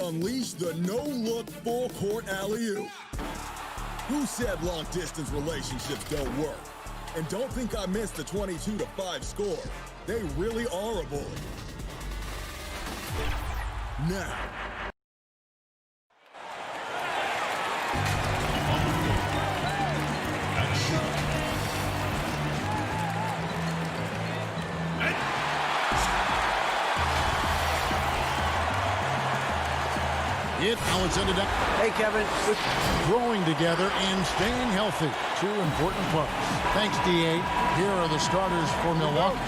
unleash the no-look full-court alley-oop. Who said long-distance relationships don't work? And don't think I missed the 22-5 score. They really are a bully. Now. How it's ended up. Hey, Kevin. Growing together and staying healthy. Two important parts. Thanks, D.A. Here are the starters for Milwaukee.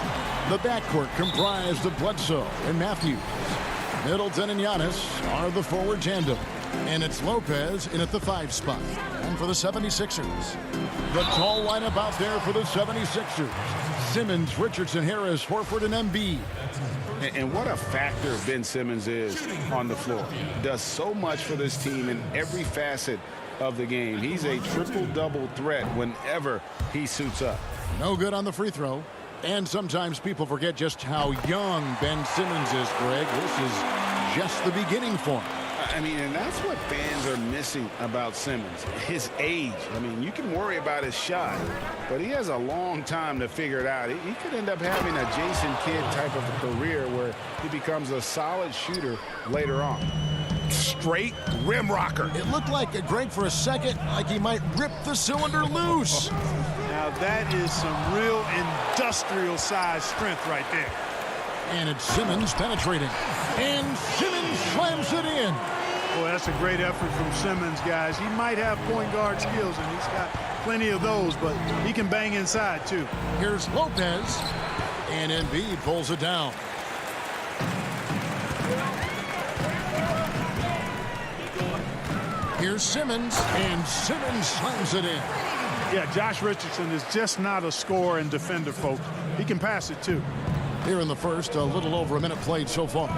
The backcourt comprised of Bledsoe and Matthews. Middleton and Giannis are the forward tandem. And it's Lopez in at the 5 spot. And for the 76ers, the tall lineup out there for the 76ers. Simmons, Richardson, Harris, Horford, and Embiid. And what a factor Ben Simmons is on the floor. Does so much for this team in every facet of the game. He's a triple-double threat whenever he suits up. No good on the free throw. And sometimes people forget just how young Ben Simmons is, Greg. This is just the beginning for him. I mean, and that's what fans are missing about Simmons, his age. I mean, you can worry about his shot, but he has a long time to figure it out. He could end up having a Jason Kidd type of a career where he becomes a solid shooter later on. Straight rim rocker. It looked like, Greg, for a second, like he might rip the cylinder loose. Now that is some real industrial size strength right there. And it's Simmons penetrating. And Simmons slams it in. Boy, that's a great effort from Simmons, guys. He might have point guard skills, and he's got plenty of those, but he can bang inside, too. Here's Lopez. And Embiid pulls it down. Here's Simmons. And Simmons slams it in. Yeah, Josh Richardson is just not a scorer and defender, folks. He can pass it, too. Here in the first, a little over a minute played so far.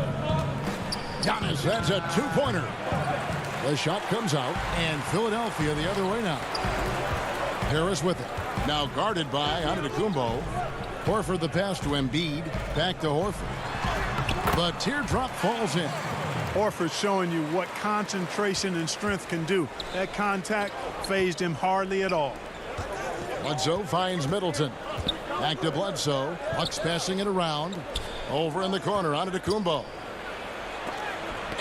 Giannis, that's a two-pointer. The shot comes out, and Philadelphia the other way now. Harris with it. Now guarded by Antetokounmpo. Horford the pass to Embiid. Back to Horford. The teardrop falls in. Horford showing you what concentration and strength can do. That contact phased him hardly at all. Bledsoe finds Middleton. Back to Bledsoe. Bucks passing it around. Over in the corner, Antetokounmpo.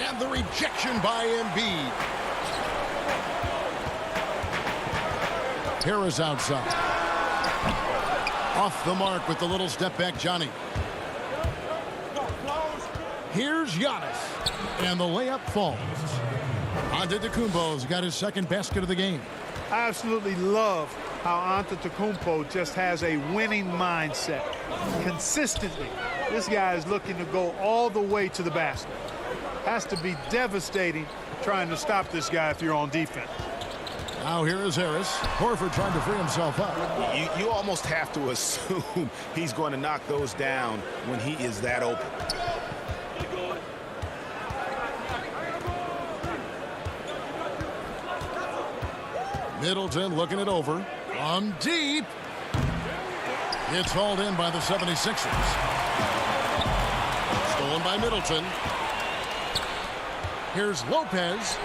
And the rejection by Embiid. Harris outside. Off the mark with the little step back, Johnny. Here's Giannis. And the layup falls. Antetokounmpo's got his second basket of the game. I absolutely love how Antetokounmpo just has a winning mindset. Consistently, this guy is looking to go all the way to the basket. Has to be devastating trying to stop this guy if you're on defense. Now here is Harris. Horford trying to free himself up. You almost have to assume he's going to knock those down when he is that open. Middleton looking it over. On deep. It's hauled in by the 76ers. Stolen by Middleton. Here's Lopez.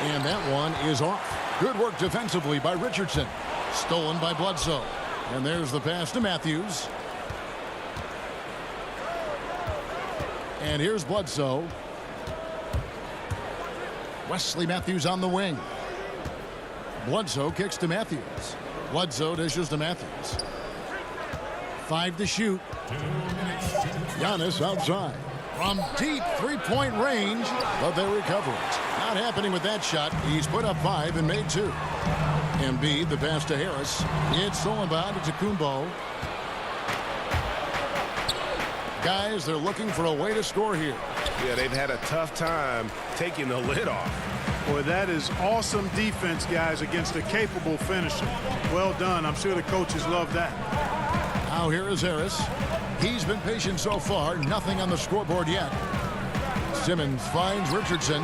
And that one is off. Good work defensively by Richardson. Stolen by Bledsoe. And there's the pass to Matthews. And here's Bledsoe. Wesley Matthews on the wing. Bledsoe kicks to Matthews. Bledsoe dishes to Matthews. 5 to shoot. Giannis outside. From deep three-point range, but they recover it. Not happening with that shot. He's put up 5 and made 2. Embiid, the pass to Harris. It's stolen by Antetokounmpo. Guys, they're looking for a way to score here. Yeah, they've had a tough time taking the lid off. Boy, that is awesome defense, guys, against a capable finisher. Well done. I'm sure the coaches love that. Now here is Harris. He's been patient so far. Nothing on the scoreboard yet. Simmons finds Richardson.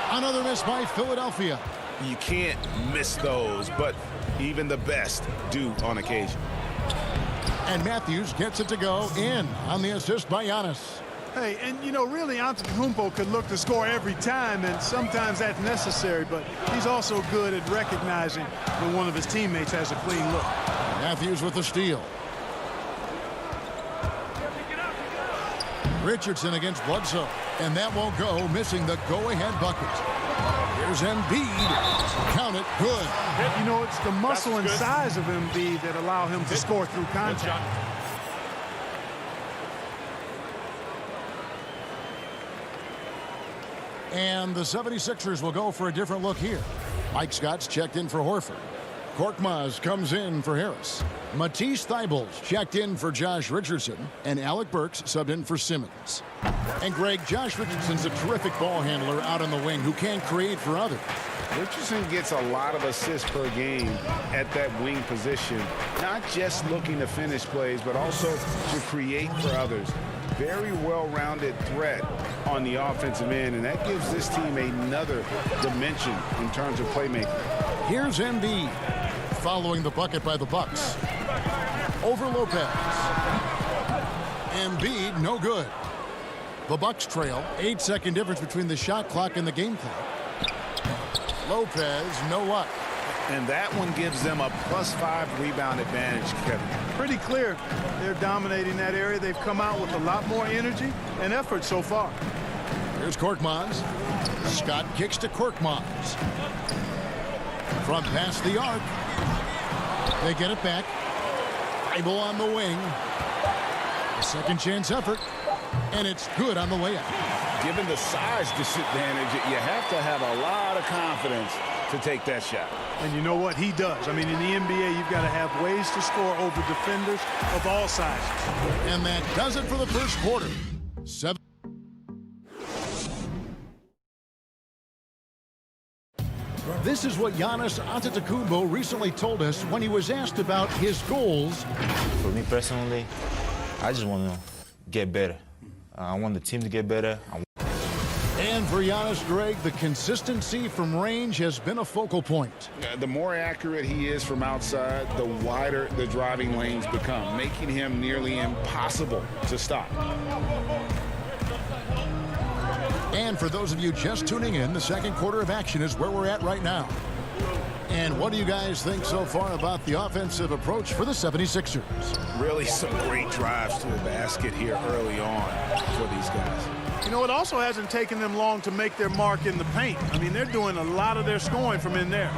Another miss by Philadelphia. You can't miss those, but even the best do on occasion. And Matthews gets it to go in on the assist by Giannis. Hey, and, you know, really, Antetokounmpo could look to score every time, and sometimes that's necessary, but he's also good at recognizing when one of his teammates has a clean look. Matthews with the steal. Richardson against Bledsoe, and that won't go, missing the go-ahead bucket. Here's Embiid. Count it. Good. You know, it's the muscle and size of Embiid that allow him to score through contact. And the 76ers will go for a different look here. Mike Scott's checked in for Horford. Korkmaz comes in for Harris. Matisse Thybulle's checked in for Josh Richardson. And Alec Burks subbed in for Simmons. And Greg, Josh Richardson's a terrific ball handler out on the wing who can create for others. Richardson gets a lot of assists per game at that wing position. Not just looking to finish plays, but also to create for others. Very well-rounded threat on the offensive end, and that gives this team another dimension in terms of playmaking. Here's Embiid following the bucket by the Bucks. Over Lopez. Embiid, no good. The Bucks trail. 8-second difference between the shot clock and the game clock. Lopez, no luck. And that one gives them a +5 rebound advantage, Kevin. Pretty clear. They're dominating that area. They've come out with a lot more energy and effort so far. Here's Korkmaz. Scott kicks to Korkmaz. From past the arc. They get it back. Bible on the wing. A second chance effort. And it's good on the layup. Given the size disadvantage, you have to have a lot of confidence to take that shot. And you know what? He does. I mean, in the NBA, you've got to have ways to score over defenders of all sizes. And that does it for the first quarter. This is what Giannis Antetokounmpo recently told us when he was asked about his goals. For me personally, I just want to get better. I want the team to get better. And for Giannis, Greg, the consistency from range has been a focal point. The more accurate he is from outside, the wider the driving lanes become, making him nearly impossible to stop. And for those of you just tuning in, the second quarter of action is where we're at right now. And what do you guys think so far about the offensive approach for the 76ers? Really some great drives to the basket here early on for these guys. You know, it also hasn't taken them long to make their mark in the paint. I mean, they're doing a lot of their scoring from in there.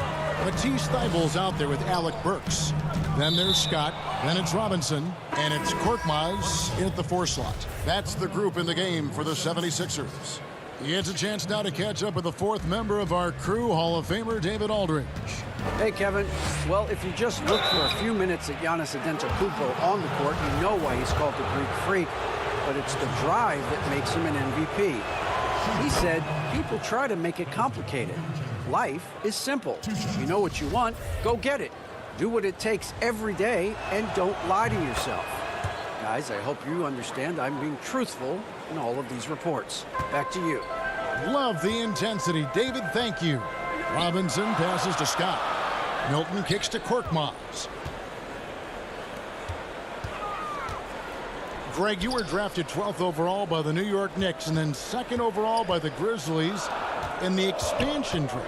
Matisse Thybulle's out there with Alec Burks. Then there's Scott. Then it's Robinson. And it's Korkmaz in at the 4 slot. That's the group in the game for the 76ers. He gets a chance now to catch up with the 4th member of our crew, Hall of Famer David Aldridge. Hey, Kevin. Well, if you just look for a few minutes at Giannis Antetokounmpo on the court, you know why he's called the Greek Freak. But it's the drive that makes him an MVP. He said, people try to make it complicated. Life is simple. You know what you want, go get it. Do what it takes every day, and don't lie to yourself. Guys, I hope you understand I'm being truthful in all of these reports. Back to you. Love the intensity. David, thank you. Robinson passes to Scott. Milton kicks to Korkmaz. Greg, you were drafted 12th overall by the New York Knicks and then 2nd overall by the Grizzlies in the expansion draft.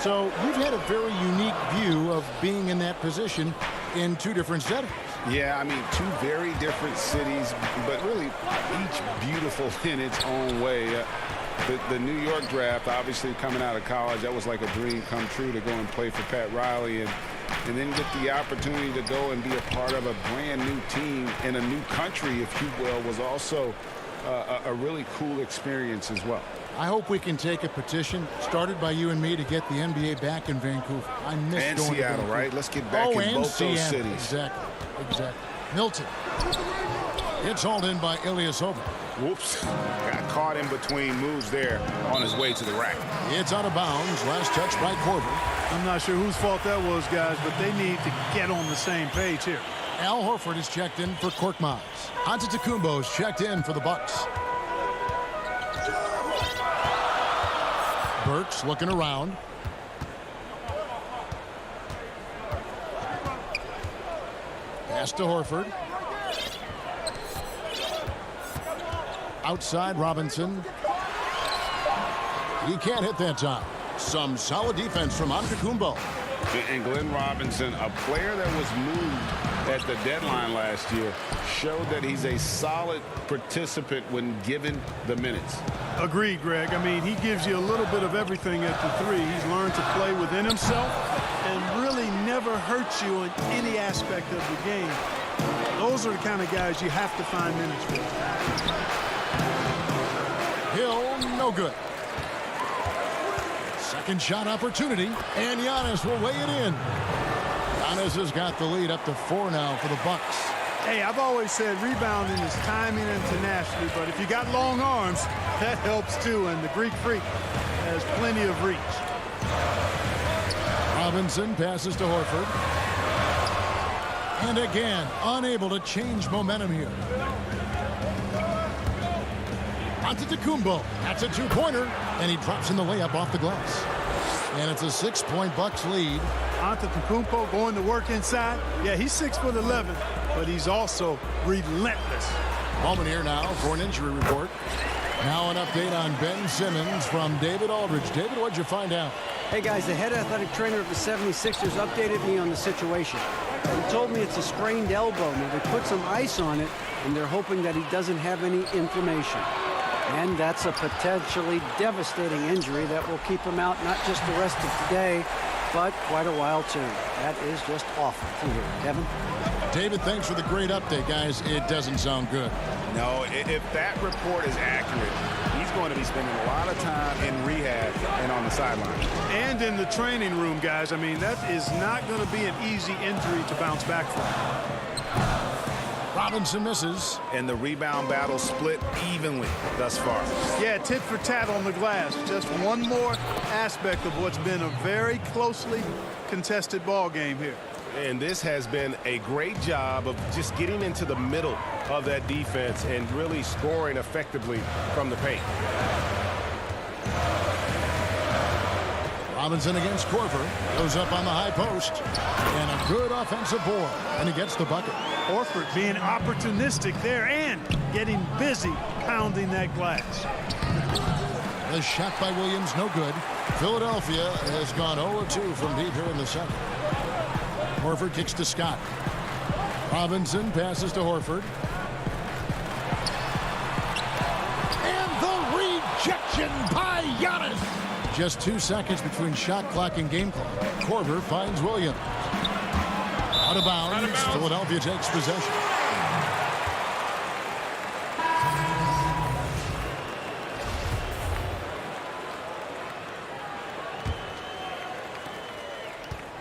So you've had a very unique view of being in that position in 2 different settings. Yeah, I mean, 2 very different cities, but really each beautiful in its own way. The New York draft, obviously coming out of college, that was like a dream come true to go and play for Pat Riley and then get the opportunity to go and be a part of a brand new team in a new country, if you will, was also a really cool experience as well. I hope we can take a petition started by you and me to get the NBA back in Vancouver. I miss and going Seattle, to Vancouver. right? Let's get back in both Seattle. those cities. Exactly. Milton. It's hauled in by Ilyasova. Whoops. Got caught in between moves there on his way to the rack. It's out of bounds. Last touch by Korver. I'm not sure whose fault that was, guys, but they need to get on the same page here. Al Horford is checked in for Korkmaz. Antetokounmpo is checked in for the Bucks. Burks looking around. Pass to Horford. outside Robinson. He can't hit that time. Some solid defense from Antetokounmpo. And Glenn Robinson, a player that was moved at the deadline last year, showed that he's a solid participant when given the minutes. Agreed, Greg. I mean, he gives you a little bit of everything at the three. He's learned to play within himself and really never hurts you in any aspect of the game. Those are the kind of guys you have to find minutes for. Hill, no good. Second shot opportunity, and Giannis will lay it in. Giannis has got the lead up to 4 now for the Bucks. Hey, I've always said rebounding is timing and tenacity, but if you got long arms, that helps too, and the Greek Freak has plenty of reach. Robinson passes to Horford. And again, unable to change momentum here. Antetokounmpo, that's a 2-pointer, and he drops in the layup off the glass. And it's a 6-point Bucks lead. Antetokounmpo going to work inside. Yeah, he's 6'11", but he's also relentless. Moment here now for an injury report. Now an update on Ben Simmons from David Aldridge. David, what'd you find out? Hey, guys, the head athletic trainer of the 76ers updated me on the situation. He told me it's a sprained elbow. Now, they put some ice on it, and they're hoping that he doesn't have any inflammation. And that's a potentially devastating injury that will keep him out not just the rest of today, but quite a while, too. That is just awful to hear. Kevin? David, thanks for the great update, guys. It doesn't sound good. No, if that report is accurate, he's going to be spending a lot of time in rehab and on the sideline. And in the training room, guys. I mean, that is not going to be an easy injury to bounce back from. Robinson misses. And the rebound battle split evenly thus far. Yeah, tit for tat on the glass. Just one more aspect of what's been a very closely contested ball game here. And this has been a great job of just getting into the middle of that defense and really scoring effectively from the paint. Robinson against Korver. Goes up on the high post. And a good offensive board. And he gets the bucket. Horford being opportunistic there and getting busy pounding that glass. The shot by Williams, no good. Philadelphia has gone 0-2 from deep here in the second. Horford kicks to Scott. Robinson passes to Horford. And the rejection by Giannis. Just 2 seconds between shot clock and game clock. Korver finds Williams. Out of bounds. Philadelphia takes possession.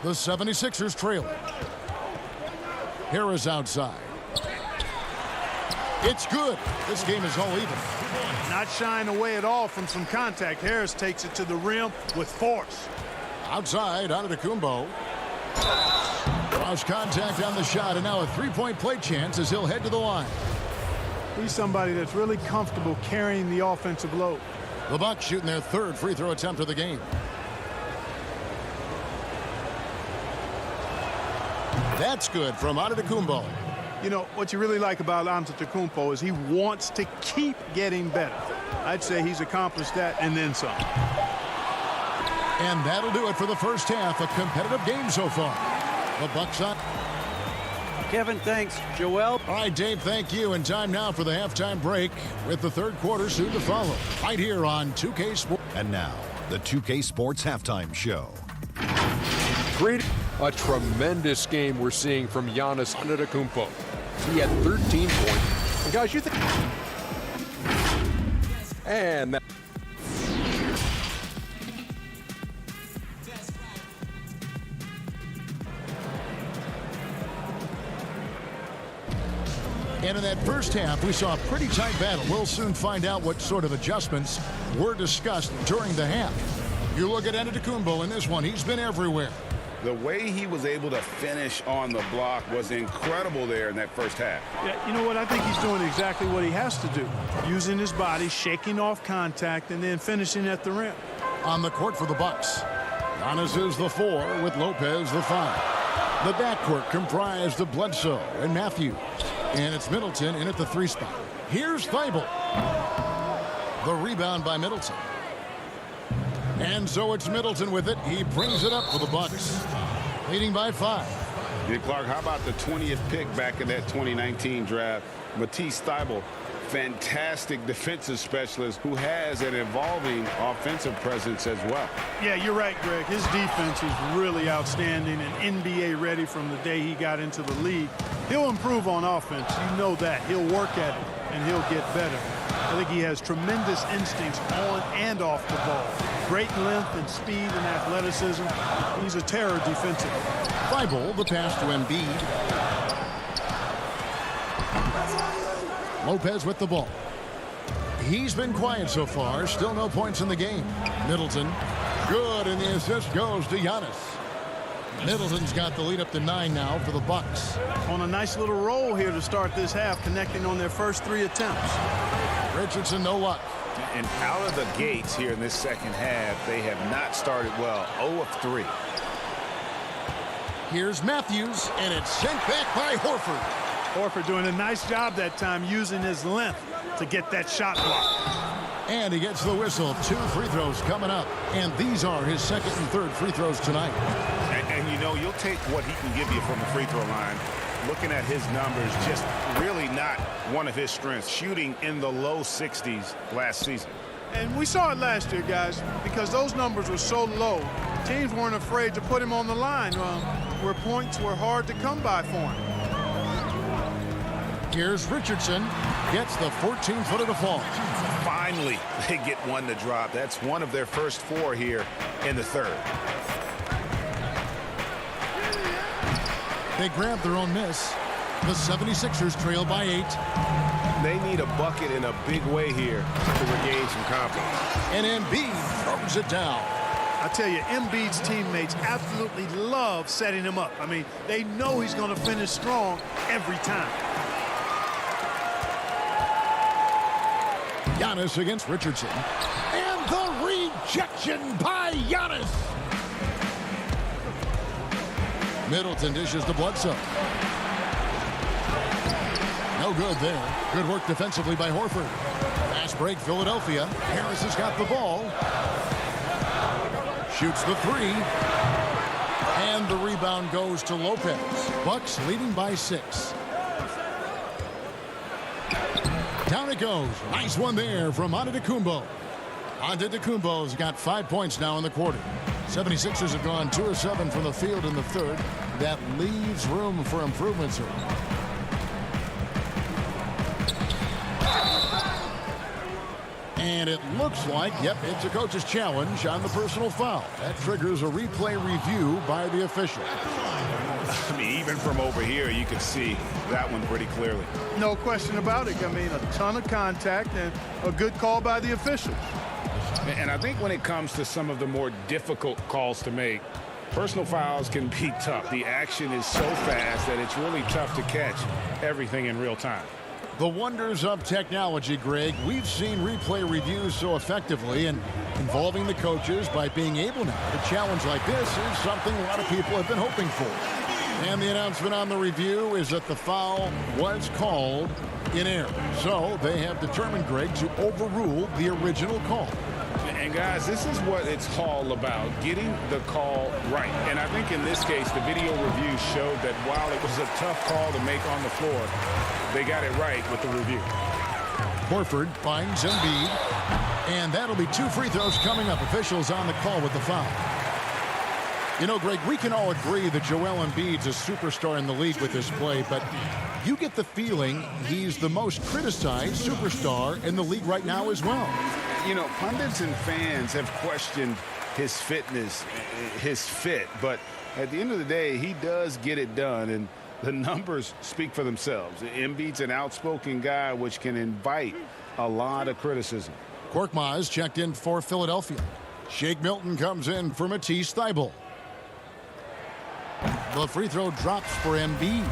The 76ers trail. Harris outside. It's good. This game is all even. Not shying away at all from some contact. Harris takes it to the rim with force. Outside, Antetokounmpo. Lost contact on the shot, and now a three-point play chance as he'll head to the line. He's somebody that's really comfortable carrying the offensive load. The Bucks shooting their third free throw attempt of the game. That's good from Antetokounmpo. You know, what you really like about Antetokounmpo is he wants to keep getting better. I'd say he's accomplished that and then some. And that'll do it for the first half. A competitive game so far. The Bucks on. Kevin, thanks. Joel? All right, Dave, thank you. And time now for the halftime break with the third quarter soon to follow. Right here on 2K Sports. And now, the 2K Sports Halftime Show. A tremendous game we're seeing from Giannis Antetokounmpo. He had 13 points. And guys, you think... And that... And in that first half, we saw a pretty tight battle. We'll soon find out what sort of adjustments were discussed during the half. You look at Antetokounmpo in this one. He's been everywhere. The way he was able to finish on the block was incredible there in that first half. Yeah, you know what? I think he's doing exactly what he has to do. Using his body, shaking off contact, and then finishing at the rim. On the court for the Bucks. Giannis is the 4 with Lopez the 5. The backcourt comprised of Bledsoe and Matthews. And it's Middleton in at the 3 spot. Here's Thibault. The rebound by Middleton. And so it's Middleton with it. He brings it up for the Bucks, leading by 5. And Clark, how about the 20th pick back in that 2019 draft? Matisse Thybulle, fantastic defensive specialist who has an evolving offensive presence as well. Yeah, you're right, Greg. His defense is really outstanding and NBA ready from the day he got into the league. He'll improve on offense. You know that. He'll work at it, and he'll get better. I think he has tremendous instincts on and off the ball. Great length and speed and athleticism. He's a terror defensively. Thibault, the pass to Embiid. Lopez with the ball. He's been quiet so far. Still no points in the game. Middleton. Good, and the assist goes to Giannis. Middleton's got the lead up to 9 now for the Bucks. On a nice little roll here to start this half, connecting on their first 3 attempts. Richardson, no luck. And out of the gates here in this second half, they have not started well. 0 of 3. Here's Matthews, and it's sent back by Horford. Horford doing a nice job that time using his length to get that shot block. And he gets the whistle. 2 free throws coming up. And these are his second and third free throws tonight. And you know, you'll take what he can give you from the free throw line. Looking at his numbers, just really not one of his strengths. Shooting in the low 60s last season. And we saw it last year, guys, because those numbers were so low. Teams weren't afraid to put him on the line where points were hard to come by for him. Here's Richardson. Gets the 14-footer to fall. Finally, they get one to drop. That's one of their first 4 here in the third. They grab their own miss. The 76ers trail by 8. They need a bucket in a big way here to regain some confidence. And Embiid throws it down. I tell you, Embiid's teammates absolutely love setting him up. I mean, they know he's going to finish strong every time. Giannis against Richardson. And the rejection by Giannis. Middleton dishes to Bledsoe. No good there. Good work defensively by Horford. Fast break, Philadelphia. Harris has got the ball. Shoots the 3. And the rebound goes to Lopez. Bucks leading by 6. Down it goes. Nice one there from Antetokounmpo. Antetokounmpo's got 5 points now in the quarter. 76ers have gone 2 of 7 from the field in the third. That leaves room for improvements here. And it looks like, yep, it's a coach's challenge on the personal foul. That triggers a replay review by the official. I mean, even from over here, you can see that one pretty clearly. No question about it. I mean, a ton of contact and a good call by the officials. And I think when it comes to some of the more difficult calls to make, personal fouls can be tough. The action is so fast that it's really tough to catch everything in real time. The wonders of technology, Greg. We've seen replay reviews so effectively, and involving the coaches by being able now to challenge like this is something a lot of people have been hoping for. And the announcement on the review is that the foul was called in error. So they have determined, Greg, to overrule the original call. And guys, this is what it's all about, getting the call right. And I think in this case, the video review showed that while it was a tough call to make on the floor, they got it right with the review. Horford finds Embiid, and that'll be 2 free throws coming up. Officials on the call with the foul. You know, Greg, we can all agree that Joel Embiid's a superstar in the league with this play, but you get the feeling he's the most criticized superstar in the league right now as well. You know, pundits and fans have questioned his fitness, his fit, but at the end of the day, he does get it done, and the numbers speak for themselves. Embiid's an outspoken guy, which can invite a lot of criticism. Korkmaz checked in for Philadelphia. Shake Milton comes in for Matisse Thybulle. The free throw drops for Embiid.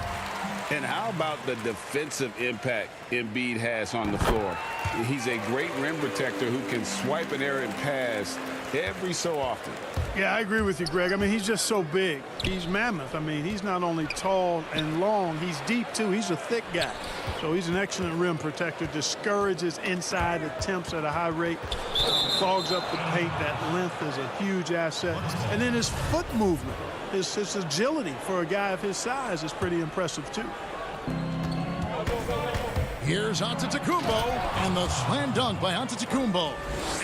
And how about the defensive impact Embiid has on the floor? He's a great rim protector who can swipe an errant pass every so often. Yeah, I agree with you, Greg. I mean, he's just so big. He's mammoth. I mean, he's not only tall and long, he's deep, too. He's a thick guy. So he's an excellent rim protector, discourages inside attempts at a high rate, clogs up the paint. That length is a huge asset. And then his foot movement, his agility for a guy of his size is pretty impressive, too. Here's Antetokounmpo, and the slam dunk by Antetokounmpo.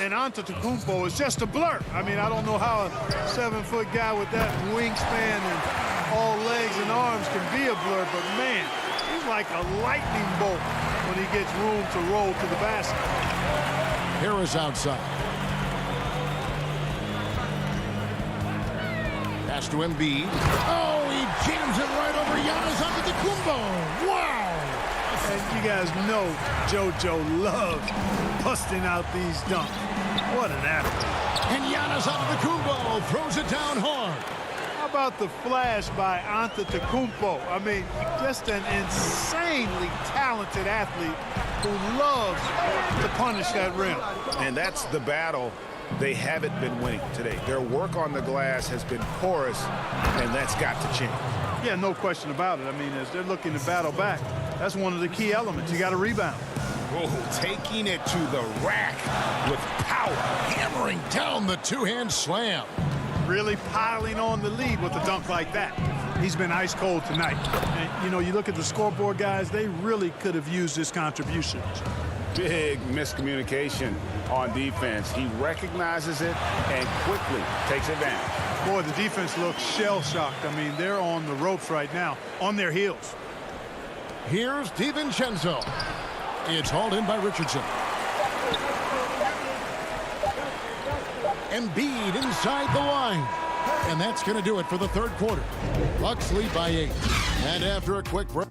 And Antetokounmpo is just a blur. I mean, I don't know how a 7-foot guy with that wingspan and all legs and arms can be a blur, but man, he's like a lightning bolt when he gets room to roll to the basket. Harris outside. Pass to Embiid. Oh, he jams it right over Giannis Antetokounmpo. Wow! And you guys know JoJo loves busting out these dunks. What an athlete. And Giannis Antetokounmpo throws it down hard. How about the flash by Antetokounmpo? I mean, just an insanely talented athlete who loves to punish that rim. And that's the battle they haven't been winning today. Their work on the glass has been porous, and that's got to change. Yeah, no question about it. I mean, as they're looking to battle back, that's one of the key elements. You got to rebound. Oh, taking it to the rack with power. Hammering down the two-hand slam. Really piling on the lead with a dunk like that. He's been ice cold tonight. And, you know, you look at the scoreboard, guys, they really could have used his contributions. Big miscommunication on defense. He recognizes it and quickly takes advantage. Boy, the defense looks shell-shocked. I mean, they're on the ropes right now, on their heels. Here's DiVincenzo. It's hauled in by Richardson. Embiid inside the line. And that's going to do it for the third quarter. Bucks lead by 8. And after a quick break.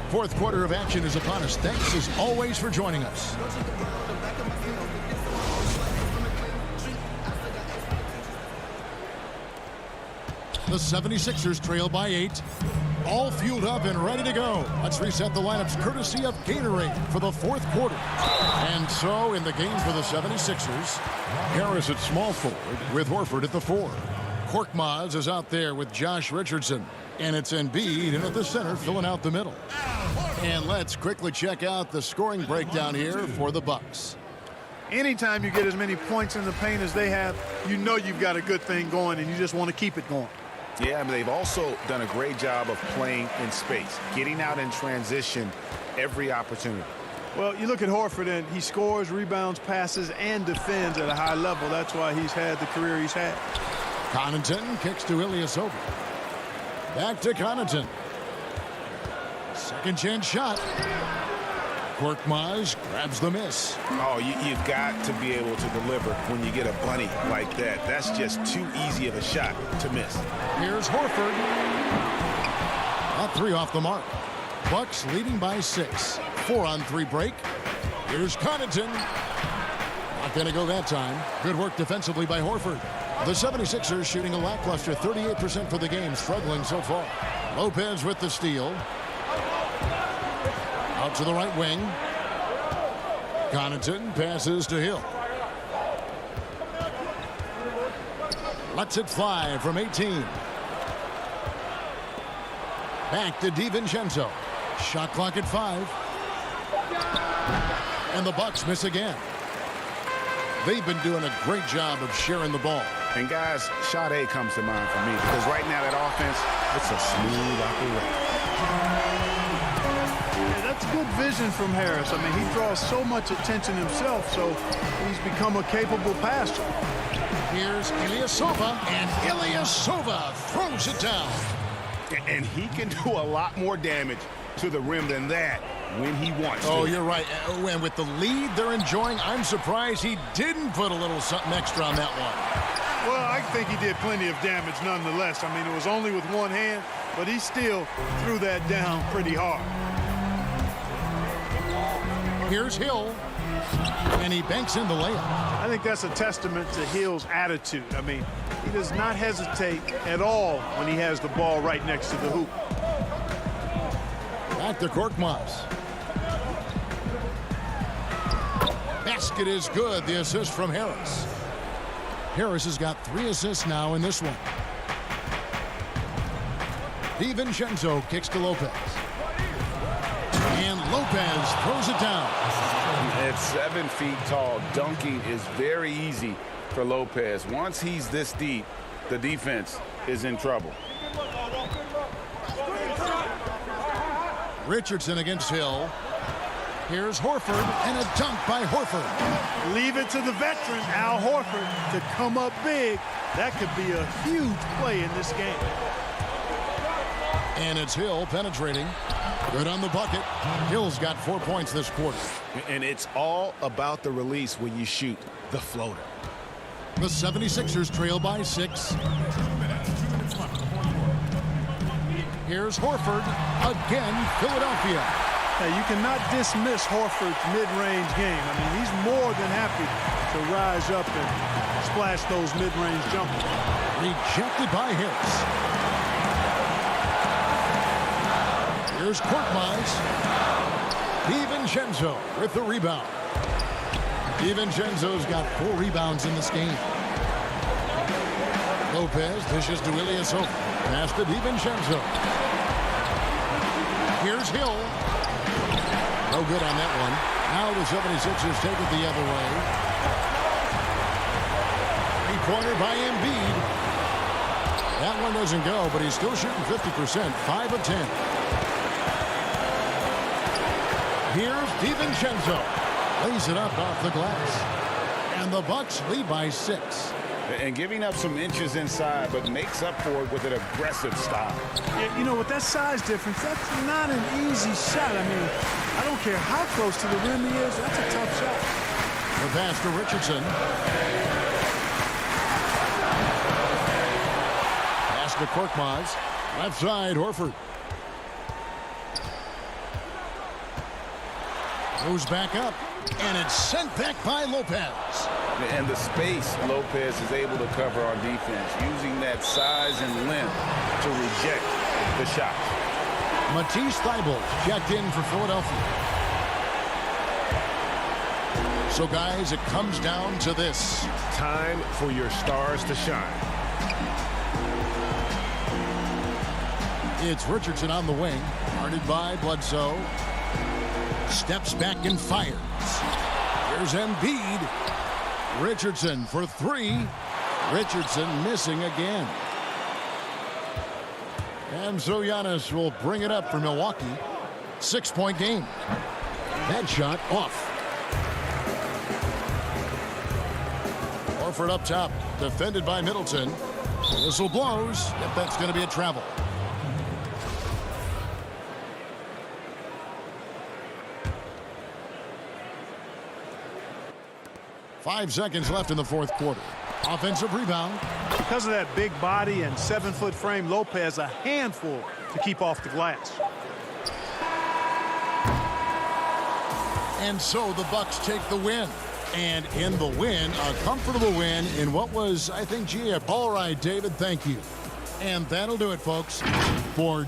Fourth quarter of action is upon us. Thanks as always for joining us. The 76ers trail by 8. All fueled up and ready to go. Let's reset the lineups courtesy of Gatorade for the fourth quarter. And so in the game for the 76ers, Harris at small forward with Horford at the 4. Korkmaz is out there with Josh Richardson. And it's Embiid in at the center filling out the middle. And let's quickly check out the scoring breakdown here for the Bucks. Anytime you get as many points in the paint as they have, you know you've got a good thing going and you just want to keep it going. Yeah, I mean, they've also done a great job of playing in space, getting out in transition every opportunity. Well, you look at Horford, and he scores, rebounds, passes, and defends at a high level. That's why he's had the career he's had. Connaughton kicks to Ilyasova. Back to Connaughton. Second chance shot. Korkmaz grabs the miss. Oh, you've got to be able to deliver when you get a bunny like that. That's just too easy of a shot to miss. Here's Horford. A 3 off the mark. Bucks leading by 6. 4-on-3 break. Here's Connaughton. Not going to go that time. Good work defensively by Horford. The 76ers shooting a lackluster 38% for the game, struggling so far. Lopez with the steal. Out to the right wing. Connaughton passes to Hill. Lets it fly from 18. Back to DiVincenzo. Shot clock at 5. And the Bucks miss again. They've been doing a great job of sharing the ball. And guys, shot A comes to mind for me because right now that offense, it's a smooth operation. That's good vision from Harris. I mean, he draws so much attention himself, so he's become a capable passer. Here's Ilyasova, and Ilyasova throws it down. And he can do a lot more damage to the rim than that when he wants to. Oh, you're right. And with the lead they're enjoying, I'm surprised he didn't put a little something extra on that one. Well, I think he did plenty of damage nonetheless. I mean, it was only with one hand, but he still threw that down pretty hard. Here's Hill, and he banks in the layup. I think that's a testament to Hill's attitude. I mean, he does not hesitate at all when he has the ball right next to the hoop. back to Korkmaz. Basket is good. The assist from Harris. Harris has got 3 assists now in this one. DiVincenzo kicks to Lopez. And Lopez throws it down. At 7 feet tall, dunking is very easy for Lopez. Once he's this deep, the defense is in trouble. Richardson against Hill. Here's Horford, and a dunk by Horford. Leave it to the veteran, Al Horford, to come up big. That could be a huge play in this game. And it's Hill penetrating. Good on the bucket. Hill's got 4 points this quarter. And it's all about the release when you shoot the floater. The 76ers trail by 6. Here's Horford. Again, Philadelphia. Now, you cannot dismiss Horford's mid-range game. I mean, he's more than happy to rise up and splash those mid-range jumpers. Rejected by Harris. Here's Korkmaz. DiVincenzo with the rebound. DiVincenzo's got 4 rebounds in this game. Lopez dishes to Ilyasova. Pass to DiVincenzo. Here's Hill. No good on that one. Now the 76ers take it the other way. 3-pointer by Embiid. That one doesn't go, but he's still shooting 50%. 5 of 10. Here's DiVincenzo. Lays it up off the glass. And the Bucks lead by 6. And giving up some inches inside, but makes up for it with an aggressive style. Yeah, you know, with that size difference, that's not an easy shot. I mean, I don't care how close to the rim he is. That's a tough shot. The pass to Richardson. Pass to Korkmaz. Left side, Horford. Goes back up, and it's sent back by Lopez. And the space Lopez is able to cover on defense, using that size and length to reject the shot. Matisse Thybulle checked in for Philadelphia. So, guys, it comes down to this. Time for your stars to shine. It's Richardson on the wing, guarded by Bledsoe. Steps back and fires. Here's Embiid. Richardson for 3. Richardson missing again. And so Giannis will bring it up for Milwaukee. 6-point game. That shot off. Horford up top. Defended by Middleton. Whistle blows. If that's going to be a travel. Five seconds left in the fourth quarter. Offensive rebound. Because of that big body and 7-foot frame, Lopez a handful to keep off the glass. And so the Bucks take the win. And in the win, a comfortable win in what was, I think, all right, David, thank you. And that'll do it, folks, for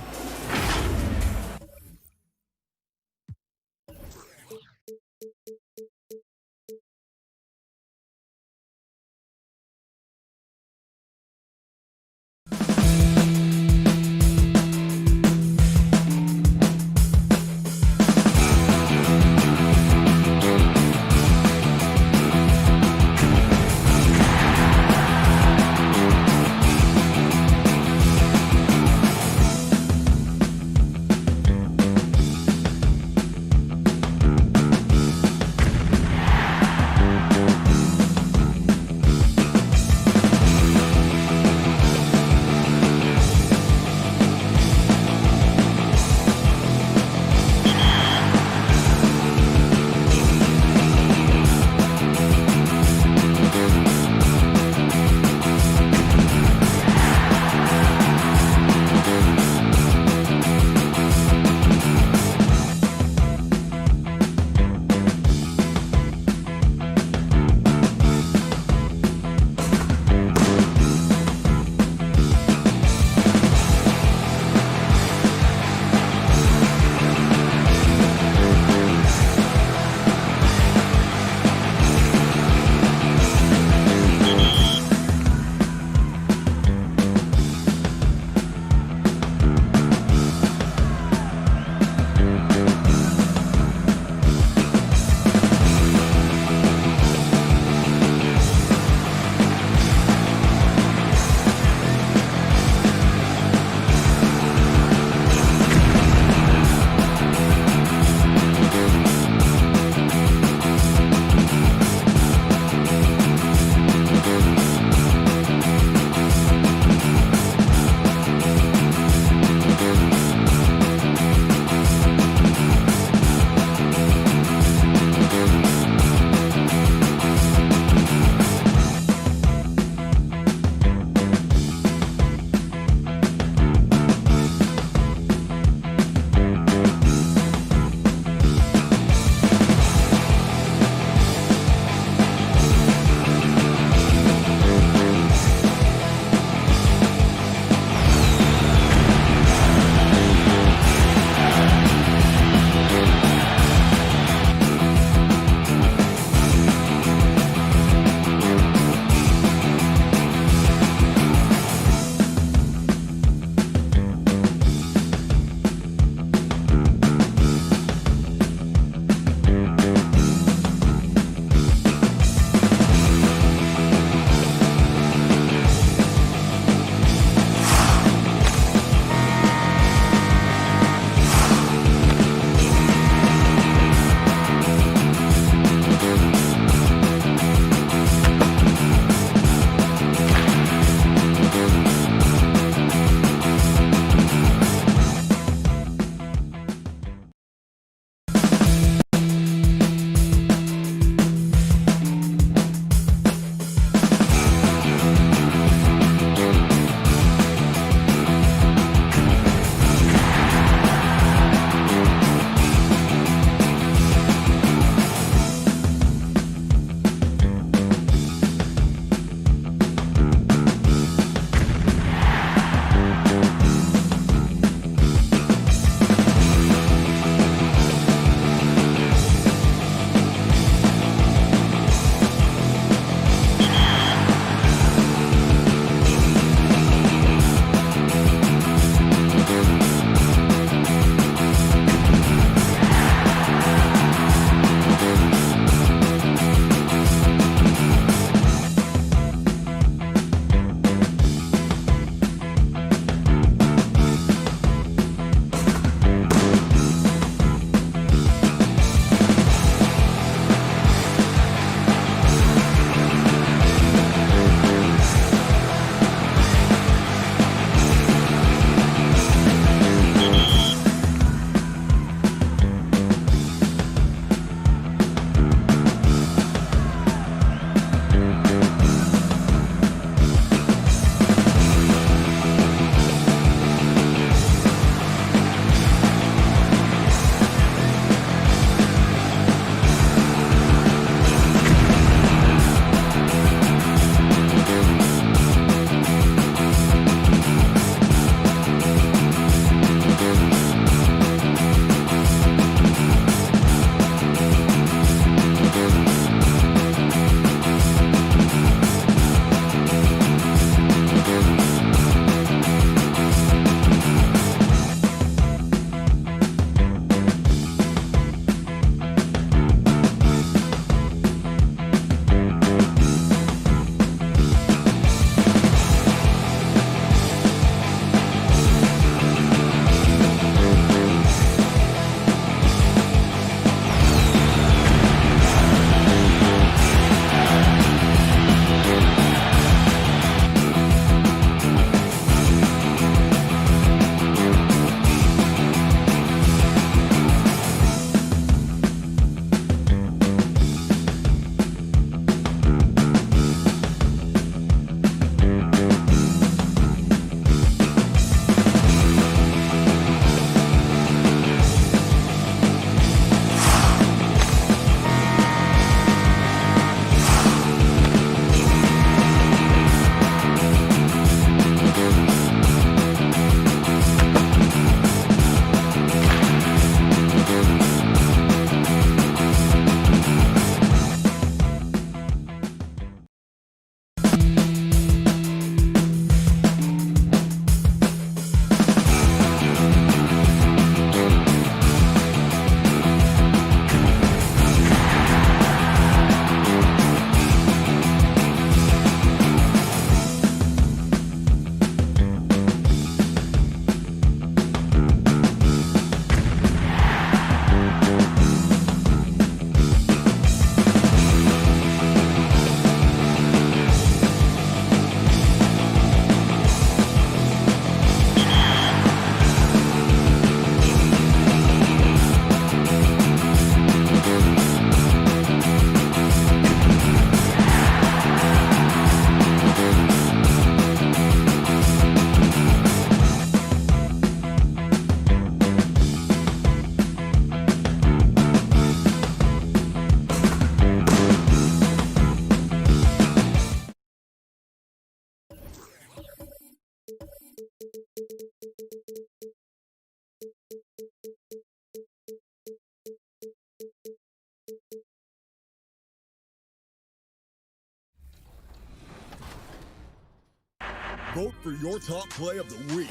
vote for your top play of the week.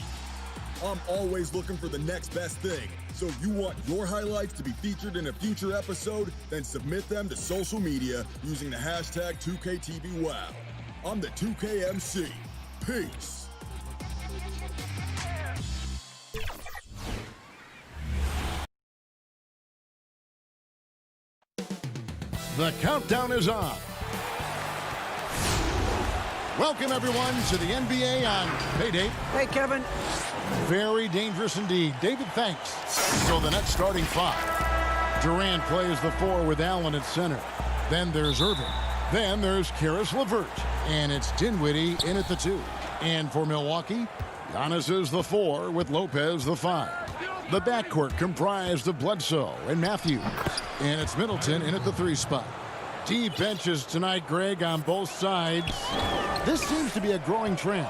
I'm always looking for the next best thing, so if you want your highlights to be featured in a future episode, then submit them to social media using the hashtag 2KTVWow. I'm the 2KMC. Peace. The countdown is on. Welcome, everyone, to the NBA on Payday. Hey, Kevin. Very dangerous indeed. David, thanks. So the Nets starting five. Durant plays the 4 with Allen at center. Then there's Irving. Then there's Karis LeVert. And it's Dinwiddie in at the 2. And for Milwaukee, Giannis is the 4 with Lopez the 5. The backcourt comprised of Bledsoe and Matthews. And it's Middleton in at the 3 spot. Deep benches tonight, Greg, on both sides. This seems to be a growing trend.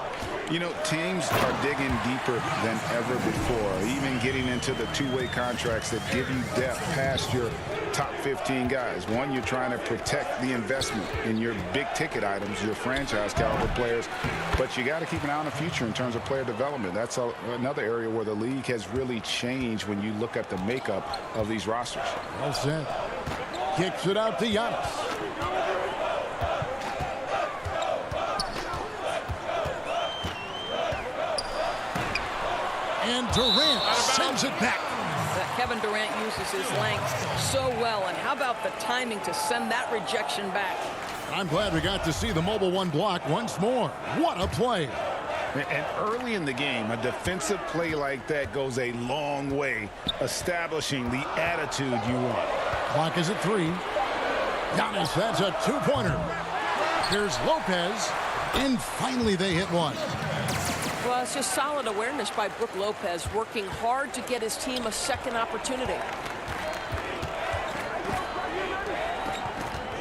You know, teams are digging deeper than ever before, even getting into the two-way contracts that give you depth past your top 15 guys. One, you're trying to protect the investment in your big-ticket items, your franchise-caliber players, but you got to keep an eye on the future in terms of player development. That's another area where the league has really changed when you look at the makeup of these rosters. Well said. Kicks it out to Giannis. And Durant sends it back. Kevin Durant uses his length so well. And how about the timing to send that rejection back? I'm glad we got to see the mobile 1 block once more. What a play. And early in the game, a defensive play like that goes a long way, establishing the attitude you want. Clock is at 3. Giannis, that's a 2-pointer. Here's Lopez. And finally they hit one. Well, it's just solid awareness by Brook Lopez, working hard to get his team a second opportunity.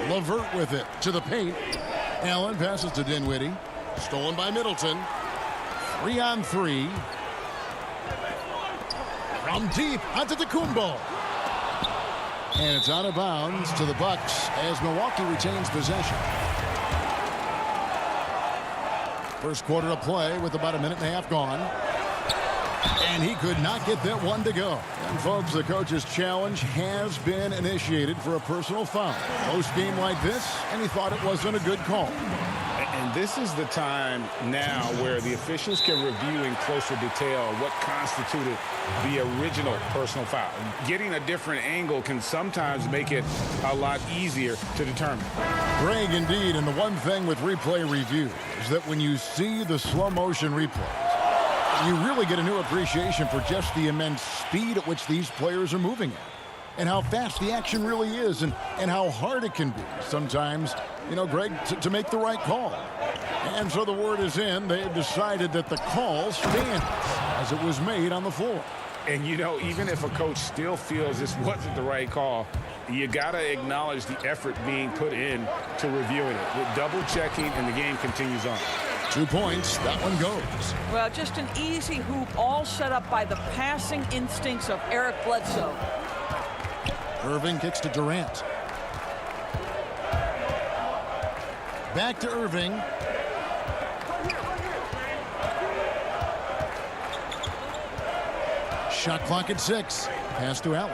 LeVert with it to the paint. Allen passes to Dinwiddie. Stolen by Middleton. 3-on-3. From deep onto Antetokounmpo. And it's out of bounds to the Bucks as Milwaukee retains possession. First quarter of play with about a minute and a half gone. And he could not get that one to go. And folks, the coach's challenge has been initiated for a personal foul. Post game like this, and he thought it wasn't a good call. And this is the time now where the officials can review in closer detail what constituted the original personal foul. Getting a different angle can sometimes make it a lot easier to determine. Greg, indeed, and the one thing with replay review is that when you see the slow motion replays, you really get a new appreciation for just the immense speed at which these players are moving at. And how fast the action really is, and how hard it can be sometimes, you know, Greg, to make the right call. And so the word is in. They have decided that the call stands as it was made on the floor. And, you know, even if a coach still feels this wasn't the right call, you got to acknowledge the effort being put in to reviewing it. With double checking, and the game continues on. 2 points. That one goes. Well, just an easy hoop, all set up by the passing instincts of Eric Bledsoe. Irving kicks to Durant. Back to Irving. Shot clock at 6. Pass to Allen.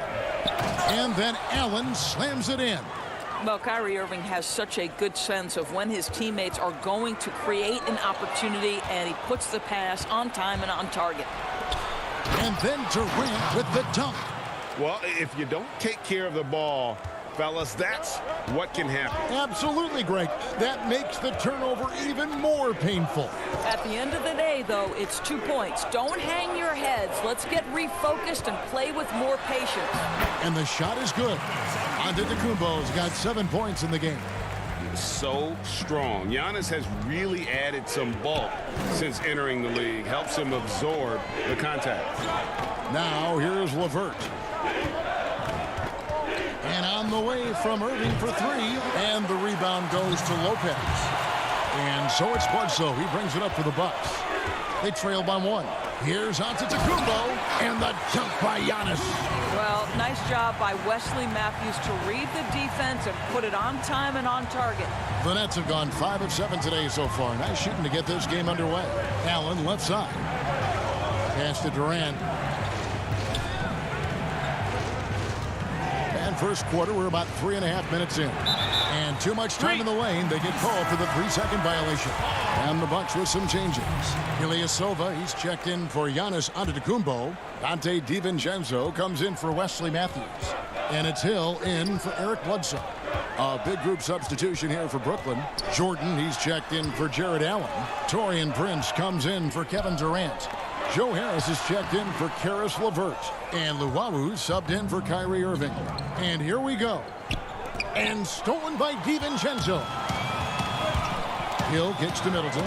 And then Allen slams it in. Well, Kyrie Irving has such a good sense of when his teammates are going to create an opportunity, and he puts the pass on time and on target. And then Durant with the dunk. Well, if you don't take care of the ball, fellas, that's what can happen. Absolutely, Greg. That makes the turnover even more painful. At the end of the day, though, it's 2 points. Don't hang your heads. Let's get refocused and play with more patience. And the shot is good. Antetokounmpo's got 7 points in the game. So strong. Giannis has really added some bulk since entering the league. Helps him absorb the contact. Now here's LeVert. And on the way from Irving for 3. And the rebound goes to Lopez. And so it's Bledsoe. He brings it up for the Bucks. They trail by 1. Here's Antetokounmpo, and the dunk by Giannis. Well, nice job by Wesley Matthews to read the defense and put it on time and on target. The Nets have gone 5 of 7 today so far. Nice shooting to get this game underway. Allen left side. Pass to Durant. And first quarter, we're about 3.5 minutes in. And too much time in the lane. They get called for the 3-second violation. And the Bucks with some changes. Ilyasova, he's checked in for Giannis Antetokounmpo. Dante DiVincenzo comes in for Wesley Matthews. And it's Hill in for Eric Bledsoe. A big group substitution here for Brooklyn. Jordan, he's checked in for Jared Allen. Taurean Prince comes in for Kevin Durant. Joe Harris is checked in for Karis LeVert. And Luwawu subbed in for Kyrie Irving. And here we go. And stolen by DiVincenzo. Hill kicks to Middleton.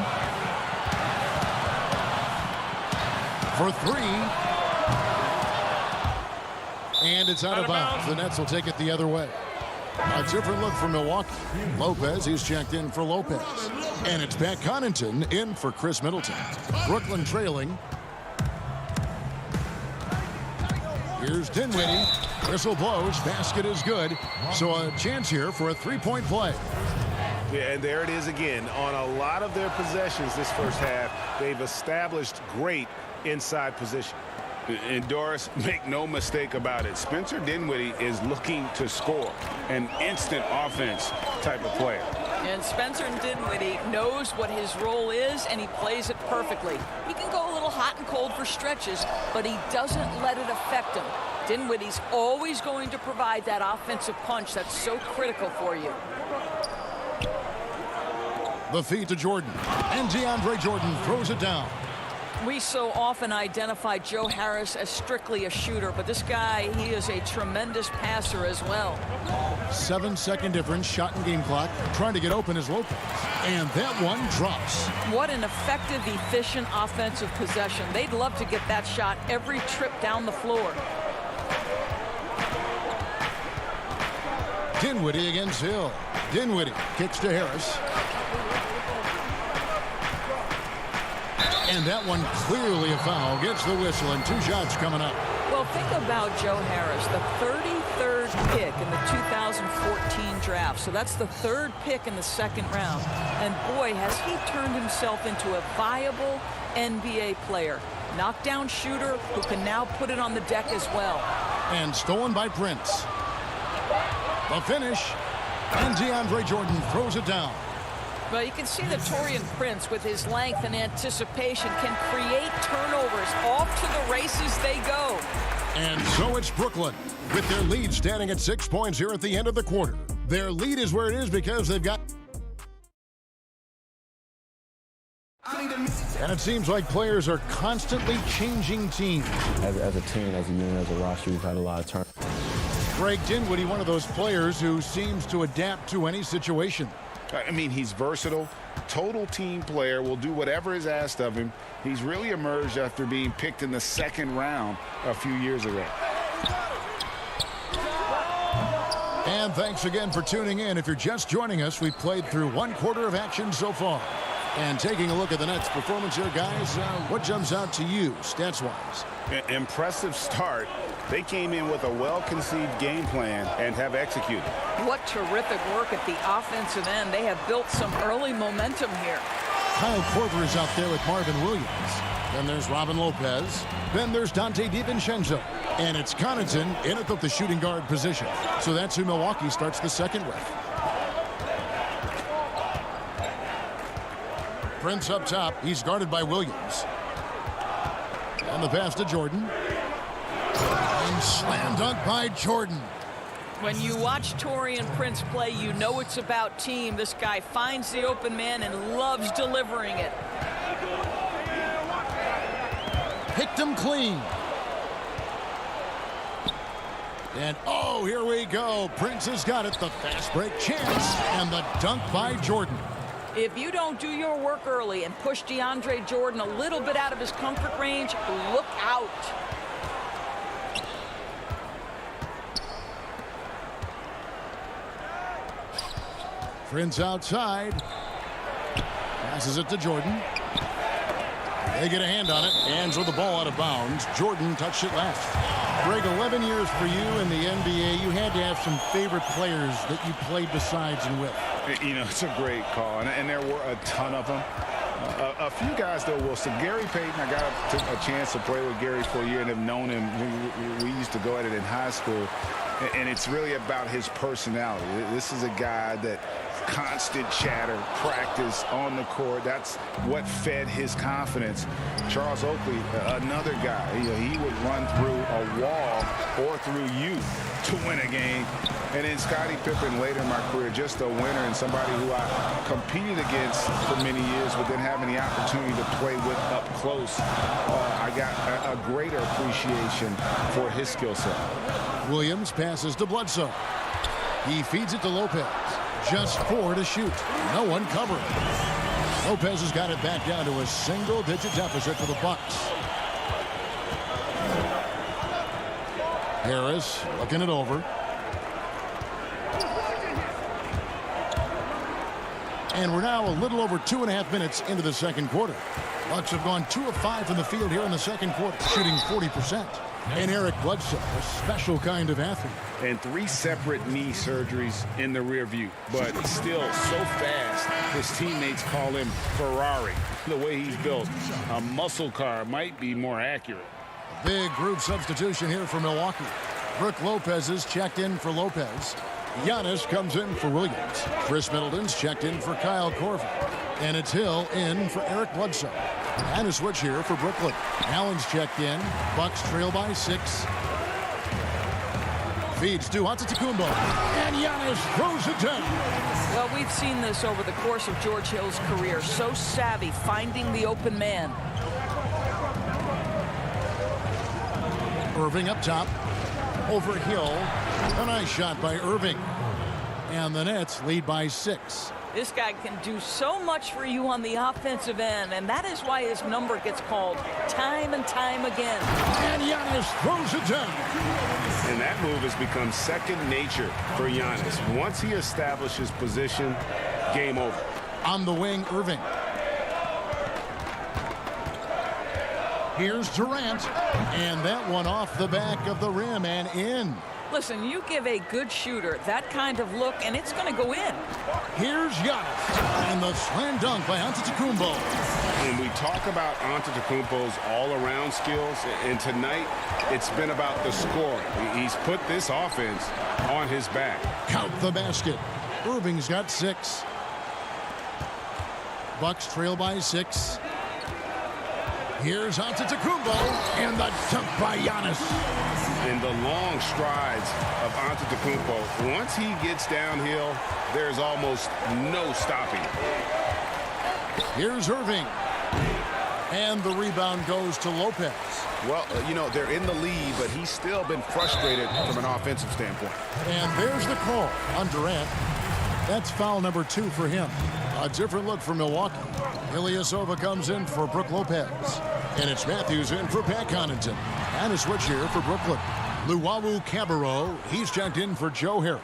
For 3. And it's out of bounds. The Nets will take it the other way. A different look for Milwaukee. Lopez, he's checked in for Lopez. And it's Pat Connaughton in for Chris Middleton. Brooklyn trailing. Here's Dinwiddie. Whistle blows. Basket is good. So a chance here for a 3-point play. Yeah, and there it is again. On a lot of their possessions this first half, they've established great inside position. And Doris, make no mistake about it, Spencer Dinwiddie is looking to score. An instant offense type of player. And Spencer Dinwiddie knows what his role is, and he plays it perfectly. He can go a little hot and cold for stretches, but he doesn't let it affect him. Dinwiddie's always going to provide that offensive punch that's so critical for you. The feed to Jordan. And DeAndre Jordan throws it down. We so often identify Joe Harris as strictly a shooter, but this guy, he is a tremendous passer as well. 7-second difference, shot and game clock. Trying to get open is Lopez. And that one drops. What an effective, efficient offensive possession. They'd love to get that shot every trip down the floor. Dinwiddie against Hill. Dinwiddie kicks to Harris. And that one clearly a foul. Gets the whistle, and 2 shots coming up. Well, think about Joe Harris, the 33rd pick in the 2014 draft. So that's the 3rd pick in the 2nd round. And boy, has he turned himself into a viable NBA player. Knockdown shooter who can now put it on the deck as well. And stolen by Prince. The finish. And DeAndre Jordan throws it down. Well, you can see that Taurean Prince, with his length and anticipation, can create turnovers. Off to the races they go. And so it's Brooklyn, with their lead standing at 6 points here at the end of the quarter. Their lead is where it is because they've got... And it seems like players are constantly changing teams. As a team, as a unit, as a roster, we've had a lot of turn. Greg Dinwiddie, one of those players who seems to adapt to any situation. I mean, he's versatile, total team player, will do whatever is asked of him. He's really emerged after being picked in the 2nd round a few years ago. And thanks again for tuning in. If you're just joining us, we've played through 1 quarter of action so far. And taking a look at the Nets' performance here, guys, what jumps out to you, stats-wise? Impressive start. They came in with a well-conceived game plan and have executed. What terrific work at the offensive end. They have built some early momentum here. Kyle Korver is out there with Marvin Williams. Then there's Robin Lopez. Then there's Dante DiVincenzo. And it's Connaughton in at the shooting guard position. So that's who Milwaukee starts the 2nd with. Prince up top. He's guarded by Williams. And the pass to Jordan. And slam dunk by Jordan. When you watch Taurean Prince play, you know it's about team. This guy finds the open man and loves delivering it. Picked him clean. And oh, here we go. Prince has got it. The fast break chance. And the dunk by Jordan. If you don't do your work early and push DeAndre Jordan a little bit out of his comfort range, look out. Prince outside. Passes it to Jordan. They get a hand on it, and throw the ball out of bounds. Jordan touched it last. Greg, 11 years for you in the NBA. You had to have some favorite players that you played besides and with. You know, it's a great call, and there were a ton of them. A few guys, though, will say Gary Payton. I got a chance to play with Gary for a year and have known him. We used to go at it in high school, and it's really about his personality. This is a guy that constant chatter, practice on the court. That's what fed his confidence. Charles Oakley, another guy, he would run through a wall or through you to win a game. And then Scottie Pippen later in my career, just a winner and somebody who I competed against for many years, but then having the opportunity to play with up close, I got a greater appreciation for his skill set. Williams passes to Bledsoe. He feeds it to Lopez. Just 4 to shoot. No one covering. Lopez has got it back down to a single-digit deficit for the Bucks. Harris looking it over. And we're now a little over 2.5 minutes into the second quarter. Bucks have gone 2 of 5 from the field here in the second quarter, shooting 40%. And Eric Bledsoe, a special kind of athlete. And 3 separate knee surgeries in the rear view, but still so fast, his teammates call him Ferrari. The way he's built, a muscle car might be more accurate. Big group substitution here for Milwaukee. Brook Lopez is checked in for Lopez. Giannis comes in for Williams. Chris Middleton's checked in for Kyle Korver. And it's Hill in for Eric Bledsoe. And a switch here for Brooklyn. Allen's checked in. Bucks trail by 6. Feeds to Antetokounmpo. And Giannis throws it down. Well, we've seen this over the course of George Hill's career. So savvy, finding the open man. Irving up top. Over Hill. A nice shot by Irving. And the Nets lead by 6. This guy can do so much for you on the offensive end, and that is why his number gets called time and time again. And Giannis throws it down. And that move has become second nature for Giannis. Once he establishes position, game over. On the wing, Irving. Here's Durant. And that one off the back of the rim and in. Listen, you give a good shooter that kind of look, and it's going to go in. Here's Giannis. And the slam dunk by Antetokounmpo. When we talk about Antetokounmpo's all-around skills, and tonight it's been about the scoring. He's put this offense on his back. Count the basket. Irving's got 6. Bucks trail by 6. Here's Antetokounmpo, and the dunk by Giannis. And the long strides of Antetokounmpo. Once he gets downhill, there's almost no stopping. Here's Irving. And the rebound goes to Lopez. Well, you know, they're in the lead, but he's still been frustrated from an offensive standpoint. And there's the call on Durant. That's foul number 2 for him. A different look for Milwaukee. Ilyasova comes in for Brook Lopez. And it's Matthews in for Pat Connaughton. And a switch here for Brooklyn. Luwawu Cabarrot, he's checked in for Joe Harris.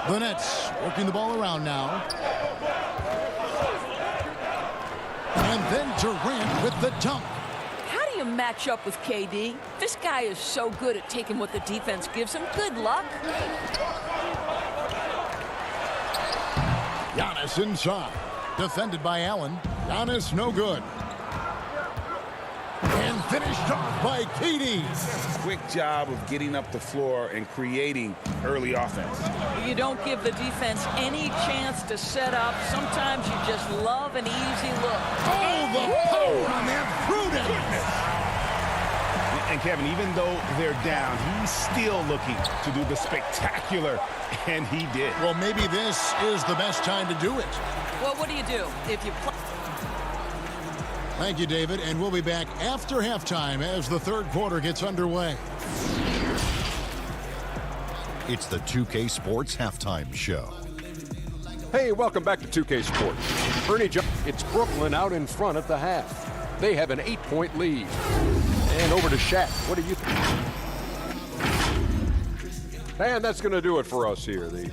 The Nets working the ball around now. And then Durant with the dunk. How do you match up with KD? This guy is so good at taking what the defense gives him. Good luck. Giannis inside. Defended by Allen. Giannis no good. And finished off by KD. Quick job of getting up the floor and creating early offense. You don't give the defense any chance to set up. Sometimes you just love an easy look. Oh, the power on that throw-down. And Kevin, even though they're down, he's still looking to do the spectacular, and he did. Well, maybe this is the best time to do it. Well, what do you do if you play? Thank you, David, and we'll be back after halftime as the third quarter gets underway. It's the 2K Sports Halftime Show. Hey, welcome back to 2K Sports. Ernie Johnson, it's Brooklyn out in front at the half. They have an 8-point lead. And over to Shaq. What do you think? And that's going to do it for us here. The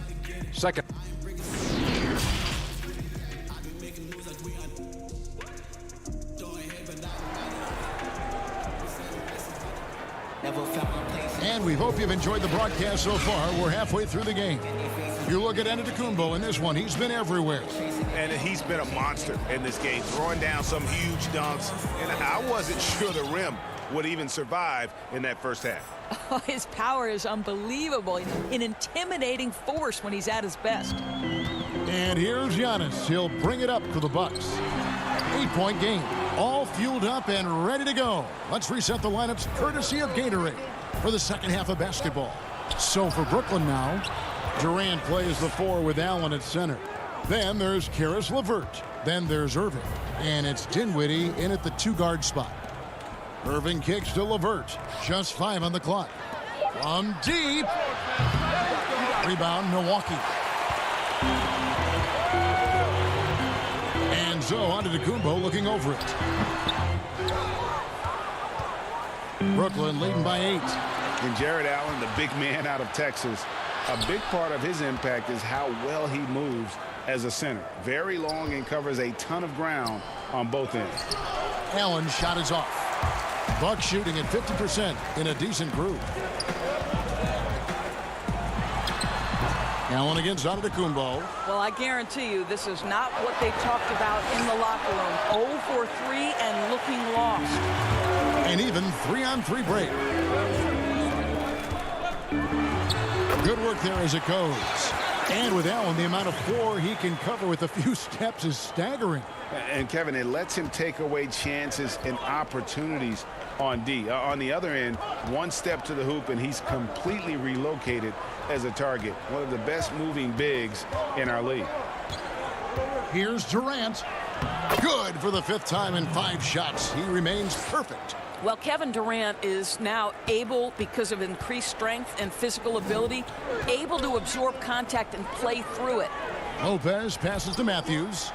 second. And we hope you've enjoyed the broadcast so far. We're halfway through the game. You look at Antetokounmpo in this one. He's been everywhere. And he's been a monster in this game, throwing down some huge dunks. And I wasn't sure the rim would even survive in that first half. Oh, his power is unbelievable. An intimidating force when he's at his best. And here's Giannis. He'll bring it up for the Bucks. 8-point game. All fueled up and ready to go. Let's reset the lineups courtesy of Gatorade for the second half of basketball. So for Brooklyn now, Durant plays the 4 with Allen at center. Then there's Karis LeVert. Then there's Irving. And it's Dinwiddie in at the 2-guard spot. Irving kicks to LeVert. Just 5 on the clock. From deep. Rebound, Milwaukee. And so Antetokounmpo looking over it. Brooklyn leading by 8. And Jared Allen, the big man out of Texas, a big part of his impact is how well he moves as a center. Very long and covers a ton of ground on both ends. Allen's shot is off. Bucks shooting at 50% in a decent group. Allen against Antetokounmpo. Well, I guarantee you this is not what they talked about in the locker room. 0 for 3 and looking lost. And even 3-on-3 break. Good work there as it goes. And with Allen, the amount of floor he can cover with a few steps is staggering. And Kevin, it lets him take away chances and opportunities on D. On the other end, one step to the hoop and he's completely relocated as a target. One of the best moving bigs in our league. Here's Durant. Good for the 5th time in 5 shots. He remains perfect. Well, Kevin Durant is now able, because of increased strength and physical ability, able to absorb contact and play through it. Lopez passes to Matthews.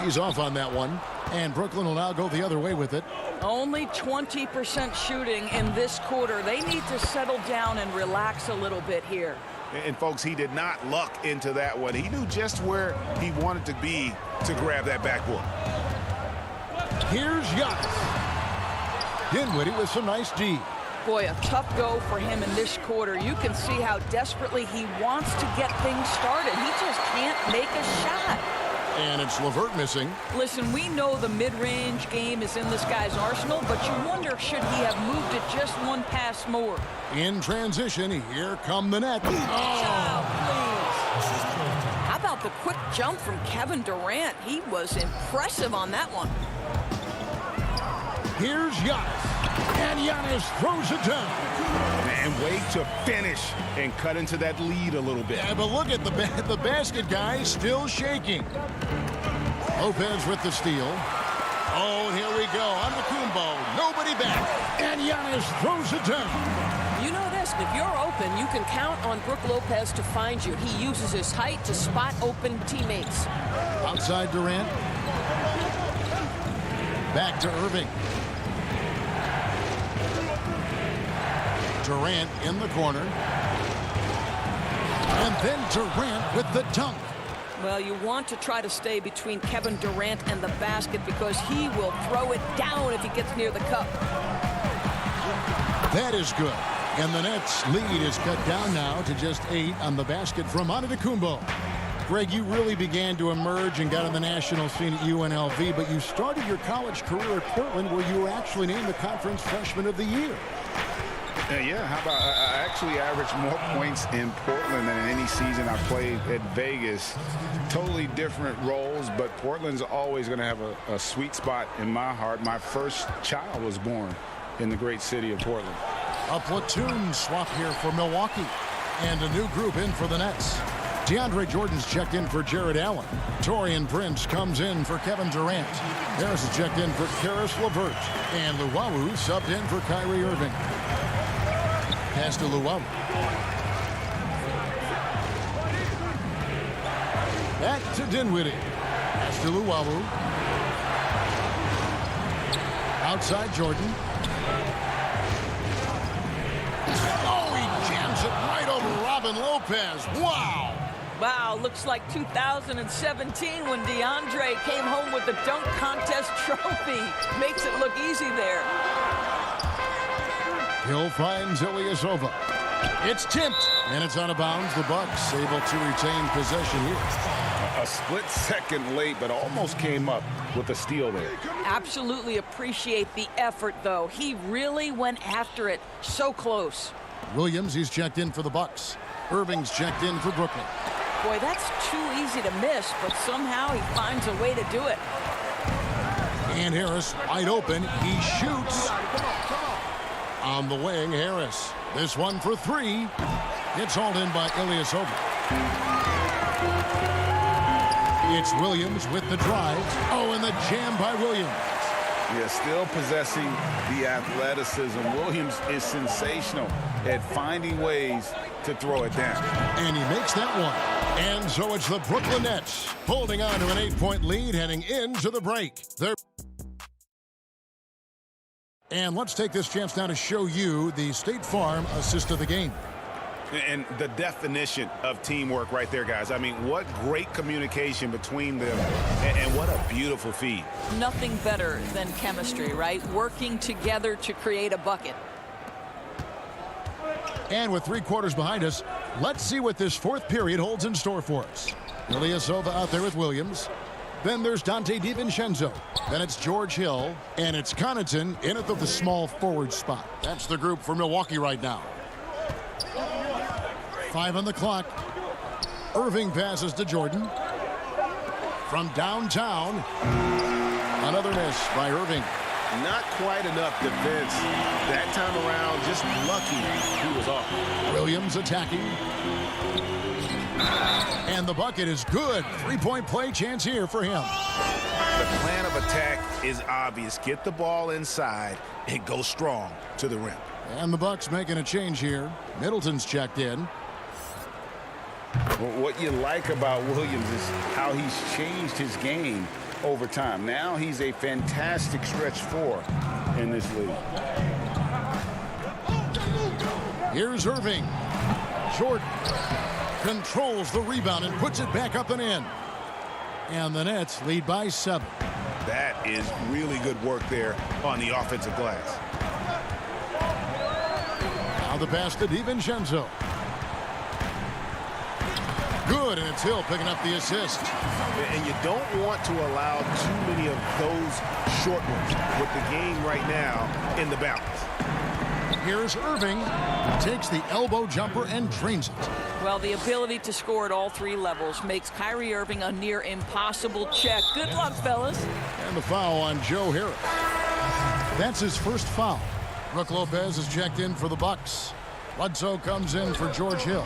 He's off on that one. And Brooklyn will now go the other way with it. Only 20% shooting in this quarter. They need to settle down and relax a little bit here. And folks, he did not luck into that one. He knew just where he wanted to be to grab that backboard. Here's Giannis. Dinwiddie with some nice D. Boy, a tough go for him in this quarter. You can see how desperately he wants to get things started. He just can't make a shot. And it's LeVert missing. Listen, we know the mid-range game is in this guy's arsenal, but you wonder, should he have moved it just one pass more? In transition, here come the Nets. Oh, please. How about the quick jump from Kevin Durant? He was impressive on that one. Here's Giannis. And Giannis throws it down. And wait to finish and cut into that lead a little bit. Yeah, but look at the basket guy still shaking. Lopez with the steal. Oh, here we go. Antetokounmpo. Nobody back. And Giannis throws it down. You know this. If you're open, you can count on Brook Lopez to find you. He uses his height to spot open teammates. Outside Durant. Back to Irving. Durant in the corner. And then Durant with the dunk. Well, you want to try to stay between Kevin Durant and the basket because he will throw it down if he gets near the cup. That is good. And the Nets' lead is cut down now to just 8 on the basket from Antetokounmpo. Greg, you really began to emerge and got on the national scene at UNLV, but you started your college career at Portland where you were actually named the Conference Freshman of the Year. Yeah, how about I actually averaged more points in Portland than in any season I played at Vegas. Totally different roles, but Portland's always going to have a sweet spot in my heart. My first child was born in the great city of Portland. A platoon swap here for Milwaukee. And a new group in for the Nets. DeAndre Jordan's checked in for Jared Allen. Taurean Prince comes in for Kevin Durant. Harris is checked in for Karis LeVert. And Luwawu subbed in for Kyrie Irving. Pass to Luwawu. Back to Dinwiddie. Pass to Luwawu. Outside Jordan. Oh, he jams it right over Robin Lopez. Wow. Wow, looks like 2017 when DeAndre came home with the dunk contest trophy. Makes it look easy there. Hill finds Ilyasova. It's tipped, and it's out of bounds. The Bucks able to retain possession here. A split second late, but almost came up with a steal there. Absolutely appreciate the effort, though. He really went after it. So close. Williams, he's checked in for the Bucks. Irving's checked in for Brooklyn. Boy, that's too easy to miss, but somehow he finds a way to do it. And Harris wide open. He shoots. On the wing, Harris. This one for three. It's hauled in by Ilyasova. It's Williams with the drive. Oh, and the jam by Williams. Yeah, still possessing the athleticism. Williams is sensational at finding ways to throw it down. And he makes that one. And so it's the Brooklyn Nets holding on to an 8-point lead heading into the break. And let's take this chance now to show you the State Farm assist of the game. And the definition of teamwork right there, guys. I mean, what great communication between them, and what a beautiful feed. Nothing better than chemistry, right? Working together to create a bucket. And with 3 quarters behind us, let's see what this fourth period holds in store for us. Ilyasova out there with Williams. Then there's Dante DiVincenzo. Then it's George Hill. And it's Connaughton in at the small forward spot. That's the group for Milwaukee right now. 5 on the clock. Irving passes to Jordan. From downtown. Another miss by Irving. Not quite enough defense that time around. Just lucky he was off. Williams attacking. And the bucket is good. 3-point play chance here for him. The plan of attack is obvious. Get the ball inside and go strong to the rim. And the Bucks making a change here. Middleton's checked in. Well, what you like about Williams is how he's changed his game over time. Now he's a fantastic stretch 4 in this league. Here's Irving. Jordan controls the rebound and puts it back up and in. And the Nets lead by 7. That is really good work there on the offensive glass. Now the pass to DiVincenzo. Good, and it's Hill picking up the assist. And you don't want to allow too many of those short ones with the game right now in the balance. Here's Irving. Takes the elbow jumper and drains it. Well, the ability to score at all 3 levels makes Kyrie Irving a near impossible check. Good luck, fellas. And the foul on Joe Harris. That's his first foul. Brook Lopez is checked in for the Bucks. Bledsoe comes in for George Hill.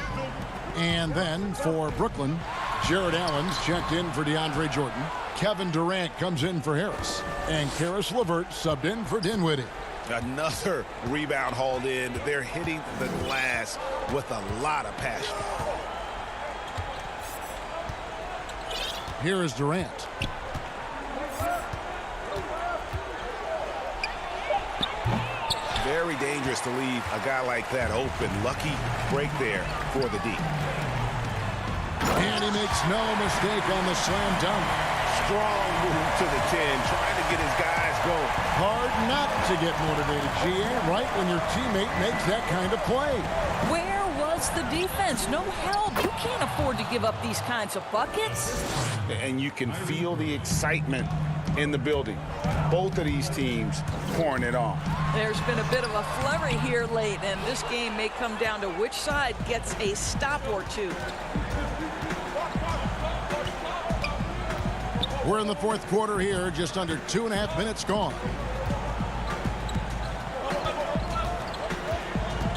And then for Brooklyn, Jared Allen's checked in for DeAndre Jordan. Kevin Durant comes in for Harris. And Karis LeVert subbed in for Dinwiddie. Another rebound hauled in. They're hitting the glass with a lot of passion. Here is Durant. Very dangerous to leave a guy like that open. Lucky break there for the D. And he makes no mistake on the slam dunk. Strong move to the 10, trying to get his guys going. Hard not to get motivated, GA, right when your teammate makes that kind of play. Where was the defense? No help. You can't afford to give up these kinds of buckets. And you can feel the excitement in the building. Both of these teams pouring it on. There's been a bit of a flurry here late, and this game may come down to which side gets a stop or two. We're in the fourth quarter here, just under 2.5 minutes gone.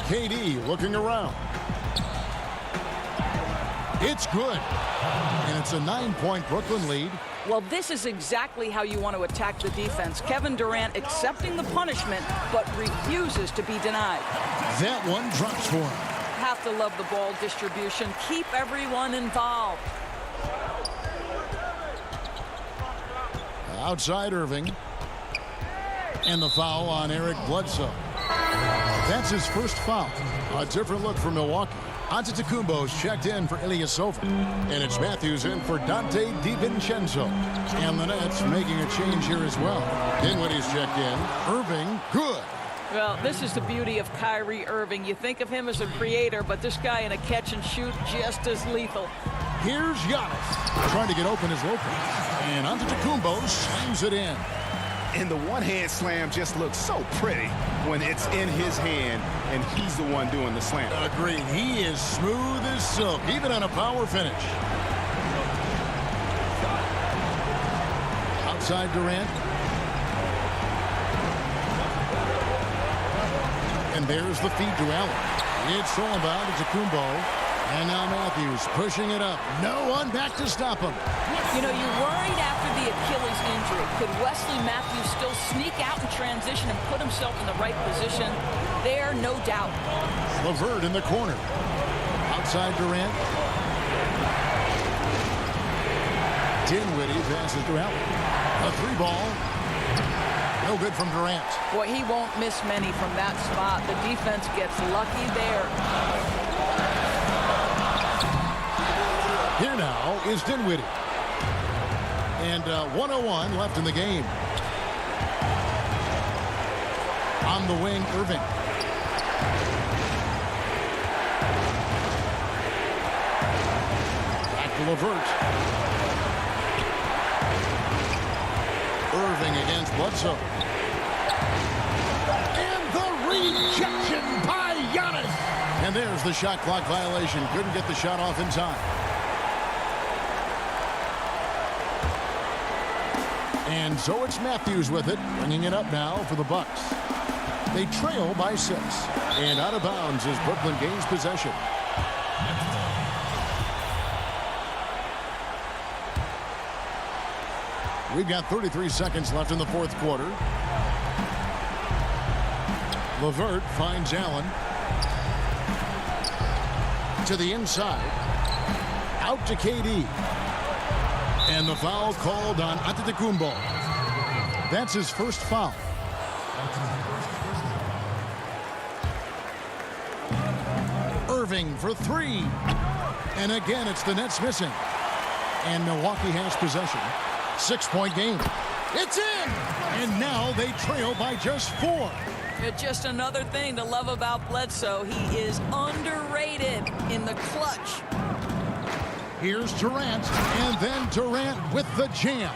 KD looking around. It's good. And it's a 9-point Brooklyn lead. Well, this is exactly how you want to attack the defense. Kevin Durant accepting the punishment, but refuses to be denied. That one drops for him. Have to love the ball distribution. Keep everyone involved. Outside Irving. And the foul on Eric Bledsoe. That's his first foul. A different look for Milwaukee. Antetokounmpo's checked in for Ilyasova. And it's Matthews in for Dante DiVincenzo. And the Nets making a change here as well. Dinwiddie's checked in. Irving, good. Well, this is the beauty of Kyrie Irving. You think of him as a creator, but this guy in a catch and shoot just as lethal. Here's Giannis trying to get open as Lopez. And Antetokounmpo slams it in. And the one-hand slam just looks so pretty when it's in his hand and he's the one doing the slam. Agreed. He is smooth as silk, even on a power finish. Outside Durant. And there's the feed to Allen. It's all about Antetokounmpo. And now Matthews pushing it up. No one back to stop him. You know, you're worried after the Achilles injury. Could Wesley Matthews still sneak out in transition and put himself in the right position? There, no doubt. LeVert in the corner. Outside Durant. Dinwiddie passes to Allen. A three ball. No good from Durant. Boy, he won't miss many from that spot. The defense gets lucky there. Here now is Dinwiddie. And 1:01 left in the game. On the wing, Irving. Back to LeVert. Irving against Bledsoe. And the rejection by Giannis. And there's the shot clock violation. Couldn't get the shot off in time. And so it's Matthews with it, bringing it up now for the Bucks. They trail by 6. And out of bounds as Brooklyn gains possession. We've got 33 seconds left in the fourth quarter. LeVert finds Allen. To the inside. Out to KD. And the foul called on Antetokounmpo. That's his first foul. Irving for 3. And again, it's the Nets missing. And Milwaukee has possession. 6-point game. It's in! And now they trail by just 4. It's just another thing to love about Bledsoe. He is underrated in the clutch. Here's Durant, and then Durant with the jam.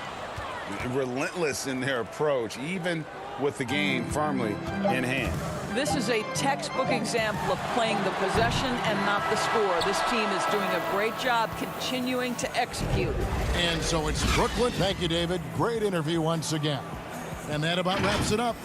Relentless in their approach, even with the game firmly in hand. This is a textbook example of playing the possession and not the score. This team is doing a great job continuing to execute. And so it's Brooklyn. Thank you, David. Great interview once again. And that about wraps it up.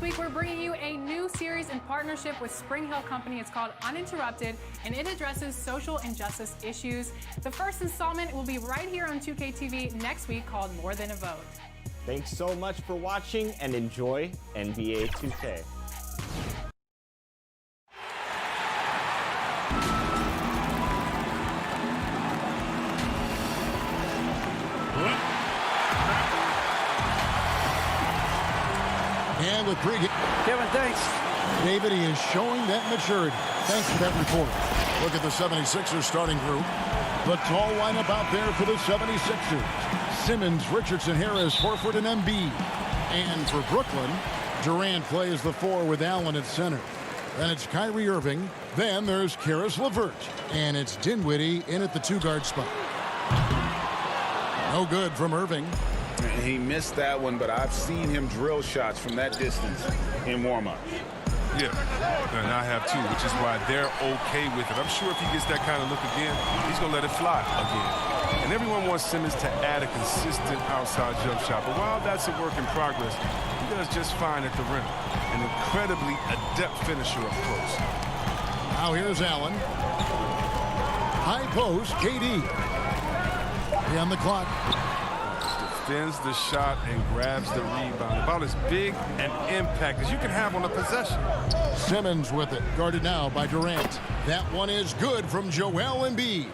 Next week, we're bringing you a new series in partnership with Spring Hill Company. It's called Uninterrupted, and it addresses social injustice issues. The first installment will be right here on 2K TV next week, called More Than a Vote. Thanks so much for watching, and enjoy NBA 2K. And with pregame. Kevin, thanks. David, he is showing that maturity. Thanks for that report. Look at the 76ers starting group. The tall lineup out there for the 76ers. Simmons, Richardson, Harris, Horford, and Embiid. And for Brooklyn, Durant plays the 4 with Allen at center. Then it's Kyrie Irving. Then there's Karis LeVert. And it's Dinwiddie in at the 2-guard spot. No good from Irving. He missed that one, but I've seen him drill shots from that distance in warm-up. Yeah, and I have too, which is why they're okay with it. I'm sure if he gets that kind of look again, he's going to let it fly again. And everyone wants Simmons to add a consistent outside jump shot. But while that's a work in progress, he does just fine at the rim. An incredibly adept finisher up close. Now here's Allen. High post, KD. On the clock. Defends the shot and grabs the rebound. About as big an impact as you can have on a possession. Simmons with it, guarded now by Durant. That one is good from Joel Embiid.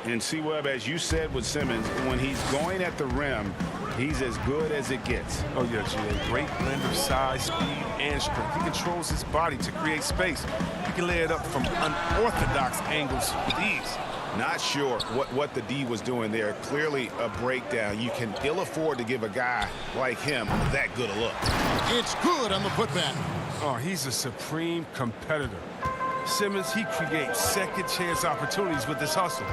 And C-Web, as you said with Simmons, when he's going at the rim, he's as good as it gets. Oh, yeah, G.A. Great blend of size, speed, and strength. He controls his body to create space. He can lay it up from unorthodox angles with ease. Not sure what the D was doing there. Clearly a breakdown. You can ill afford to give a guy like him that good a look. It's good on the putback. Oh, he's a supreme competitor. Simmons, he creates second chance opportunities with his hustle.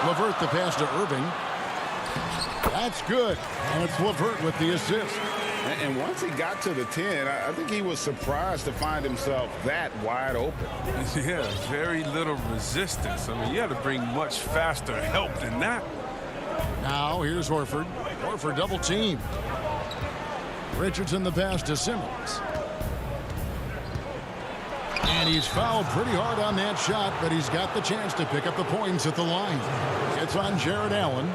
LeVert the pass to Irving. That's good. And it's LeVert with the assist. And once he got to the 10, I think he was surprised to find himself that wide open. Yeah, very little resistance. I mean, you had to bring much faster help than that. Now here's Horford. Horford double team. Richardson the pass to Simmons. And he's fouled pretty hard on that shot, but he's got the chance to pick up the points at the line. It's on Jared Allen.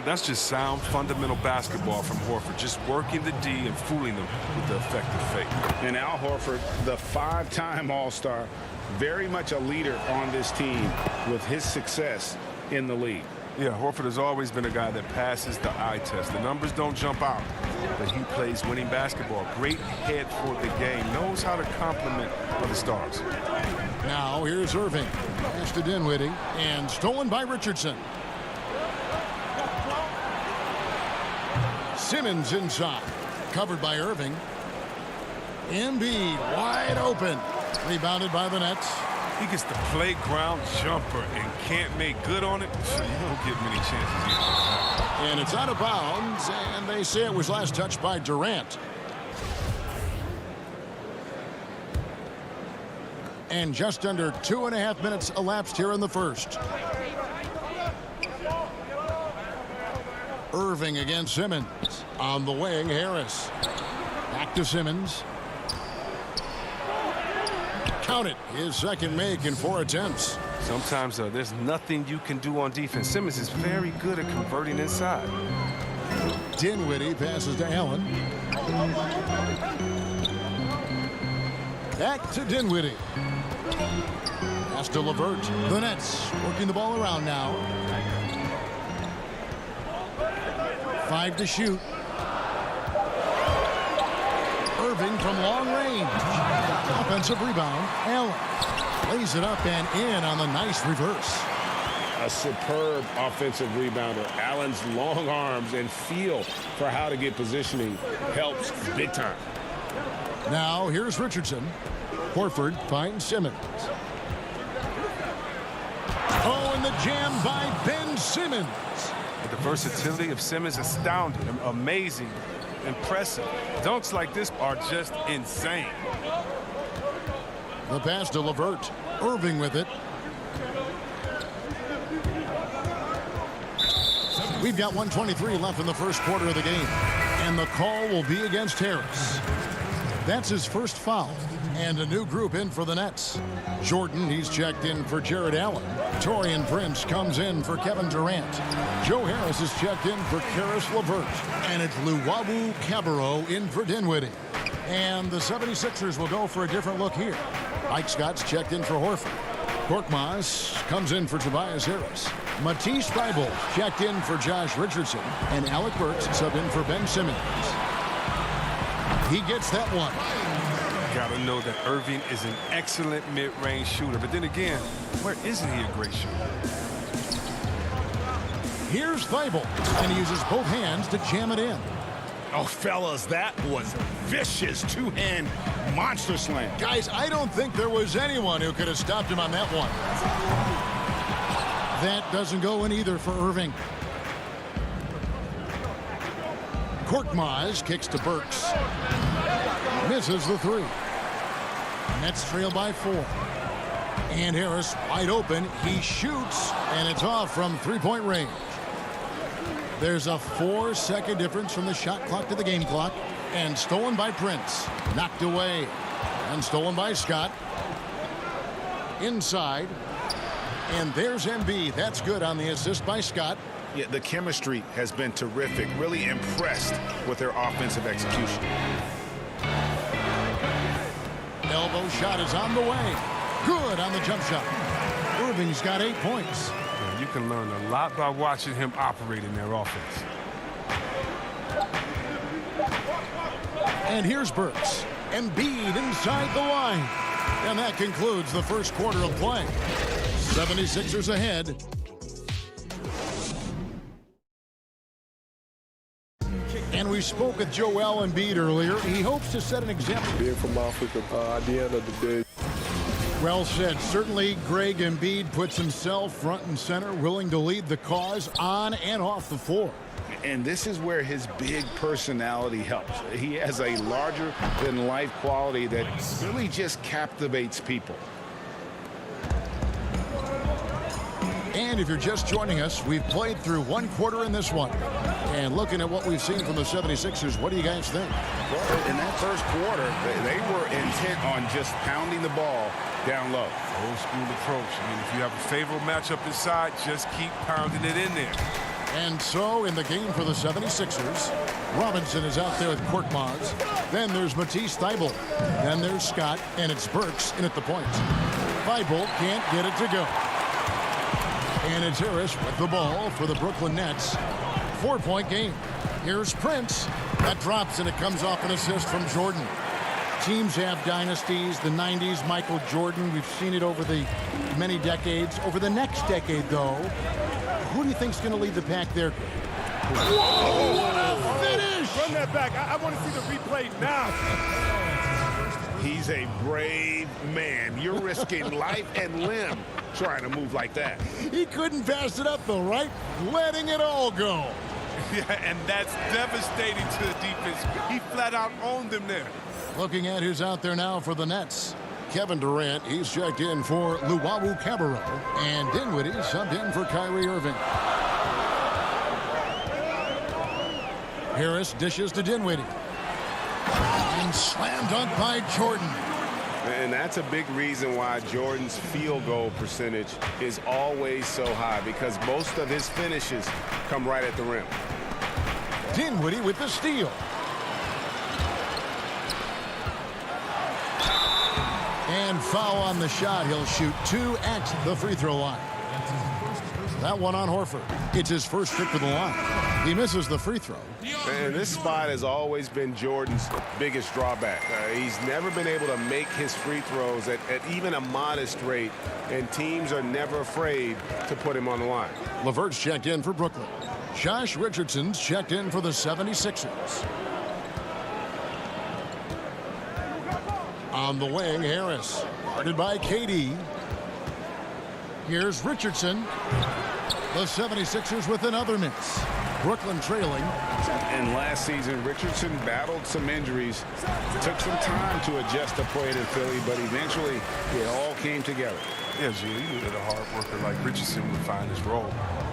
That's just sound, fundamental basketball from Horford. Just working the D and fooling them with the effective fake. And Al Horford, the 5-time All-Star, very much a leader on this team with his success in the league. Yeah, Horford has always been a guy that passes the eye test. The numbers don't jump out, but he plays winning basketball. Great head for the game. Knows how to complement other stars. Now here's Irving. Pass to Dinwiddie. And stolen by Richardson. Simmons inside. Covered by Irving. Embiid wide open. Rebounded by the Nets. He gets the playground jumper and can't make good on it. You don't get many chances either. And it's out of bounds, and they say it was last touched by Durant. And just under 2.5 minutes elapsed here in the first. Irving against Simmons. On the wing, Harris. Back to Simmons. Count it. His second make in 4 attempts. Sometimes there's nothing you can do on defense. Simmons is very good at converting inside. Dinwiddie passes to Allen. Back to Dinwiddie. Pass to LeVert. The Nets working the ball around now. 5 to shoot. Irving from long range. Offensive rebound. Allen lays it up and in on the nice reverse. A superb offensive rebounder. Allen's long arms and feel for how to get positioning helps big time. Now here's Richardson. Horford finds Simmons. Oh, and the jam by Ben Simmons. The versatility of Simmons astounding, amazing, impressive. Dunks like this are just insane. The pass to LeVert. Irving with it. We've got 1:23 left in the first quarter of the game. And the call will be against Harris. That's his first foul. And a new group in for the Nets. Jordan, he's checked in for Jared Allen. Taurean Prince comes in for Kevin Durant. Joe Harris is checked in for Karis LeVert. And it's Luwawu Cabarrot in for Dinwiddie. And the 76ers will go for a different look here. Mike Scott's checked in for Horford. Korkmaz comes in for Tobias Harris. Matisse Thybulle checked in for Josh Richardson. And Alec Burks subbed in for Ben Simmons. He gets that one. Got to know that Irving is an excellent mid-range shooter. But then again, where isn't he a great shooter? Here's Thybulle, and he uses both hands to jam it in. Oh, fellas, that was vicious two-hand monster slam. Guys, I don't think there was anyone who could have stopped him on that one. That doesn't go in either for Irving. Korkmaz kicks to Burks. Misses the three. Nets trail by 4. And Harris wide open. He shoots, and it's off from three-point range. There's a 4-second difference from the shot clock to the game clock. And stolen by Prince. Knocked away. And stolen by Scott. Inside. And there's Embiid. That's good on the assist by Scott. Yeah, the chemistry has been terrific. Really impressed with their offensive execution. Elbow shot is on the way. Good on the jump shot. Irving's got 8 points. Yeah, you can learn a lot by watching him operate in their offense. And here's Burks. Embiid inside the line. And that concludes the first quarter of play. 76ers ahead. And we spoke with Joel Embiid earlier. He hopes to set an example. Being from Africa, at the end of the day. Well said. Certainly, Greg Embiid puts himself front and center, willing to lead the cause on and off the floor. And this is where his big personality helps. He has a larger-than-life quality that really just captivates people. And if you're just joining us, we've played through one quarter in this one. And looking at what we've seen from the 76ers, what do you guys think? Well, in that first quarter, they were intent on just pounding the ball down low. Old school approach. I mean, if you have a favorable matchup inside, just keep pounding it in there. And so in the game for the 76ers, Robinson is out there with Korkmaz. Then there's Matisse Thybulle. Then there's Scott, and it's Burks in at the point. Thybulle can't get it to go. And it's Harris with the ball for the Brooklyn Nets. 4-point game. Here's Prince. That drops, and it comes off an assist from Jordan. Teams have dynasties. The 90s, Michael Jordan. We've seen it over the many decades. Over the next decade, though, who do you think's going to lead the pack there? Whoa, what a finish! Run that back. I want to see the replay now. He's a brave man. You're risking life and limb trying to move like that. He couldn't pass it up, though, right? Letting it all go. Yeah, and that's devastating to the defense. He flat out owned them there. Looking at who's out there now for the Nets. Kevin Durant, he's checked in for Luwawu Cabarrot. And Dinwiddie subbed in for Kyrie Irving. Harris dishes to Dinwiddie. And slam dunk by Jordan. And that's a big reason why Jordan's field goal percentage is always so high, because most of his finishes come right at the rim. Dinwiddie with the steal. And foul on the shot. He'll shoot 2 at the free throw line. That one on Horford. It's his first trip to the line. He misses the free throw. And this spot has always been Jordan's biggest drawback. He's never been able to make his free throws at even a modest rate, and teams are never afraid to put him on the line. LeVert's checked in for Brooklyn. Josh Richardson's checked in for the 76ers. On the wing, Harris. Guarded by KD. Here's Richardson. The 76ers with another miss. Brooklyn trailing. And last season, Richardson battled some injuries. Took some time to adjust to playing in Philly, but eventually it all came together. Yeah, Gio, you knew that a hard worker like Richardson would find his role.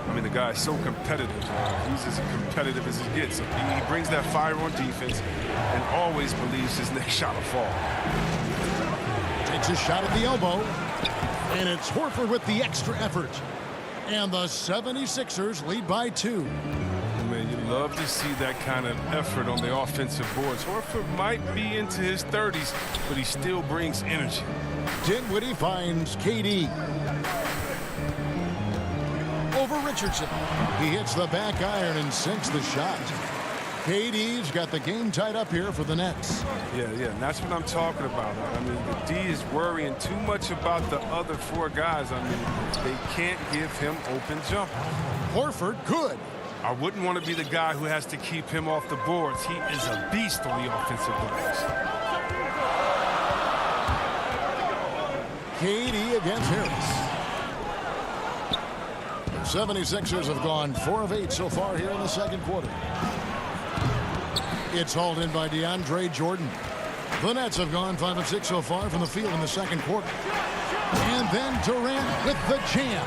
I mean, the guy is so competitive. He's as competitive as he gets. He brings that fire on defense and always believes his next shot will fall. Takes a shot at the elbow. And it's Horford with the extra effort. And the 76ers lead by 2. Man, you love to see that kind of effort on the offensive boards. Horford might be into his 30s, but he still brings energy. Dinwiddie finds KD. Over Richardson. He hits the back iron and sinks the shot. KD's got the game tied up here for the Nets. Yeah, and that's what I'm talking about. I mean, the D is worrying too much about the other 4 guys. I mean, they can't give him open jump. Horford, good. I wouldn't want to be the guy who has to keep him off the boards. He is a beast on the offensive boards. KD against Harris. The 76ers have gone 4 of 8 so far here in the second quarter. It's hauled in by DeAndre Jordan. The Nets have gone 5 of 6 so far from the field in the second quarter. And then Durant with the jam.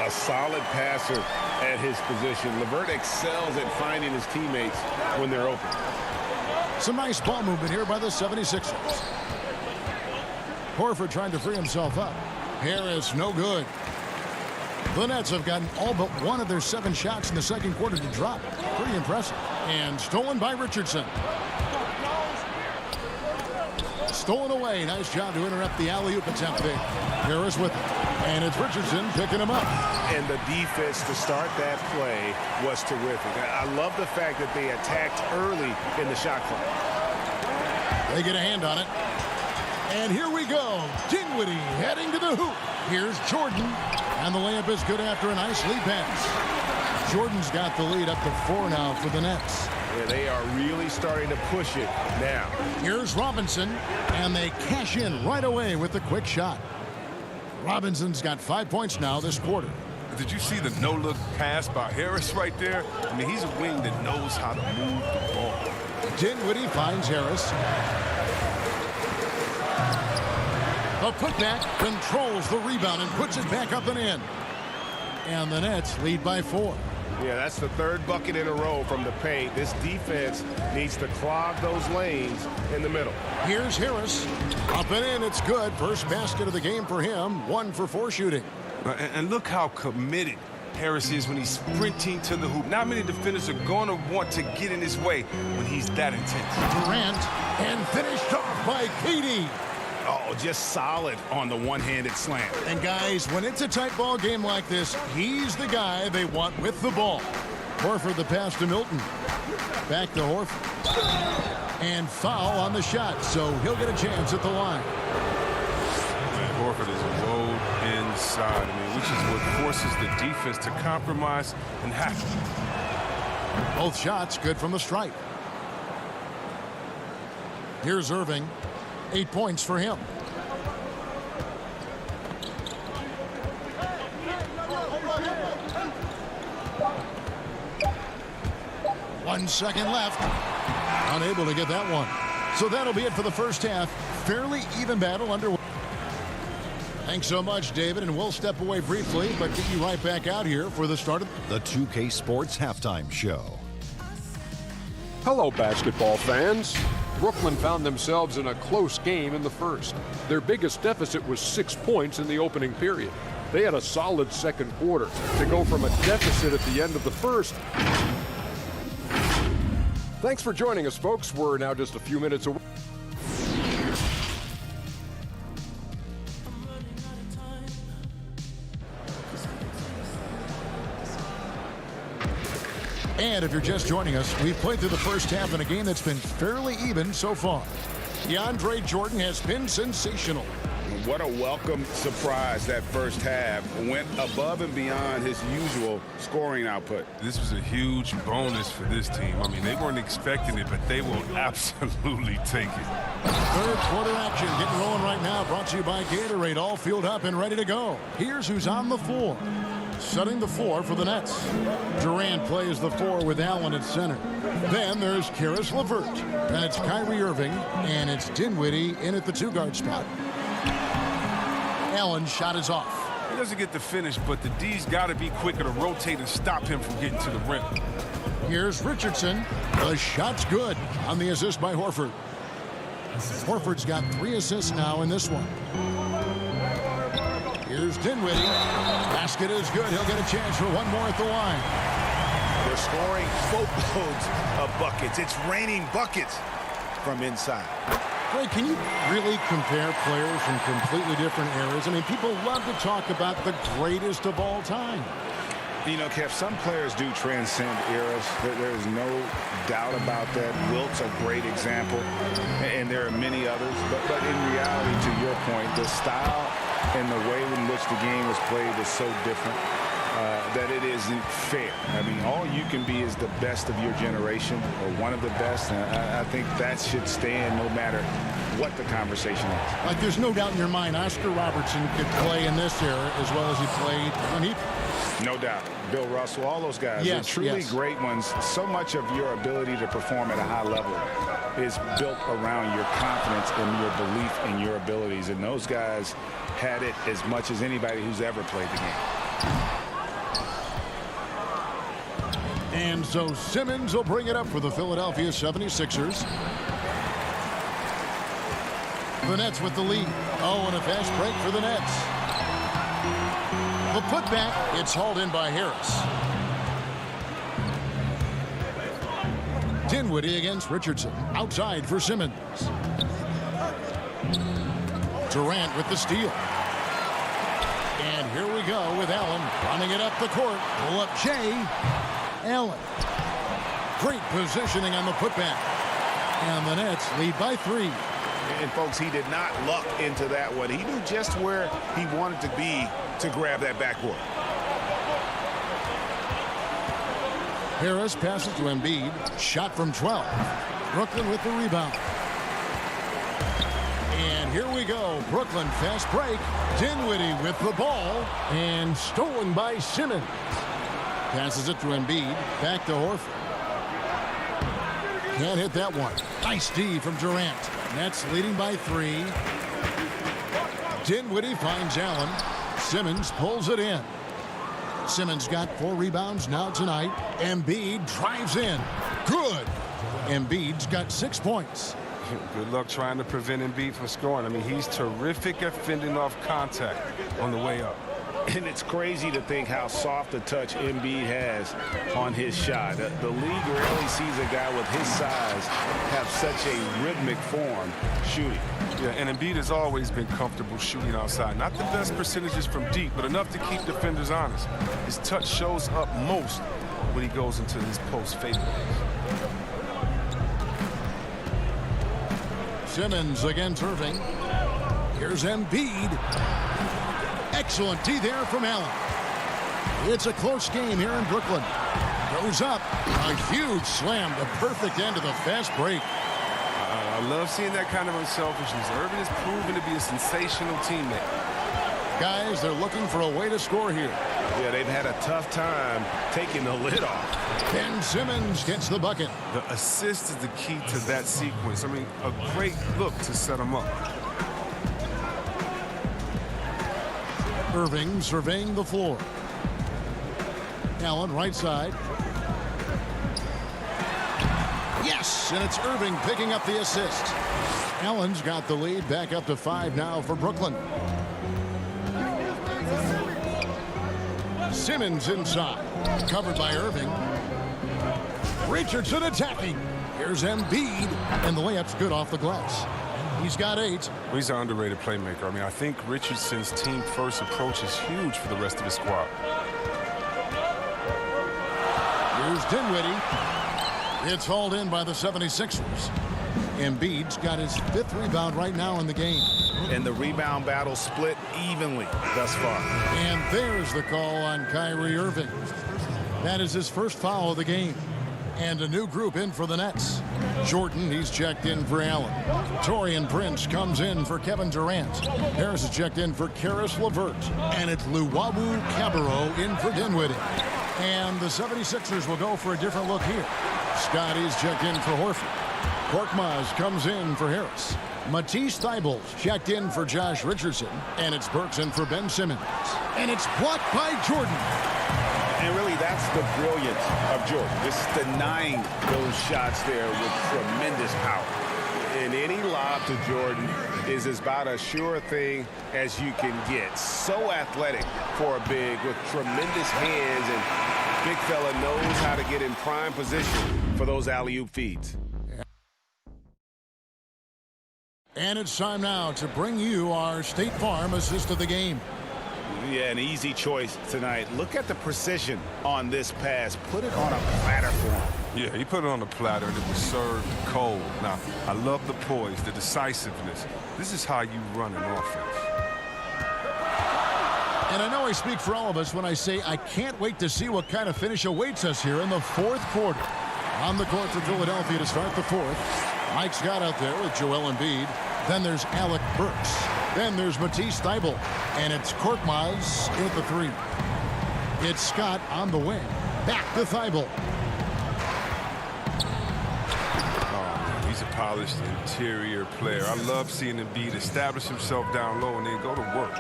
A solid passer at his position. LeVert excels at finding his teammates when they're open. Some nice ball movement here by the 76ers. Horford trying to free himself up. Harris, no good. The Nets have gotten all but 1 of their 7 shots in the second quarter to drop. Pretty impressive. And stolen by Richardson. Stolen away. Nice job to interrupt the alley-oop attempt there. Harris with it. And it's Richardson picking him up. And the defense to start that play was terrific. I love the fact that they attacked early in the shot clock. They get a hand on it. And here we go. Dinwiddie heading to the hoop. Here's Jordan. And the layup is good after a nice lead pass. Jordan's got the lead up to 4 now for the Nets. Yeah, they are really starting to push it now. Here's Robinson. And they cash in right away with the quick shot. Robinson's got 5 points now this quarter. Did you see the no-look pass by Harris right there? I mean, he's a wing that knows how to move the ball. Dinwiddie finds Harris. The putback controls the rebound and puts it back up and in. And the Nets lead by 4. Yeah, that's the 3rd bucket in a row from the paint. This defense needs to clog those lanes in the middle. Here's Harris. Up and in, it's good. First basket of the game for him. 1 for 4 shooting. And look how committed Harris is when he's sprinting to the hoop. Not many defenders are going to want to get in his way when he's that intense. Durant, and finished off by KD. Oh, just solid on the one-handed slam. And guys, when it's a tight ball game like this, he's the guy they want with the ball. Horford the pass to Milton. Back to Horford. And foul on the shot, so he'll get a chance at the line. Man, Horford is low inside, which is what forces the defense to compromise and hack. Both shots good from the stripe. Here's Irving. 8 points for him. One second left. Unable to get that one. So that'll be it for the first half. Fairly even battle underway. Thanks so much, David, and we'll step away briefly, but get you right back out here for the start of the 2K Sports Halftime Show. Hello, basketball fans. Brooklyn found themselves in a close game in the first. Their biggest deficit was 6 points in the opening period. They had a solid second quarter to go from a deficit at the end of the first. Thanks for joining us, folks. We're now just a few minutes away. And if you're just joining us, we've played through the first half in a game that's been fairly even so far. DeAndre Jordan has been sensational. What a welcome surprise that first half. Went above and beyond his usual scoring output. This was a huge bonus for this team. I mean, they weren't expecting it, but they will absolutely take it. Third quarter action getting rolling right now. Brought to you by Gatorade. All fueled up and ready to go. Here's who's on the floor. Setting the floor for the Nets. Durant plays the 4 with Allen at center. Then there's Karis LeVert. Then it's Kyrie Irving. And it's Dinwiddie in at the 2-guard spot. Allen's shot is off. He doesn't get the finish, but the D's got to be quicker to rotate and stop him from getting to the rim. Here's Richardson. The shot's good on the assist by Horford. Horford's got 3 assists now in this one. Here's Dinwiddie. Basket is good. He'll get a chance for one more at the line. They're scoring boatloads of buckets. It's raining buckets from inside. Ray, can you really compare players from completely different eras? I mean, people love to talk about the greatest of all time. You know, Kev, some players do transcend eras. There's no doubt about that. Wilt's a great example, and there are many others. But in reality, to your point, the style and the way in which the game was played was so different that it isn't fair. I mean, all you can be is the best of your generation or one of the best. And I think that should stand no matter what the conversation is. Like, there's no doubt in your mind Oscar Robertson could play in this era as well as he played when he... No doubt. Bill Russell, all those guys. Yes, They're truly great ones. So much of your ability to perform at a high level is built around your confidence and your belief in your abilities. And those guys had it as much as anybody who's ever played the game. And so Simmons will bring it up for the Philadelphia 76ers. The Nets with the lead. Oh, and a fast break for the Nets. The putback, it's hauled in by Harris. Dinwiddie against Richardson. Outside for Simmons. Durant with the steal. And here we go with Allen running it up the court. Pull up Jay. Allen. Great positioning on the putback. And the Nets lead by 3. And, folks, he did not luck into that one. He knew just where he wanted to be to grab that backboard. Harris passes to Embiid. Shot from 12. Brooklyn with the rebound. And here we go. Brooklyn fast break. Dinwiddie with the ball. And stolen by Simmons. Passes it to Embiid. Back to Horford. Can't hit that one. Nice D from Durant. Nets leading by 3. Dinwiddie finds Allen. Simmons pulls it in. Simmons got 4 rebounds now tonight. Embiid drives in. Good. Embiid's got 6 points. Good luck trying to prevent Embiid from scoring. I mean, he's terrific at fending off contact on the way up. And it's crazy to think how soft a touch Embiid has on his shot. The league rarely sees a guy with his size have such a rhythmic form shooting. Yeah, and Embiid has always been comfortable shooting outside. Not the best percentages from deep, but enough to keep defenders honest. His touch shows up most when he goes into his post fadeaways. Simmons against Irving. Here's Embiid. Excellent D there from Allen. It's a close game here in Brooklyn. Goes up. A huge slam. The perfect end of the fast break. I love seeing that kind of unselfishness. Irving has proven to be a sensational teammate. Guys, they're looking for a way to score here. Yeah, they've had a tough time taking the lid off. Ben Simmons gets the bucket. The assist is the key to that sequence. I mean, a great look to set him up. Irving surveying the floor. Allen right side. Yes, and it's Irving picking up the assist. Allen's got the lead back up to 5 now for Brooklyn. Simmons inside. Covered by Irving. Richardson attacking. Here's Embiid. And the layup's good off the glass. He's got 8. Well, he's an underrated playmaker. I mean, I think Richardson's team-first approach is huge for the rest of his squad. Here's Dinwiddie. It's hauled in by the 76ers. Embiid's got his 5th rebound right now in the game. And the rebound battle split evenly thus far. And there's the call on Kyrie Irving. That is his first foul of the game. And a new group in for the Nets. Jordan, he's checked in for Allen. Taurean Prince comes in for Kevin Durant. Harris is checked in for Karis LeVert. And it's Luwawu Cabarrot in for Dinwiddie. And the 76ers will go for a different look here. Scotty's checked in for Horford. Korkmaz comes in for Harris. Matisse Thybul's checked in for Josh Richardson. And it's Burks in for Ben Simmons. And it's blocked by Jordan. And really, that's the brilliance of Jordan. Just denying those shots there with tremendous power. And any lob to Jordan is about as sure thing as you can get. So athletic for a big with tremendous hands, and big fella knows how to get in prime position for those alley-oop feeds. And it's time now to bring you our State Farm assist of the game. Yeah, an easy choice tonight. Look at the precision on this pass. Put it on a platter for him. Yeah, he put it on a platter and it was served cold. Now, I love the poise, the decisiveness. This is how you run an offense. And I know I speak for all of us when I say I can't wait to see what kind of finish awaits us here in the fourth quarter. On the court for Philadelphia to start the fourth. Mike Scott out there with Joel Embiid. Then there's Alec Burks. Then there's Matisse Thybulle. And it's Korkmaz at the three. It's Scott on the wing. Back to Thybulle. Oh, he's a polished interior player. I love seeing Embiid establish himself down low and then go to work.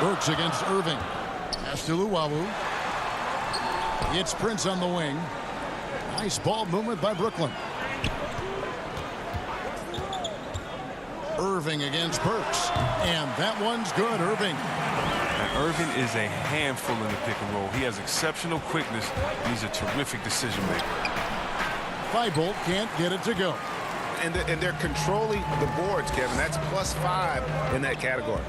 Burks against Irving. Pass to Luwawu. It's Prince on the wing. Nice ball movement by Brooklyn. Irving against Burks. And that one's good, Irving. And Irving is a handful in the pick and roll. He has exceptional quickness, and he's a terrific decision maker. Thybulle can't get it to go. And they're controlling the boards, Kevin. That's +5 in that category.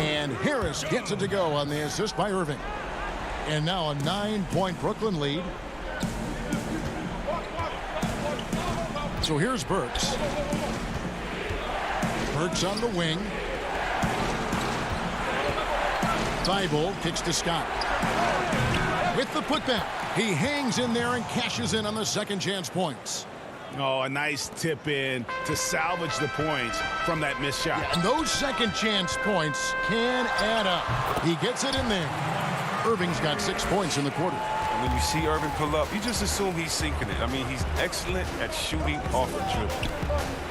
And Harris gets it to go on the assist by Irving. And now a 9-point Brooklyn lead. So here's Burks. Burks on the wing. Thybulle kicks to Scott. With the putback, he hangs in there and cashes in on the second chance points. Oh, a nice tip in to salvage the points from that missed shot. Yeah, and those second chance points can add up. He gets it in there. Irving's got 6 points in the quarter. And when you see Irving pull up, you just assume he's sinking it. I mean, he's excellent at shooting off a dribble.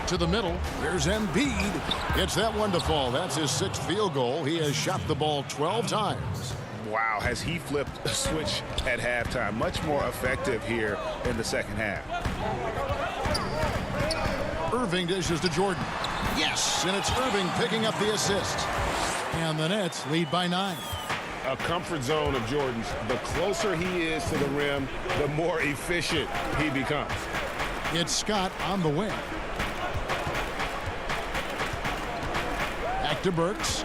To the middle, there's Embiid. Gets that one to fall. That's his 6th field goal. He has shot the ball 12 times. Wow, has he flipped a switch at halftime. Much more effective here in the second half. Irving dishes to Jordan. Yes, and it's Irving picking up the assist. And the Nets lead by 9. A comfort zone of Jordan's. The closer he is to the rim, the more efficient he becomes. It's Scott on the wing. Back to Burks.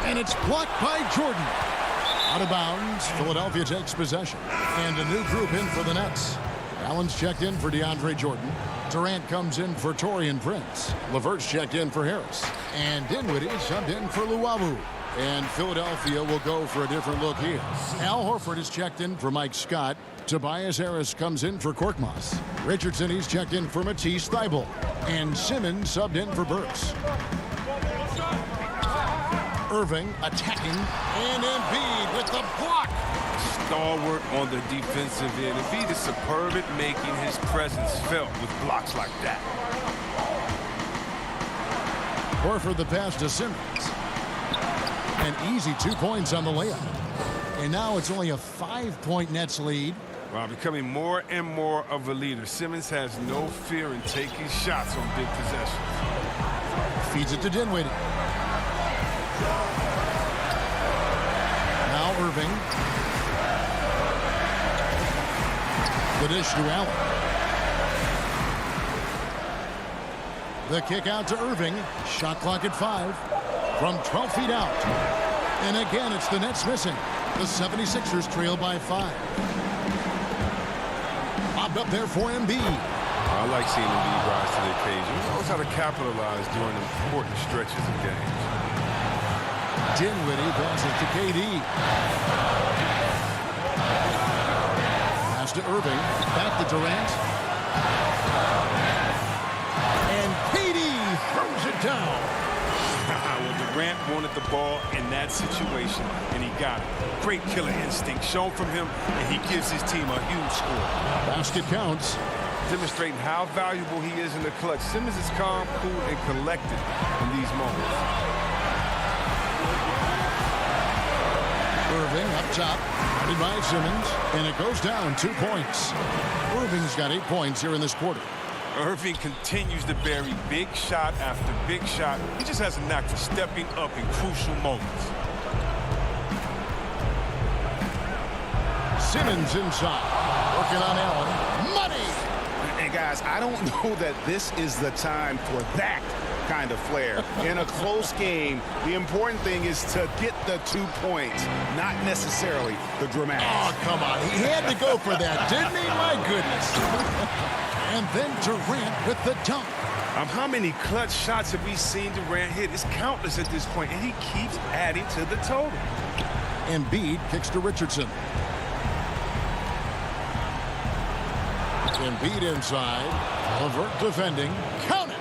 And it's blocked by Jordan. Out of bounds, Philadelphia takes possession. And a new group in for the Nets. Allen's checked in for DeAndre Jordan. Durant comes in for Taurean Prince. LeVert's checked in for Harris. And Dinwiddie subbed in for Luwawu. And Philadelphia will go for a different look here. Al Horford is checked in for Mike Scott. Tobias Harris comes in for Korkmaz. Richardson, he's checked in for Matisse Thybulle. And Simmons subbed in for Burks. Irving attacking. And Embiid with the block. Stalwart on the defensive end. Embiid is superb at making his presence felt with blocks like that. Horford the pass to Simmons. An easy 2 points on the layup. And now it's only a 5-point Nets lead. Wow, becoming more and more of a leader. Simmons has no fear in taking shots on big possessions. Feeds it to Dinwiddie. Now Irving. The dish to Allen. The kick out to Irving. Shot clock at 5. From 12 feet out. And again, it's the Nets missing. The 76ers trail by 5. Bobbed up there for Embiid. I like seeing Embiid rise to the occasion. He knows how to capitalize during important stretches of games. Dinwiddie passes to KD. Pass to Irving. Back to Durant. And KD throws it down. Well, Durant wanted the ball in that situation, and he got it. Great killer instinct shown from him, and he gives his team a huge score. Basket counts. Demonstrating how valuable he is in the clutch. Simmons is calm, cool, and collected in these moments. Irving up top, guarded by Simmons, and it goes down 2 points. Irving's got 8 points here in this quarter. Irving continues to bury big shot after big shot. He just has a knack for stepping up in crucial moments. Simmons inside, working on Allen. Money! And guys, I don't know that this is the time for that kind of flair. In a close game, the important thing is to get the 2 points, not necessarily the dramatics. Oh, come on. He had to go for that, didn't he? My goodness. And then Durant with the dunk. How many clutch shots have we seen Durant hit? It's countless at this point, and he keeps adding to the total. Embiid kicks to Richardson. Embiid inside. Levert defending. Count it!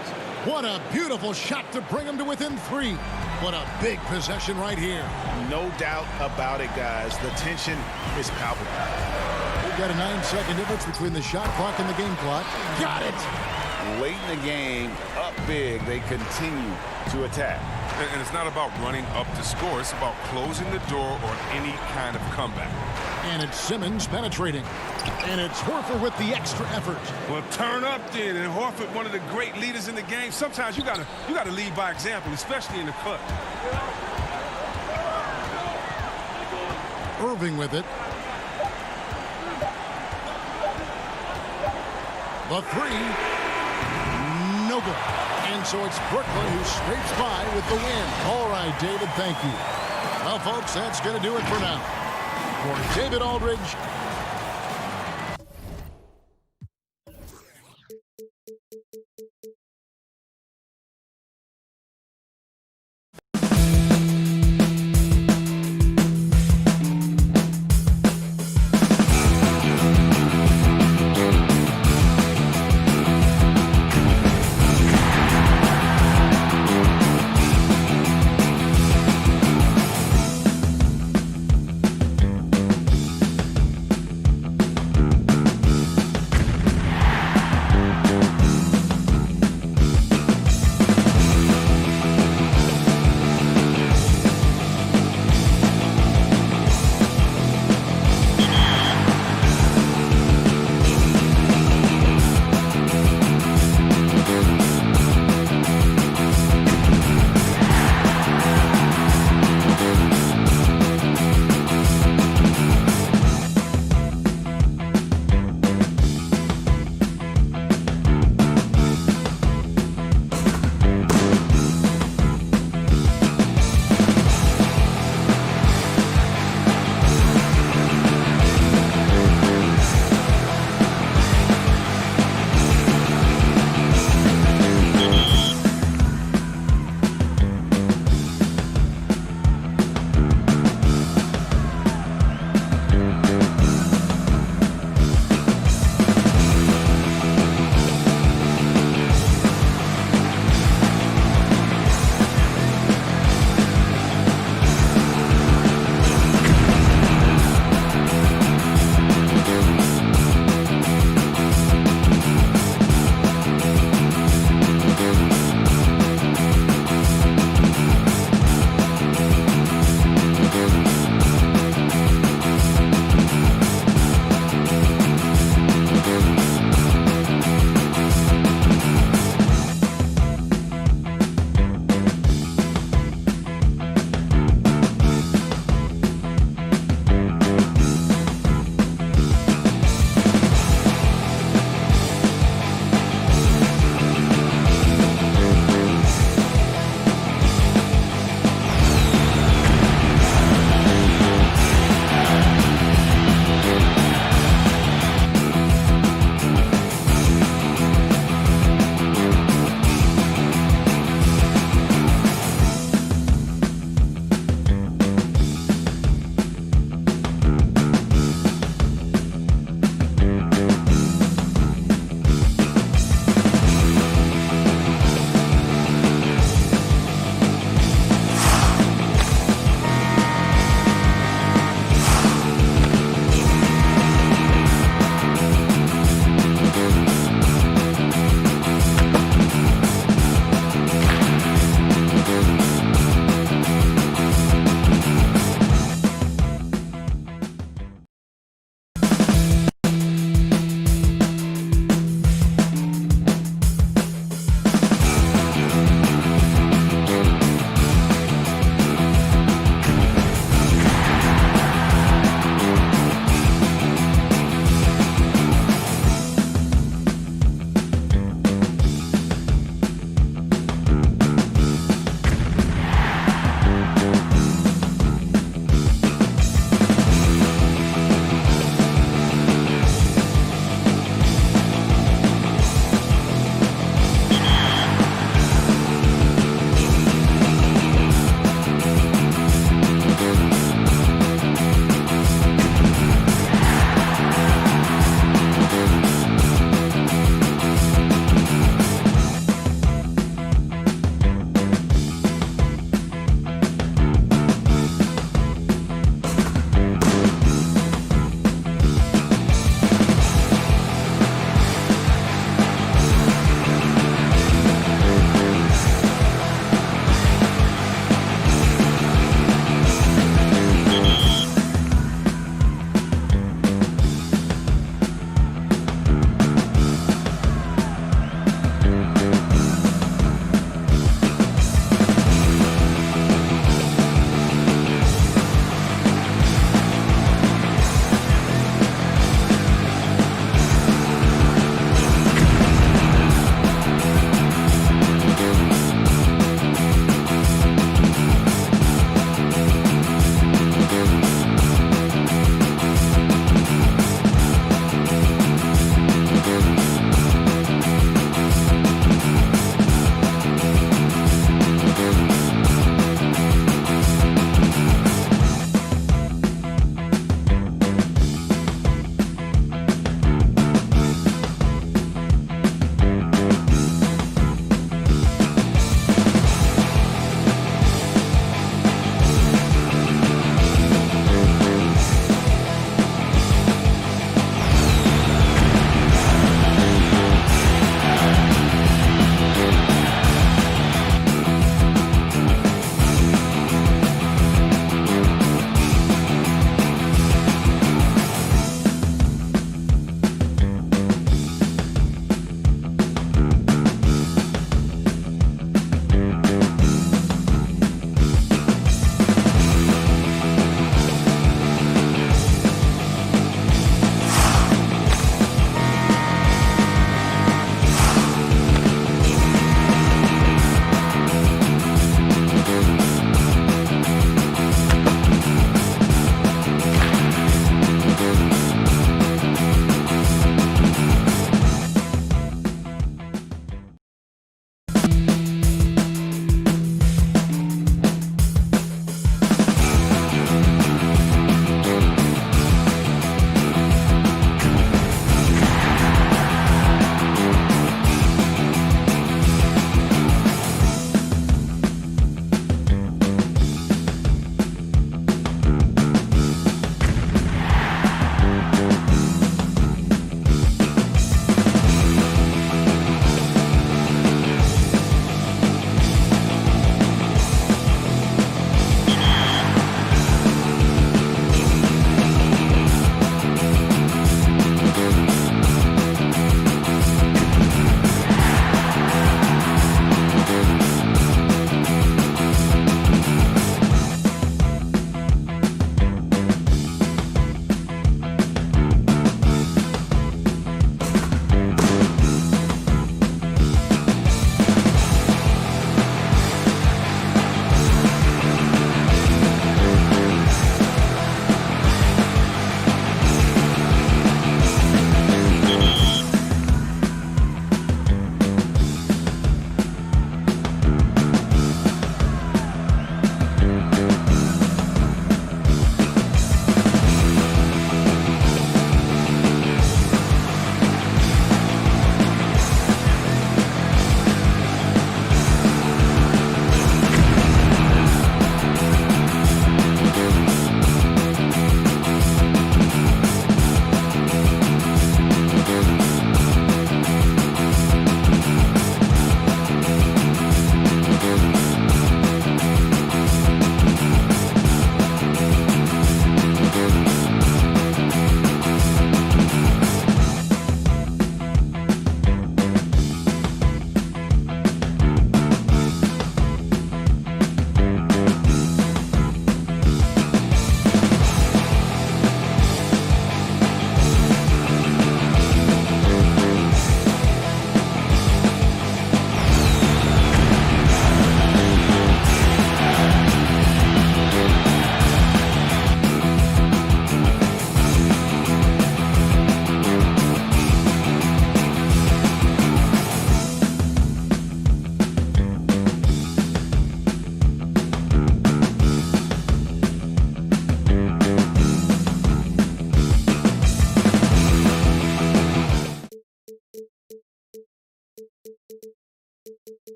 What a beautiful shot to bring him to within 3. What a big possession right here. No doubt about it, guys. The tension is palpable. We've got a 9-second difference between the shot clock and the game clock. Got it! Late in the game, up big, they continue to attack. And it's not about running up to score. It's about closing the door on any kind of comeback. And it's Simmons penetrating. And it's Horford with the extra effort. Well, turn up then. And Horford, one of the great leaders in the game. Sometimes you gotta lead by example, especially in the clutch. Irving with it. The 3. No good. And so it's Brooklyn who scrapes by with the win. All right, David, thank you. Well, folks, that's going to do it for now. For David Aldridge,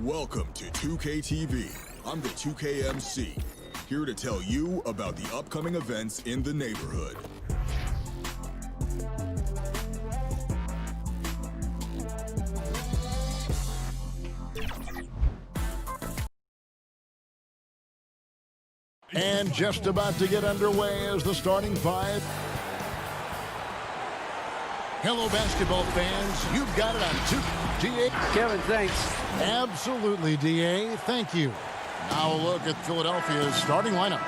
Welcome to 2K TV. I'm the 2K MC, here to tell you about the upcoming events in the neighborhood. And just about to get underway as the starting five. Hello, basketball fans. You've got it on 2K. Kevin, thanks. Absolutely, DA. Thank you. Now a look at Philadelphia's starting lineup.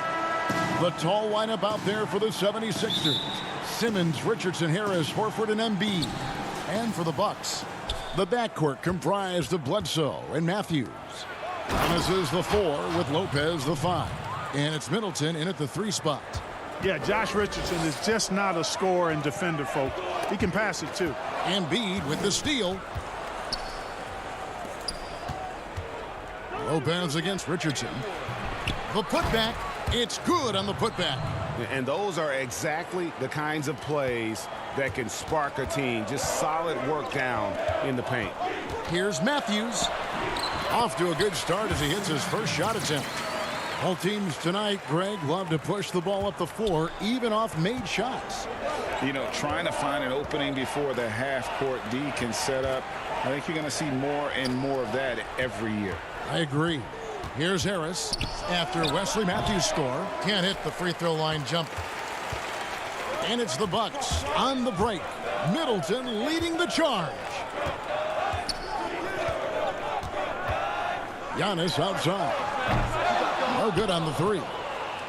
The tall lineup out there for the 76ers. Simmons, Richardson, Harris, Horford, and Embiid. And for the Bucks, the backcourt comprised of Bledsoe and Matthews. Giannis is the 4 with Lopez the 5. And it's Middleton in at the 3 spot. Yeah, Josh Richardson is just not a scorer and defender, folks. He can pass it, too. Embiid with the steal. Lopez against Richardson. The putback. It's good on the putback. And those are exactly the kinds of plays that can spark a team. Just solid work down in the paint. Here's Matthews. Off to a good start as he hits his first shot attempt. All teams tonight, Greg, love to push the ball up the floor, even off made shots. You know, trying to find an opening before the half-court D can set up. I think you're going to see more and more of that every year. I agree. Here's Harris after Wesley Matthews' score. Can't hit the free throw line jumper. And it's the Bucks on the break. Middleton leading the charge. Giannis outside. No good on the 3.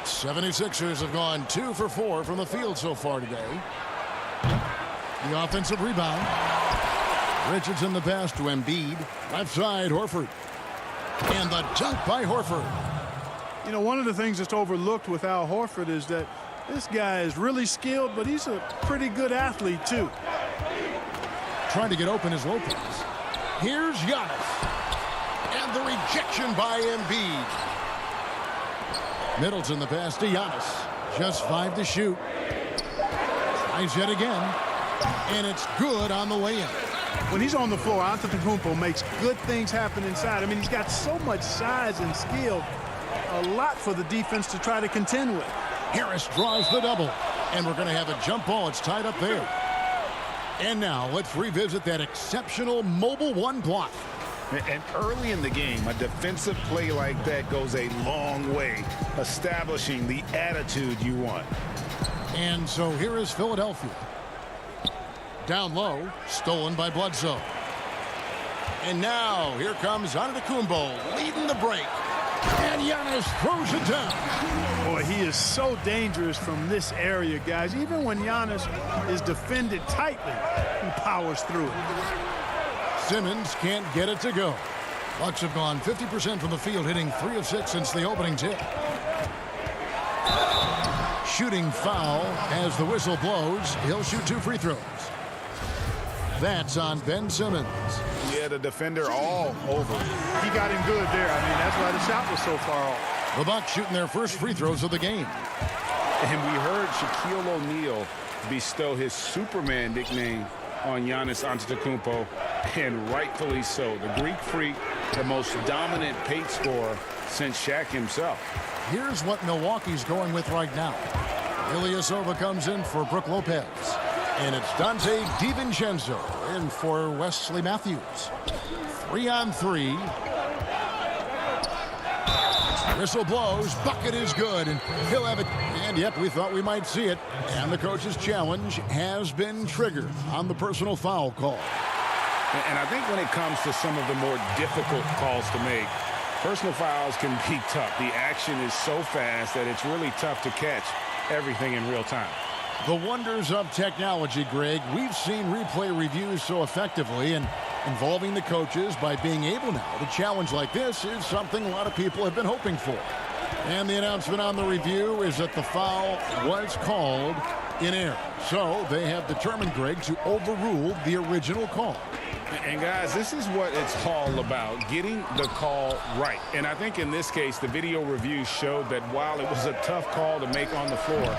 76ers have gone 2 for 4 from the field so far today. The offensive rebound. Richardson the pass to Embiid. Left side, Horford. And the dunk by Horford. You know, one of the things that's overlooked with Al Horford is that this guy is really skilled, but he's a pretty good athlete, too. Trying to get open is Lopez. Here's Giannis. And the rejection by Embiid. Middleton the pass to Giannis. Just 5 to shoot. Tries yet again. And it's good on the way in. When he's on the floor, Antetokounmpo makes good things happen inside. I mean, he's got so much size and skill. A lot for the defense to try to contend with. Harris draws the double. And we're going to have a jump ball. It's tied up there. And now let's revisit that exceptional mobile 1 block. And early in the game, a defensive play like that goes a long way, establishing the attitude you want. And so here is Philadelphia. Down low, stolen by Bledsoe. And now here comes Antetokounmpo leading the break. And Giannis throws it down. Boy, he is so dangerous from this area, guys. Even when Giannis is defended tightly, he powers through it. Simmons can't get it to go. Bucks have gone 50% from the field, hitting 3 of 6 since the opening tip. Shooting foul as the whistle blows. He'll shoot 2 free throws. That's on Ben Simmons. Yeah, the defender all over. He got him good there. I mean, that's why the shot was so far off. The Bucks shooting their first free throws of the game. And we heard Shaquille O'Neal bestow his Superman nickname on Giannis Antetokounmpo, and rightfully so. The Greek Freak, the most dominant paint scorer since Shaq himself. Here's what Milwaukee's going with right now. Ilyasova comes in for Brook Lopez. And it's Dante DiVincenzo in for Wesley Matthews. 3-on-3. Whistle blows. Bucket is good. And he'll have it. And yep, we thought we might see it. And the coach's challenge has been triggered on the personal foul call. And I think when it comes to some of the more difficult calls to make, personal fouls can be tough. The action is so fast that it's really tough to catch everything in real time. The wonders of technology, Greg. We've seen replay reviews so effectively, and involving the coaches by being able now to challenge like this is something a lot of people have been hoping for. And the announcement on the review is that the foul was called in error. So they have determined, Greg, to overrule the original call. And guys, this is what it's all about, getting the call right. And I think in this case, the video review showed that while it was a tough call to make on the floor,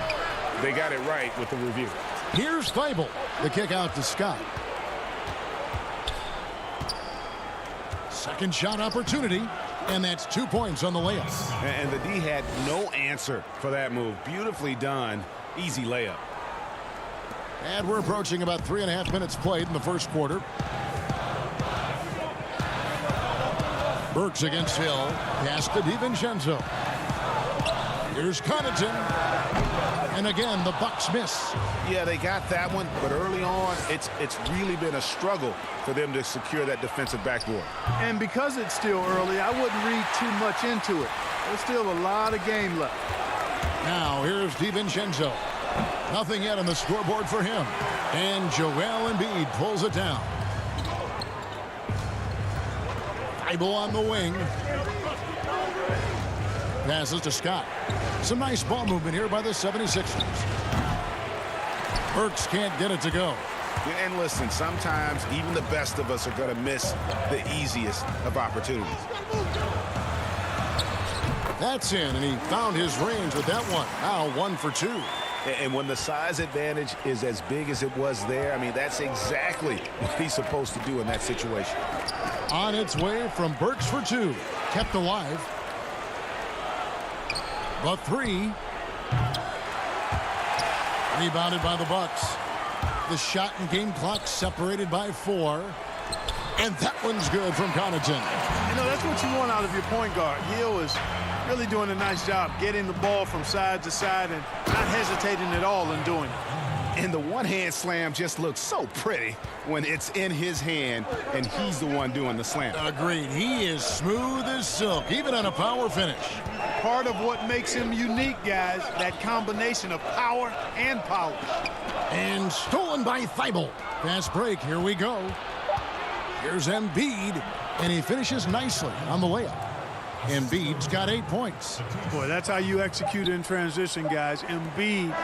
they got it right with the review. Here's Fable. The kick out to Scott. Second shot opportunity, and that's 2 points on the layup. And the D had no answer for that move. Beautifully done. Easy layup. And we're approaching about 3.5 minutes played in the first quarter. Burks against Hill. Pass to DiVincenzo. Here's Connaughton. And again, the Bucks miss. Yeah, they got that one, but early on, it's really been a struggle for them to secure that defensive backboard. And because it's still early, I wouldn't read too much into it. There's still a lot of game left. Now, here's DiVincenzo. Nothing yet on the scoreboard for him. And Joel Embiid pulls it down. Thibault on the wing. Passes to Scott. Some nice ball movement here by the 76ers. Burks can't get it to go. And listen, sometimes even the best of us are going to miss the easiest of opportunities. That's in, and he found his range with that one. Now 1 for 2. And when the size advantage is as big as it was there, I mean, that's exactly what he's supposed to do in that situation. On its way from Burks for 2. Kept alive. The 3. Rebounded by the Bucks. The shot and game clock separated by 4. And that one's good from Connaughton. You know, that's what you want out of your point guard. Hill is really doing a nice job getting the ball from side to side and not hesitating at all in doing it. And the one-hand slam just looks so pretty when it's in his hand and he's the one doing the slam. Agreed. He is smooth as silk, even on a power finish. Part of what makes him unique, guys, that combination of power and polish. And stolen by Thibault. Fast break. Here we go. Here's Embiid, and he finishes nicely on the layup. Embiid's got 8 points. Boy, that's how you execute in transition, guys. Embiid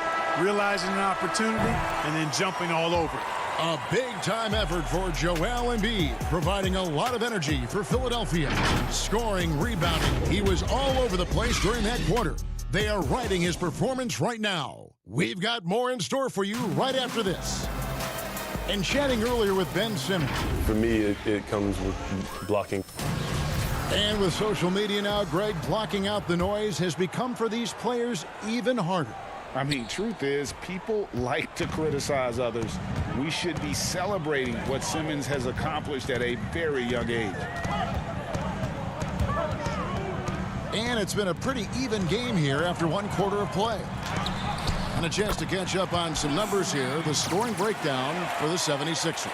realizing an opportunity and then jumping all over it. A big-time effort for Joel Embiid, providing a lot of energy for Philadelphia. Scoring, rebounding, he was all over the place during that quarter. They are riding his performance right now. We've got more in store for you right after this. And chatting earlier with Ben Simmons. For me, it comes with blocking. And with social media now, Greg, blocking out the noise has become for these players even harder. I mean, truth is, people like to criticize others. We should be celebrating what Simmons has accomplished at a very young age. And it's been a pretty even game here after 1 quarter of play. And a chance to catch up on some numbers here. The scoring breakdown for the 76ers.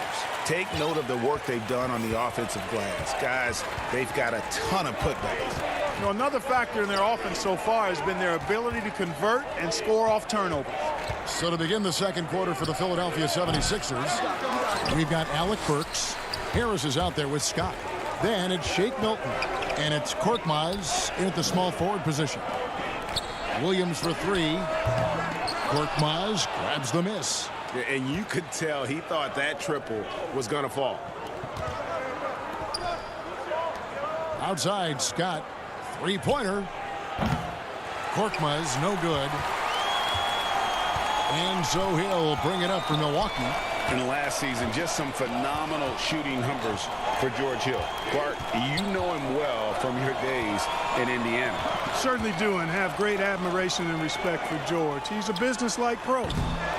Take note of the work they've done on the offensive glass. Guys, they've got a ton of putbacks. You know, another factor in their offense so far has been their ability to convert and score off turnovers. So to begin the second quarter for the Philadelphia 76ers, we've got Alec Burks. Harris is out there with Scott. Then it's Shake Milton. And it's Korkmaz in at the small forward position. Williams for 3. Korkmaz grabs the miss. And you could tell he thought that triple was going to fall. Outside, Scott. 3-pointer. Korkmaz, no good. And so he'll bring it up for Milwaukee. In last season, just some phenomenal shooting numbers for George Hill. Bart, you know him well from your days in Indiana. Certainly do, and have great admiration and respect for George. He's a business-like pro.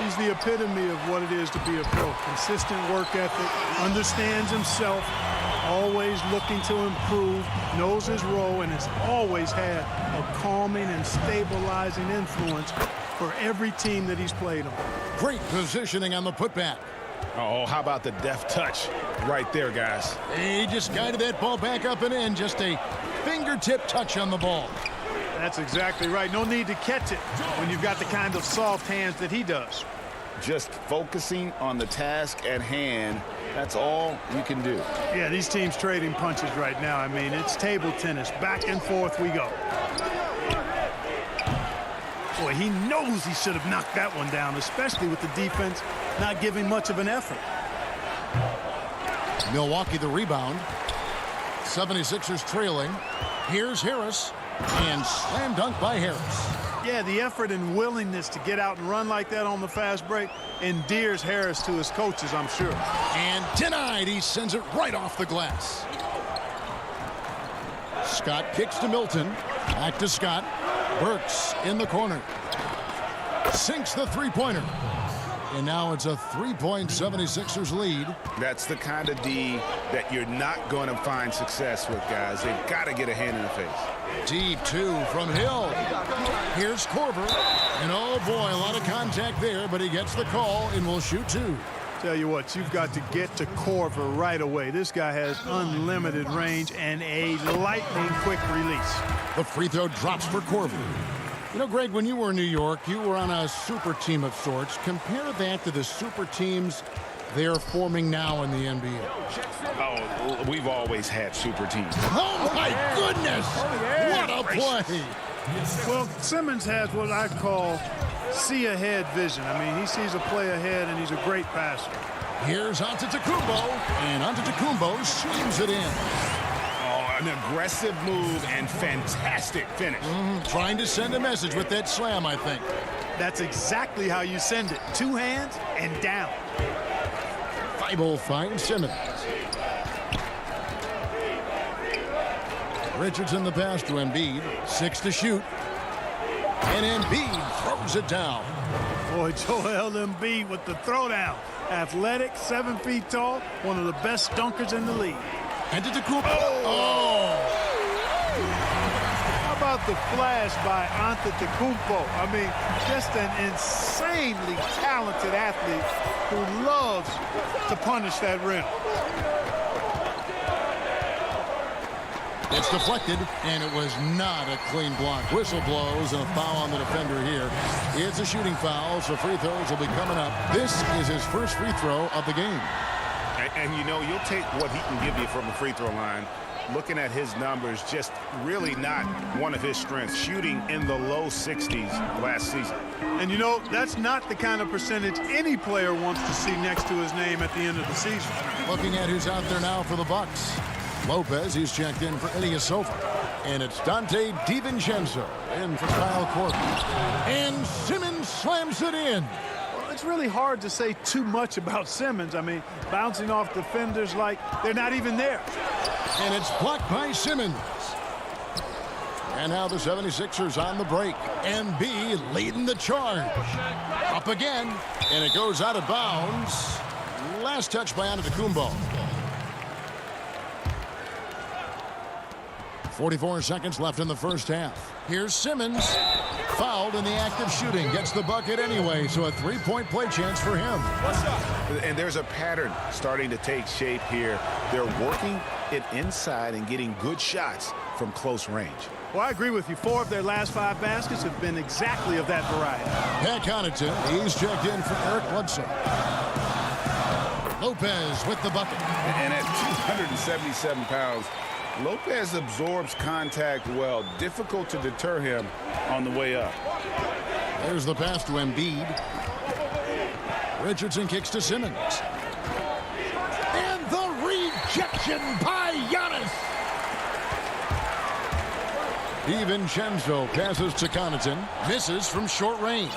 He's the epitome of what it is to be a pro. Consistent work ethic, understands himself, always looking to improve, knows his role, and has always had a calming and stabilizing influence for every team that he's played on. Great positioning on the putback. Oh, how about the deft touch right there, guys? He just guided that ball back up and in. Just a fingertip touch on the ball. That's exactly right. No need to catch it when you've got the kind of soft hands that he does. Just focusing on the task at hand, that's all you can do. Yeah, these teams trading punches right now. I mean, it's table tennis. Back and forth we go. Boy, he knows he should have knocked that one down, especially with the defense not giving much of an effort. Milwaukee the rebound. 76ers trailing. Here's Harris. And slam dunk by Harris. Yeah, the effort and willingness to get out and run like that on the fast break endears Harris to his coaches, I'm sure. And denied. He sends it right off the glass. Scott kicks to Milton. Back to Scott. Burks in the corner. Sinks the three-pointer. And now it's a 3-point 76ers lead. That's the kind of D that you're not going to find success with, guys. They've got to get a hand in the face. Deep two from Hill. Here's Korver. And oh boy, a lot of contact there, but he gets the call and will shoot two. Tell you what, you've got to get to Korver right away. This guy has unlimited range and a lightning-quick release. The free throw drops for Korver. You know, Greg, when you were in New York, you were on a super team of sorts. Compare that to the super teams they're forming now in the NBA. Oh, we've always had super teams. Oh, my goodness! What a play! Well, Simmons has what I call see-ahead vision. I mean, he sees a play ahead, and he's a great passer. Here's Antetokounmpo, and Antetokounmpo swings it in. An aggressive move and fantastic finish. Trying to send a message with that slam, I think. That's exactly how you send it. Two hands and down. Thibault finds Simmons. Richardson the pass to Embiid. 6 to shoot. And Embiid throws it down. Boy, Joel Embiid with the throwdown. Athletic, 7 feet tall, one of the best dunkers in the league. Antetokounmpo. Oh! How about the flash by Antetokounmpo? I mean, just an insanely talented athlete who loves to punish that rim. It's deflected, and it was not a clean block. Whistle blows and a foul on the defender here. It's a shooting foul, so free throws will be coming up. This is his first free throw of the game. And you know, you'll take what he can give you from the free throw line. Looking at his numbers, just really not one of his strengths. Shooting in the low 60s last season. And you know, that's not the kind of percentage any player wants to see next to his name at the end of the season. Looking at who's out there now for the Bucks. Lopez, he's checked in for Ilyasova. And it's Dante DiVincenzo in for Kyle Korver. And Simmons slams it in. It's really hard to say too much about Simmons. I mean, bouncing off defenders like they're not even there. And it's blocked by Simmons. And now the 76ers on the break. Embiid leading the charge. Up again, and it goes out of bounds. Last touch by Antetokounmpo. 44 seconds left in the first half. Here's Simmons. Fouled in the act of shooting. Gets the bucket anyway, so a three-point play chance for him. And there's a pattern starting to take shape here. They're working it inside and getting good shots from close range. Well, I agree with you. 4 of their last 5 baskets have been exactly of that variety. Pat Connaughton, he's checked in for Eric Bledsoe. Lopez with the bucket. And at 277 pounds, Lopez absorbs contact well. Difficult to deter him on the way up. There's the pass to Embiid. Richardson kicks to Simmons. And the rejection by Giannis. DiVincenzo passes to Connaughton. Misses from short range.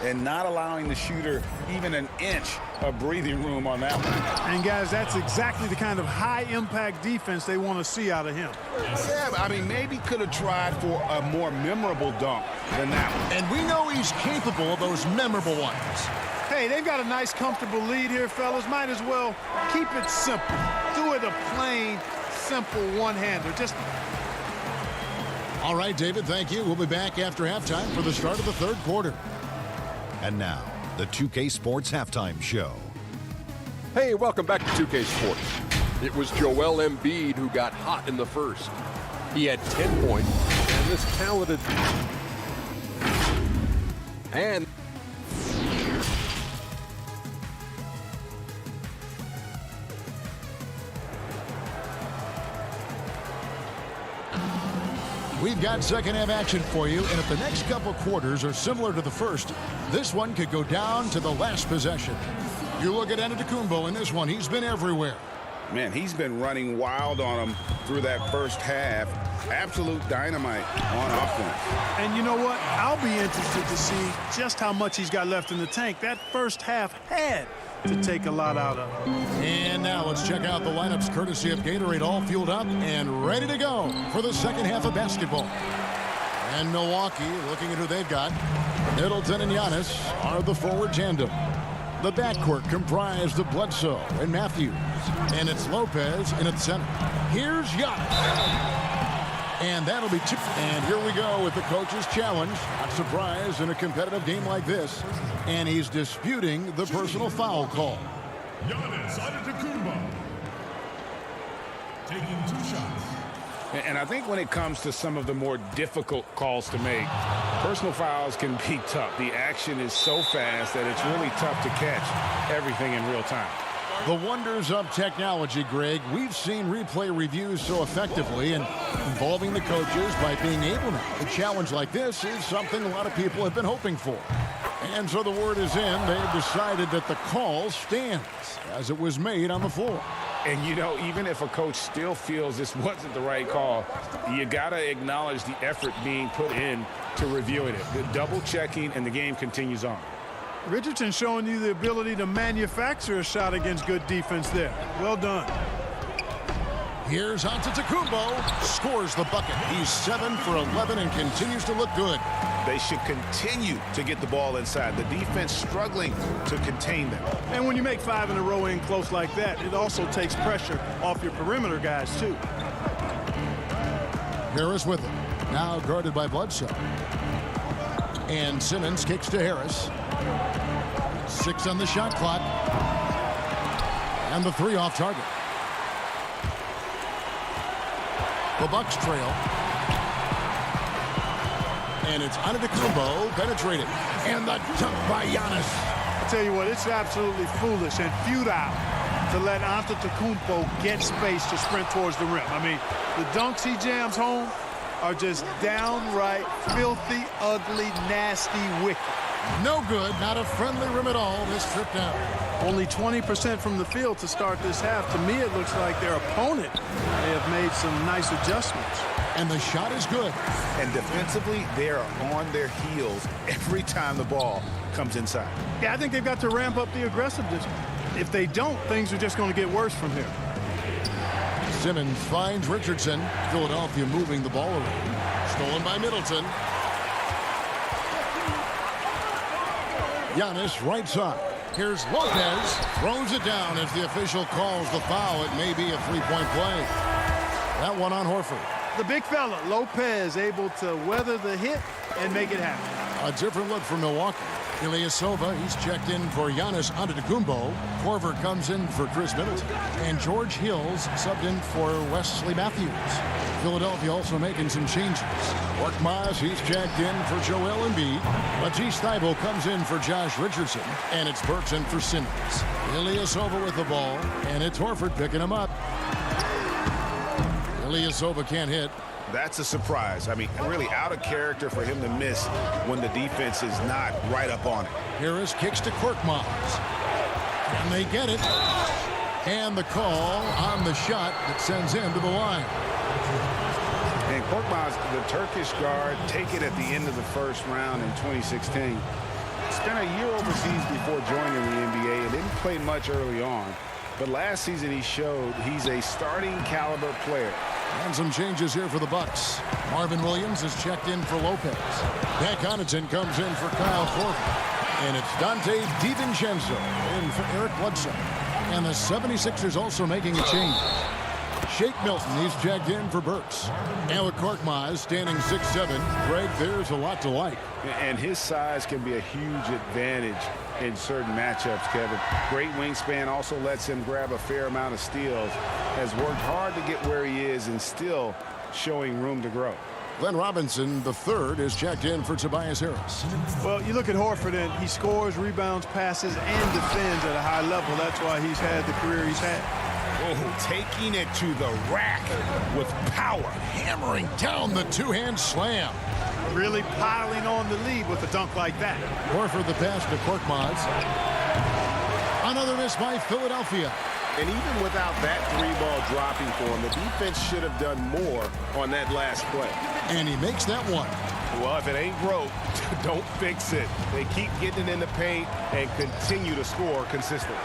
And not allowing the shooter even an inch of breathing room on that one. And guys, that's exactly the kind of high-impact defense they want to see out of him. Yeah, I mean, maybe could have tried for a more memorable dunk than that one. And we know he's capable of those memorable ones. Hey, they've got a nice, comfortable lead here, fellas. Might as well keep it simple. Do it a plain, simple one-hander. Just... All right, David, thank you. We'll be back after halftime for the start of the third quarter. And now, the 2K Sports Halftime Show. Hey, welcome back to 2K Sports. It was Joel Embiid who got hot in the first. He had 10 points, and this talented... And... We've got second half action for you, and if the next couple quarters are similar to the first, this one could go down to the last possession. You look at Antetokounmpo in this one, he's been everywhere. Man, he's been running wild on him through that first half. Absolute dynamite on offense. And you know what? I'll be interested to see just how much he's got left in the tank. That first half had to take a lot out of him. And now let's check out the lineups courtesy of Gatorade, all fueled up and ready to go for the second half of basketball. And Milwaukee, looking at who they've got, Middleton and Giannis are the forward tandem. The backcourt comprised of Bledsoe and Matthews, and it's Lopez in at the center. Here's Giannis. And that'll be two. And here we go with the coach's challenge. Not surprised in a competitive game like this. And he's disputing the personal foul call. Giannis Antetokounmpo taking 2 shots. And I think when it comes to some of the more difficult calls to make, personal fouls can be tough. The action is so fast that it's really tough to catch everything in real time. The wonders of technology, Greg. We've seen replay reviews so effectively, and involving the coaches by being able now. A challenge like this is something a lot of people have been hoping for. And so the word is in. They have decided that the call stands as it was made on the floor. And, you know, even if a coach still feels this wasn't the right call, you got to acknowledge the effort being put in to reviewing it. The double checking, and the game continues on. Richardson showing you the ability to manufacture a shot against good defense there. Well done. Here's Antetokounmpo, scores the bucket. He's 7 for 11 and continues to look good. They should continue to get the ball inside. The defense struggling to contain them. And when you make 5 in a row in close like that, it also takes pressure off your perimeter guys, too. Harris with him. Now guarded by Bledsoe. And Simmons kicks to Harris. 6 on the shot clock. And the 3 off target. The Bucks trail. And it's Antetokounmpo penetrated. And the dunk by Giannis. I tell you what, it's absolutely foolish and futile to let Antetokounmpo get space to sprint towards the rim. I mean, the dunks he jams home are just downright filthy, ugly, nasty, wicked. No good, not a friendly rim at all this trip down. Only 20% from the field to start this half. To me, it looks like their opponent may have made some nice adjustments. And the shot is good. And defensively, they are on their heels every time the ball comes inside. Yeah, I think they've got to ramp up the aggressiveness. If they don't, things are just going to get worse from here. Simmons finds Richardson. Philadelphia moving the ball around. Stolen by Middleton. Giannis right side. Here's Lopez. Throws it down as the official calls the foul. It may be a three-point play. That one on Horford. The big fella, Lopez, able to weather the hit and make it happen. A different look for Milwaukee. Ilyasova, he's checked in for Giannis Antetokounmpo. Korver comes in for Chris Middleton. And George Hills subbed in for Wesley Matthews. Philadelphia also making some changes. Korkmaz, he's checked in for Joel Embiid. Matisse Thybulle comes in for Josh Richardson. And it's Burks in for Simmons. Ilyasova with the ball. And it's Horford picking him up. Ilyasova can't hit. That's a surprise. I mean, really out of character for him to miss when the defense is not right up on it. Harris kicks to Korkmaz. And they get it. And the call on the shot that sends him to the line. And Korkmaz, the Turkish guard, take it at the end of the first round in 2016. Spent a year overseas before joining the NBA and didn't play much early on. But last season he showed he's a starting caliber player. And some changes here for the Bucks. Marvin Williams is checked in for Lopez. Pat Connaughton comes in for Kyle Korver. And it's Dante DiVincenzo in for Eric Bledsoe. And the 76ers also making a change. Shake Milton, he's checked in for Burks. And with Korkmaz standing 6'7", Greg, there's a lot to like. And his size can be a huge advantage in certain matchups, Kevin. Great wingspan, also lets him grab a fair amount of steals. Has worked hard to get where he is and still showing room to grow. Glenn Robinson, the third, is checked in for Tobias Harris. Well, you look at Horford, and he scores, rebounds, passes, and defends at a high level. That's why he's had the career he's had. Oh, taking it to the rack with power, hammering down the two-hand slam. Really piling on the lead with a dunk like that. Horford the pass to Korkmaz. Another miss by Philadelphia. And even without that 3-ball dropping for him, the defense should have done more on that last play. And he makes that one. Well, if it ain't broke, don't fix it. They keep getting it in the paint and continue to score consistently.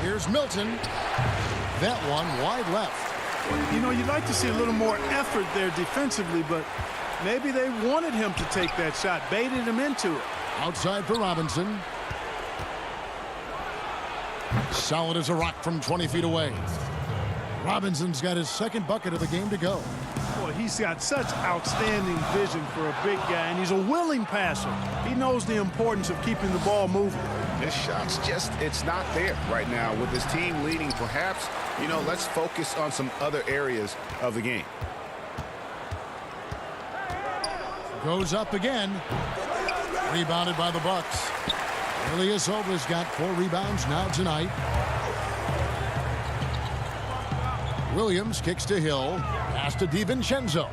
Here's Milton. That one wide left. You know, you'd like to see a little more effort there defensively, but maybe they wanted him to take that shot, baited him into it. Outside for Robinson. Solid as a rock from 20 feet away. Robinson's got his second bucket of the game to go. Boy, he's got such outstanding vision for a big guy, and he's a willing passer. He knows the importance of keeping the ball moving. This shot's just, it's not there right now. With his team leading, perhaps, you know, let's focus on some other areas of the game. Goes up again. Rebounded by the Bucks. Ilyasova's got 4 rebounds now tonight. Williams kicks to Hill. Pass to DiVincenzo.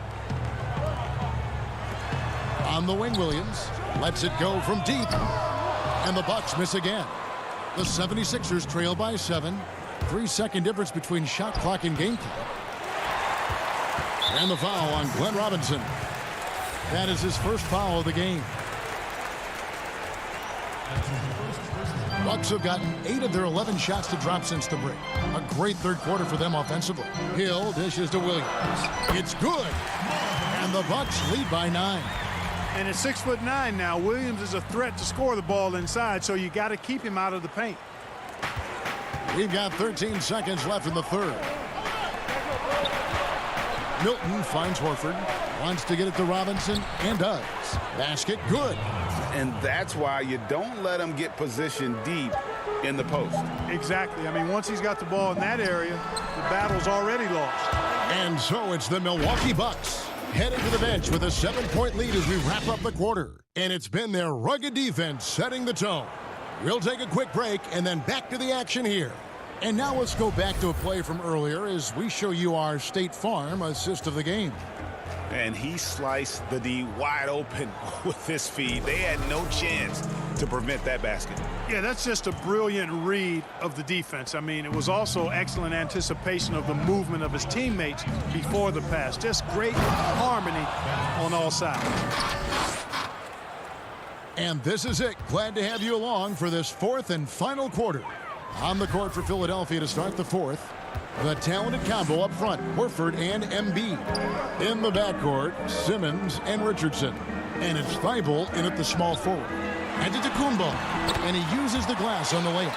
On the wing, Williams lets it go from deep. And the Bucks miss again. The 76ers trail by 7. 3-second difference between shot clock and game clock. And the foul on Glenn Robinson. That is his first foul of the game. Bucks have gotten 8 of their 11 shots to drop since the break. A great third quarter for them offensively. Hill dishes to Williams. It's good. And the Bucks lead by 9. And at 6'9" now, Williams is a threat to score the ball inside, so you got to keep him out of the paint. We've got 13 seconds left in the third. Milton finds Horford. Wants to get it to Robinson and does. Basket good. And that's why you don't let him get positioned deep in the post. Exactly. I mean, once he's got the ball in that area, the battle's already lost. And so it's the Milwaukee Bucks heading to the bench with a 7-point lead as we wrap up the quarter. And it's been their rugged defense setting the tone. We'll take a quick break and then back to the action here. And now let's go back to a play from earlier as we show you our State Farm assist of the game. And he sliced the D wide open with his feed. They had no chance to prevent that basket. Yeah, that's just a brilliant read of the defense. I mean, it was also excellent anticipation of the movement of his teammates before the pass. Just great harmony on all sides. And this is it. Glad to have you along for this 4th and final quarter. On the court for Philadelphia to start the 4th. The talented combo up front, Horford and Embiid. In the backcourt, Simmons and Richardson. And it's Thibault in at the small forward. Antetokounmpo, and he uses the glass on the layup.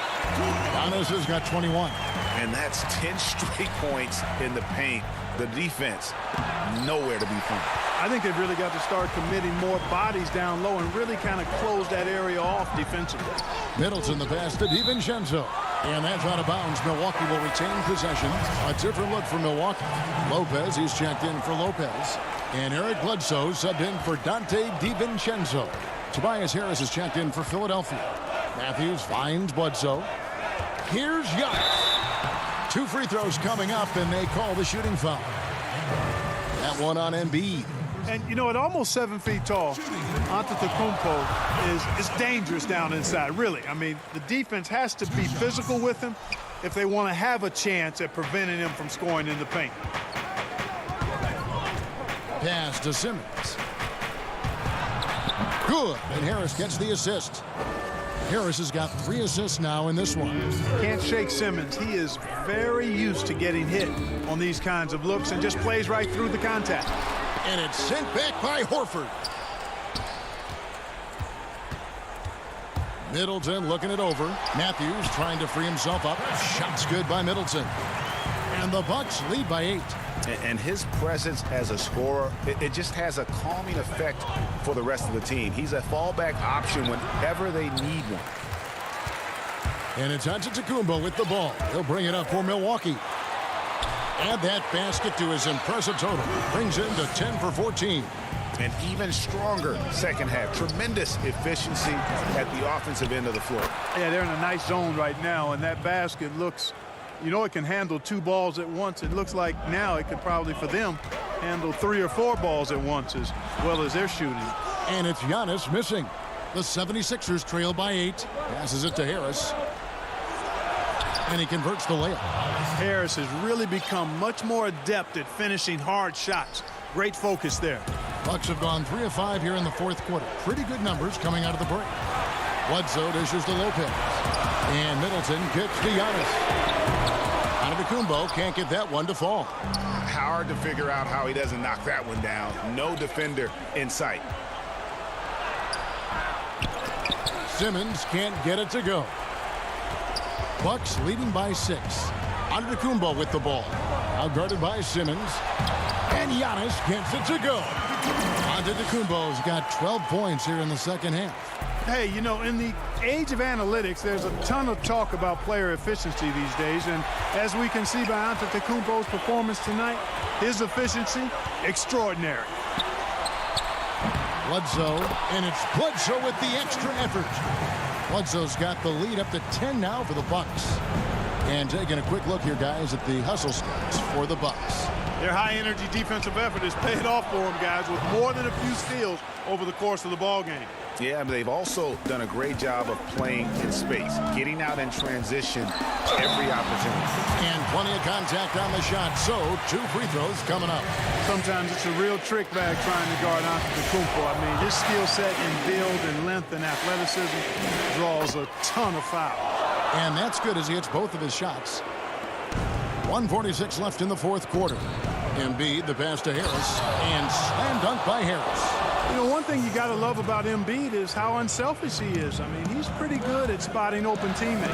Giannis has got 21. And that's 10 straight points in the paint. The defense, nowhere to be found. I think they've really got to start committing more bodies down low and really kind of close that area off defensively. Middleton the pass to DiVincenzo. And that's out of bounds. Milwaukee will retain possession. A different look for Milwaukee. Lopez, he's checked in for Lopez. And Eric Bledsoe subbed in for Dante DiVincenzo. Tobias Harris is checked in for Philadelphia. Matthews finds Bledsoe. Here's Giannis. 2 free throws coming up, and they call the shooting foul. That one on Embiid. And, you know, at almost 7 feet tall, Antetokounmpo is dangerous down inside, really. I mean, the defense has to be physical with him if they want to have a chance at preventing him from scoring in the paint. Pass to Simmons. Good, and Harris gets the assist. Harris has got 3 assists now in this one. Can't shake Simmons. He is very used to getting hit on these kinds of looks and just plays right through the contact. And it's sent back by Horford. Middleton looking it over. Matthews trying to free himself up. Shot's good by Middleton. And the Bucks lead by 8. And his presence as a scorer, it just has a calming effect for the rest of the team. He's a fallback option whenever they need one. And it's Antetokounmpo with the ball. He'll bring it up for Milwaukee. Add that basket to his impressive total. Brings him to 10 for 14. An even stronger second half. Tremendous efficiency at the offensive end of the floor. Yeah, they're in a nice zone right now, and that basket looks, you know, it can handle 2 balls at once. It looks like now it could probably, for them, handle 3 or 4 balls at once as well as they're shooting. And it's Giannis missing. The 76ers trail by 8. Passes it to Harris. and he converts the layup. Harris has really become much more adept at finishing hard shots. Great focus there. Bucks have gone 3 of 5 here in the fourth quarter. Pretty good numbers coming out of the break. Bledsoe dishes to Lopez. And Middleton kicks to Giannis. Antetokounmpo can't get that one to fall. Hard to figure out how he doesn't knock that one down. No defender in sight. Simmons can't get it to go. Bucks leading by 6. Antetokounmpo with the ball. Outguarded by Simmons. And Giannis gets it to go. Antetokounmpo's got 12 points here in the second half. Hey, you know, in the age of analytics, there's a ton of talk about player efficiency these days. And as we can see by Antetokounmpo's performance tonight, his efficiency, extraordinary. Bledsoe, and it's Bledsoe with the extra effort. Bledsoe's got the lead up to 10 now for the Bucks. And taking a quick look here, guys, at the hustle stats for the Bucks. Their high-energy defensive effort has paid off for them, guys, with more than a few steals over the course of the ball game. Yeah, but they've also done a great job of playing in space, getting out in transition every opportunity. And plenty of contact on the shot, so 2 free throws coming up. Sometimes it's a real trick bag trying to guard Antetokounmpo. I mean, his skill set in build and length and athleticism draws a ton of fouls. And that's good as he hits both of his shots. 1:46 left in the fourth quarter. Embiid, the pass to Harris, and slam dunk by Harris. You know, one thing you got to love about Embiid is how unselfish he is. I mean, he's pretty good at spotting open teammates.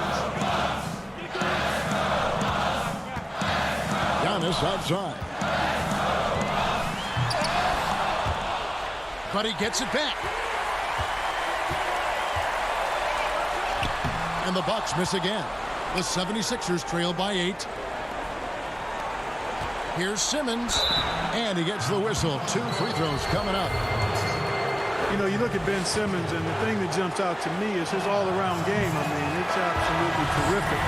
Giannis outside. But he gets it back. And the Bucks miss again. The 76ers trail by 8. Here's Simmons, and he gets the whistle. 2 free throws coming up. You know, you look at Ben Simmons, and the thing that jumps out to me is his all-around game. I mean, it's absolutely terrific.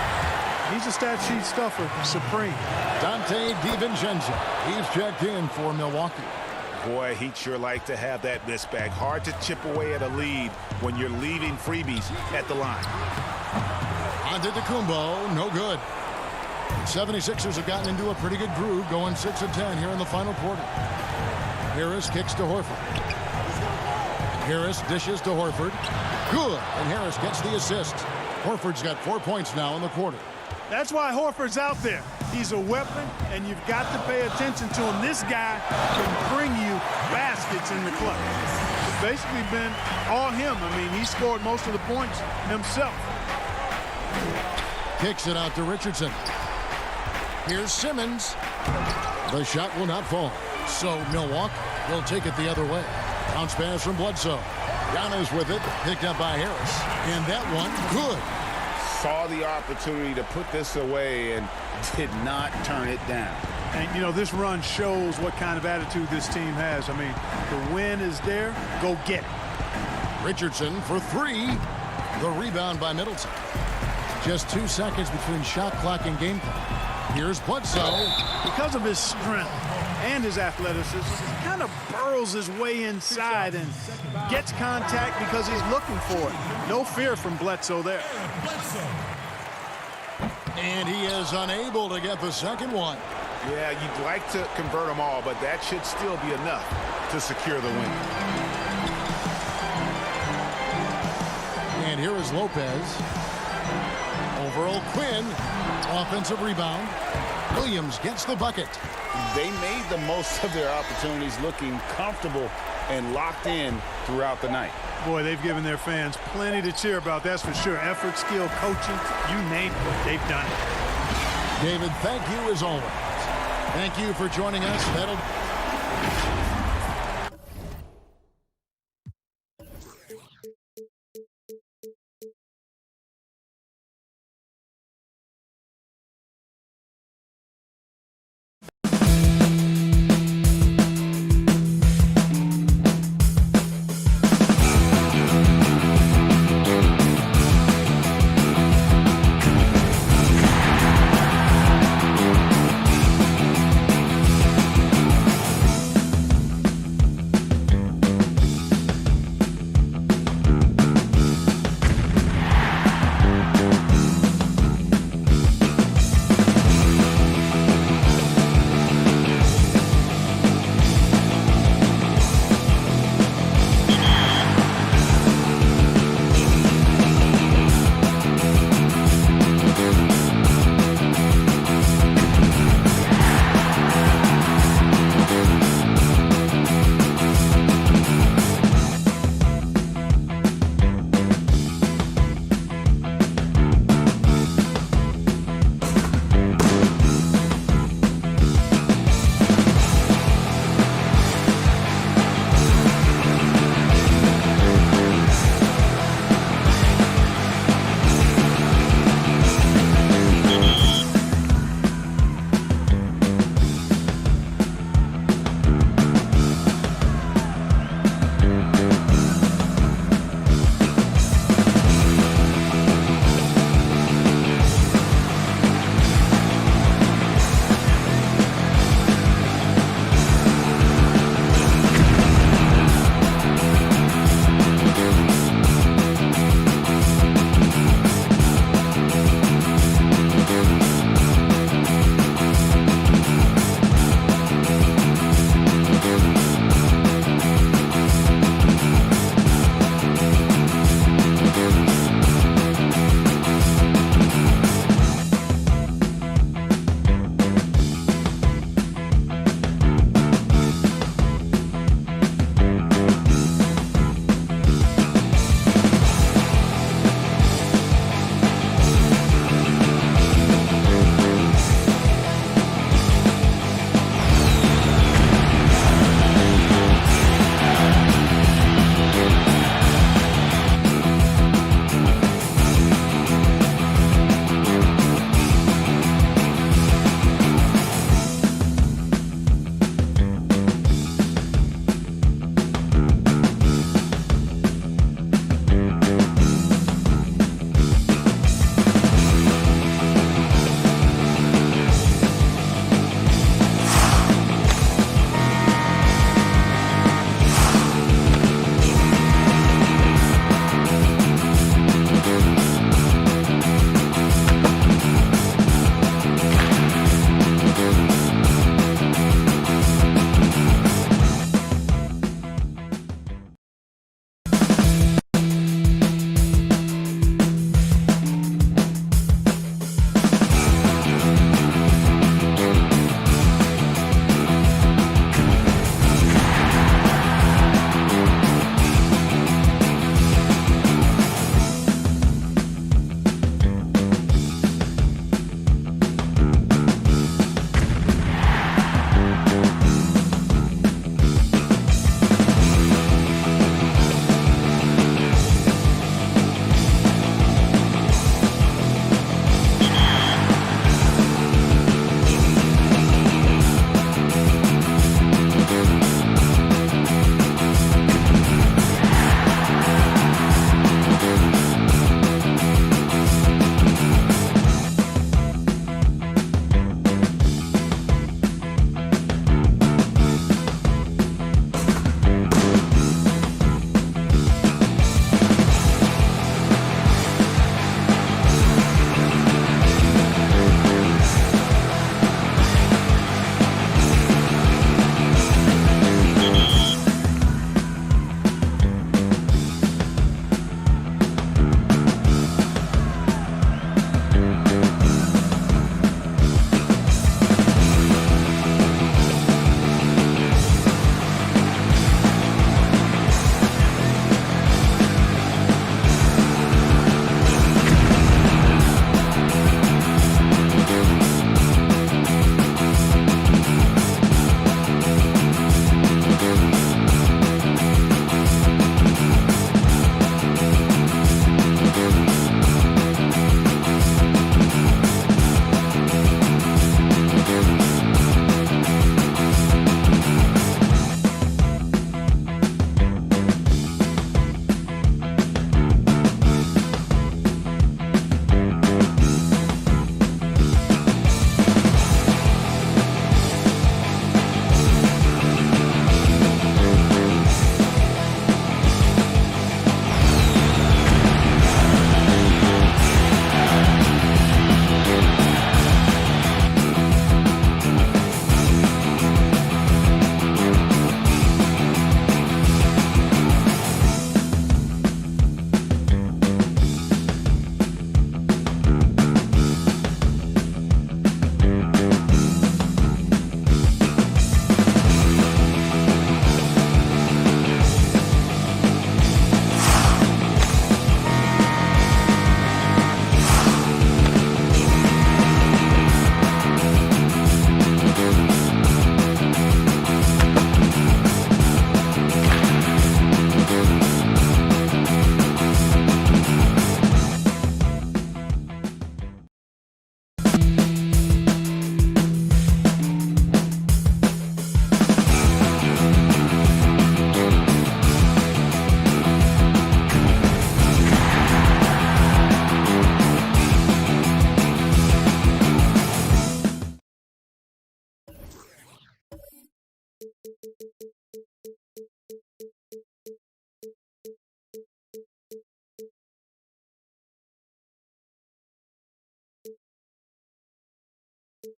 He's a stat sheet stuffer, supreme. Dante DiVincenzo, he's checked in for Milwaukee. Boy, he'd sure like to have that miss back. Hard to chip away at a lead when you're leaving freebies at the line. Antetokounmpo, no good. 76ers have gotten into a pretty good groove, going 6 of 10 here in the final quarter. Harris kicks to Horford. Harris dishes to Horford. Good, and Harris gets the assist. Horford's got 4 points now in the quarter. That's why Horford's out there. He's a weapon, and you've got to pay attention to him. This guy can bring you baskets in the clutch. It's basically been all him. I mean, he scored most of the points himself. Kicks it out to Richardson. Here's Simmons. The shot will not fall. So Milwaukee will take it the other way. Bounce pass from Bledsoe. Giannis with it. Picked up by Harris. And that one, good. Saw the opportunity to put this away and did not turn it down. And, you know, this run shows what kind of attitude this team has. I mean, the win is there. Go get it. Richardson for 3. The rebound by Middleton. Just 2 seconds between shot clock and game clock. Here's Bledsoe. Because of his strength and his athleticism, he kind of burrows his way inside and gets contact because he's looking for it. No fear from Bledsoe there. And he is unable to get the second one. Yeah, you'd like to convert them all, but that should still be enough to secure the win. And here is Lopez. Over O'Quinn. Offensive rebound. Williams gets the bucket. They made the most of their opportunities, looking comfortable and locked in throughout the night. Boy, they've given their fans plenty to cheer about, that's for sure. Effort, skill, coaching, you name it, they've done it. David, thank you as always. Thank you for joining us. That'll This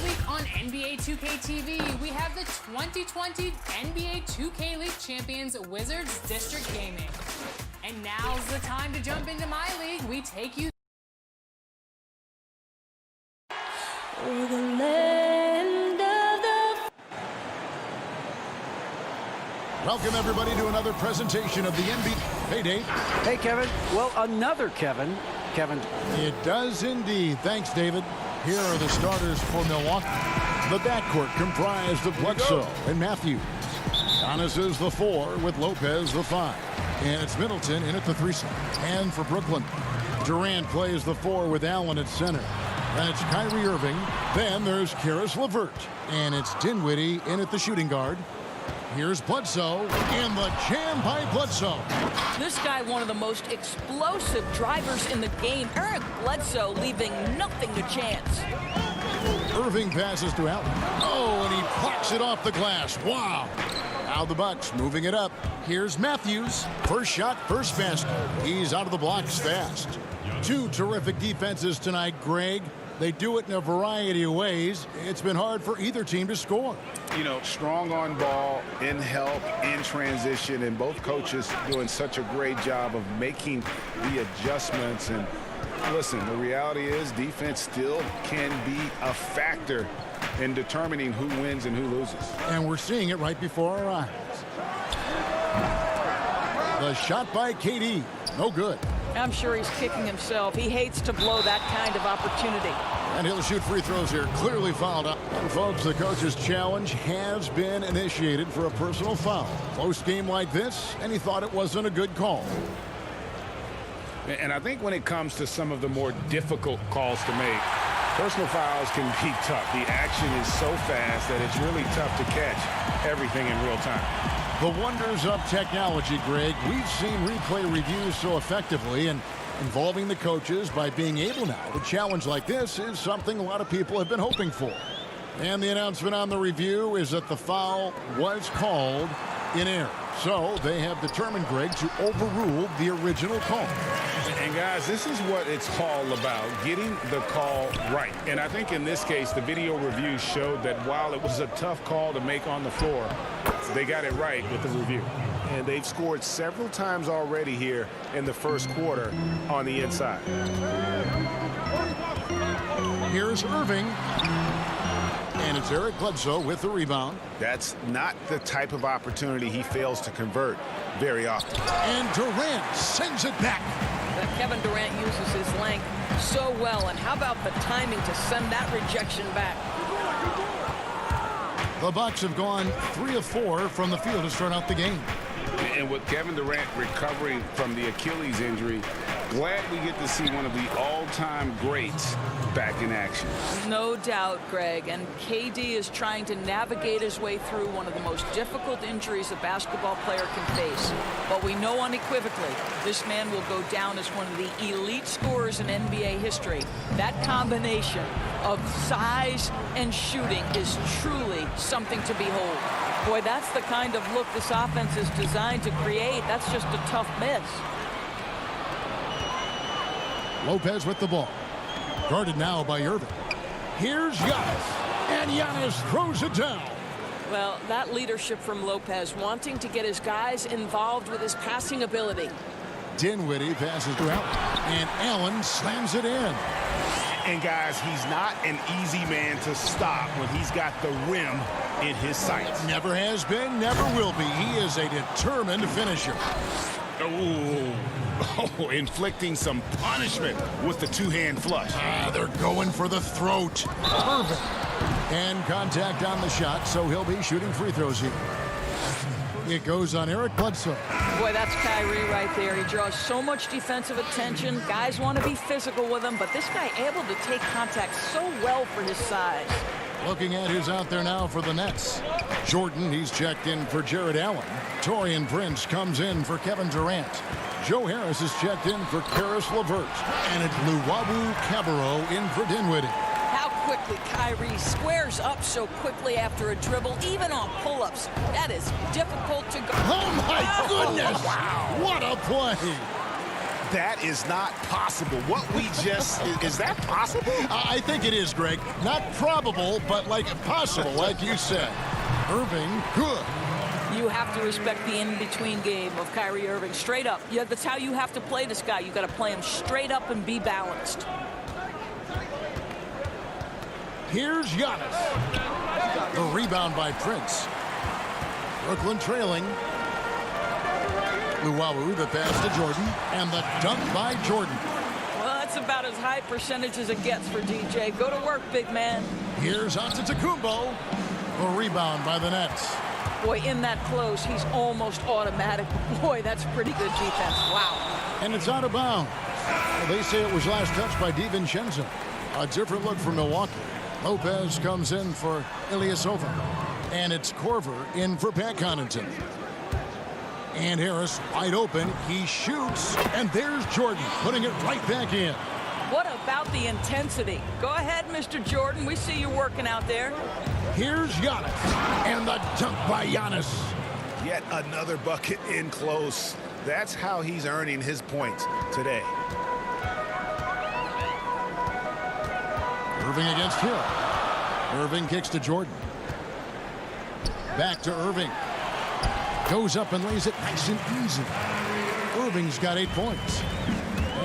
week on NBA 2K TV, we have the 2020 NBA 2K League champions, Wizards District Gaming. And now's the time to jump into my league. We take you through the land of the... Welcome, everybody, to another presentation of the NBA. Hey, Dave. Hey, Kevin. Well, another Kevin. Kevin. It does indeed. Thanks, David. Here are the starters for Milwaukee. The backcourt comprised of Bledsoe and Matthews. Giannis is the 4 with Lopez the 5. And it's Middleton in at the 3 slot. And for Brooklyn, Durant plays the 4 with Allen at center. And it's Kyrie Irving. Then there's Karis LeVert. And it's Dinwiddie in at the shooting guard. Here's Bledsoe, and the jam by Bledsoe. This guy, one of the most explosive drivers in the game. Eric Bledsoe leaving nothing to chance. Irving passes to Allen. Oh, and he plucks it off the glass. Wow. Now the Bucks moving it up. Here's Matthews. First shot, first basket. He's out of the blocks fast. Two terrific defenses tonight, Greg. They do it in a variety of ways. It's been hard for either team to score. You know, strong on ball, in help, in transition, and both coaches doing such a great job of making the adjustments. And listen, the reality is defense still can be a factor in determining who wins and who loses. And we're seeing it right before our eyes. The shot by KD. No good. I'm sure he's kicking himself. He hates to blow that kind of opportunity. And he'll shoot free throws here. Clearly fouled up. And folks, the coach's challenge has been initiated for a personal foul. Close game like this, and he thought it wasn't a good call. And I think when it comes to some of the more difficult calls to make, personal fouls can be tough. The action is so fast that it's really tough to catch everything in real time. The wonders of technology, Greg. We've seen replay reviews so effectively, and involving the coaches by being able now to challenge like this is something a lot of people have been hoping for. And the announcement on the review is that the foul was called in error. So they have determined, Greg, to overrule the original call. And guys, this is what it's all about, getting the call right. And I think in this case, the video review showed that while it was a tough call to make on the floor, they got it right with the review. And they've scored several times already here in the first quarter on the inside. Here's Irving. And it's Eric Bledsoe with the rebound. That's not the type of opportunity he fails to convert very often. And Durant sends it back. Kevin Durant uses his length so well. And how about the timing to send that rejection back? The Bucks have gone 3 of 4 from the field to start out the game. And with Kevin Durant recovering from the Achilles injury, glad we get to see one of the all-time greats back in action. No doubt, Greg. And KD is trying to navigate his way through one of the most difficult injuries a basketball player can face. But we know unequivocally this man will go down as one of the elite scorers in NBA history. That combination of size and shooting is truly something to behold. Boy, that's the kind of look this offense is designed to create. That's just a tough miss. Lopez with the ball. Guarded now by Irving. Here's Giannis. And Giannis throws it down. Well, that leadership from Lopez, wanting to get his guys involved with his passing ability. Dinwiddie passes to Allen. And Allen slams it in. And guys, he's not an easy man to stop when he's got the rim in his sights. Never has been, never will be. He is a determined finisher. Oh, inflicting some punishment with the two-hand flush. They're going for the throat. Perfect. And contact on the shot, so he'll be shooting free throws here. It goes on Eric Bledsoe. Boy, that's Kyrie right there. He draws so much defensive attention. Guys want to be physical with him, but this guy able to take contact so well for his size. Looking at who's out there now for the Nets. Jordan, he's checked in for Jared Allen. Taurean Prince comes in for Kevin Durant. Joe Harris is checked in for Karis LeVert. And it's Luwawu Cabarrot in for Dinwiddie. How quickly Kyrie squares up so quickly after a dribble, even on pull-ups. That is difficult to go. Oh, my goodness! Wow. What a play! That is not possible. What we just, is that possible? I think it is, Greg. Not probable, but like possible, like you said. Irving, good. You have to respect the in-between game of Kyrie Irving. Straight up. Yeah, that's how you have to play this guy. You got to play him straight up and be balanced. Here's Giannis. The rebound by Prince. Brooklyn trailing. Luwawu, the pass to Jordan, and the dunk by Jordan. Well, that's about as high percentage as it gets for DJ. Go to work, big man. Here's Antetokounmpo. The rebound by the Nets. Boy, in that close, he's almost automatic. Boy, that's pretty good defense. Wow. And it's out of bounds. Well, they say it was last touched by DiVincenzo. A different look for Milwaukee. Lopez comes in for Ilyasova. And it's Korver in for Pat Connaughton. And Harris wide open. He shoots. And there's Jordan putting it right back in. What about the intensity? Go ahead, Mr. Jordan. We see you working out there. Here's Giannis. And the dunk by Giannis. Yet another bucket in close. That's how he's earning his points today. Irving against Hill. Irving kicks to Jordan. Back to Irving. Goes up and lays it nice and easy. Irving's got 8 points.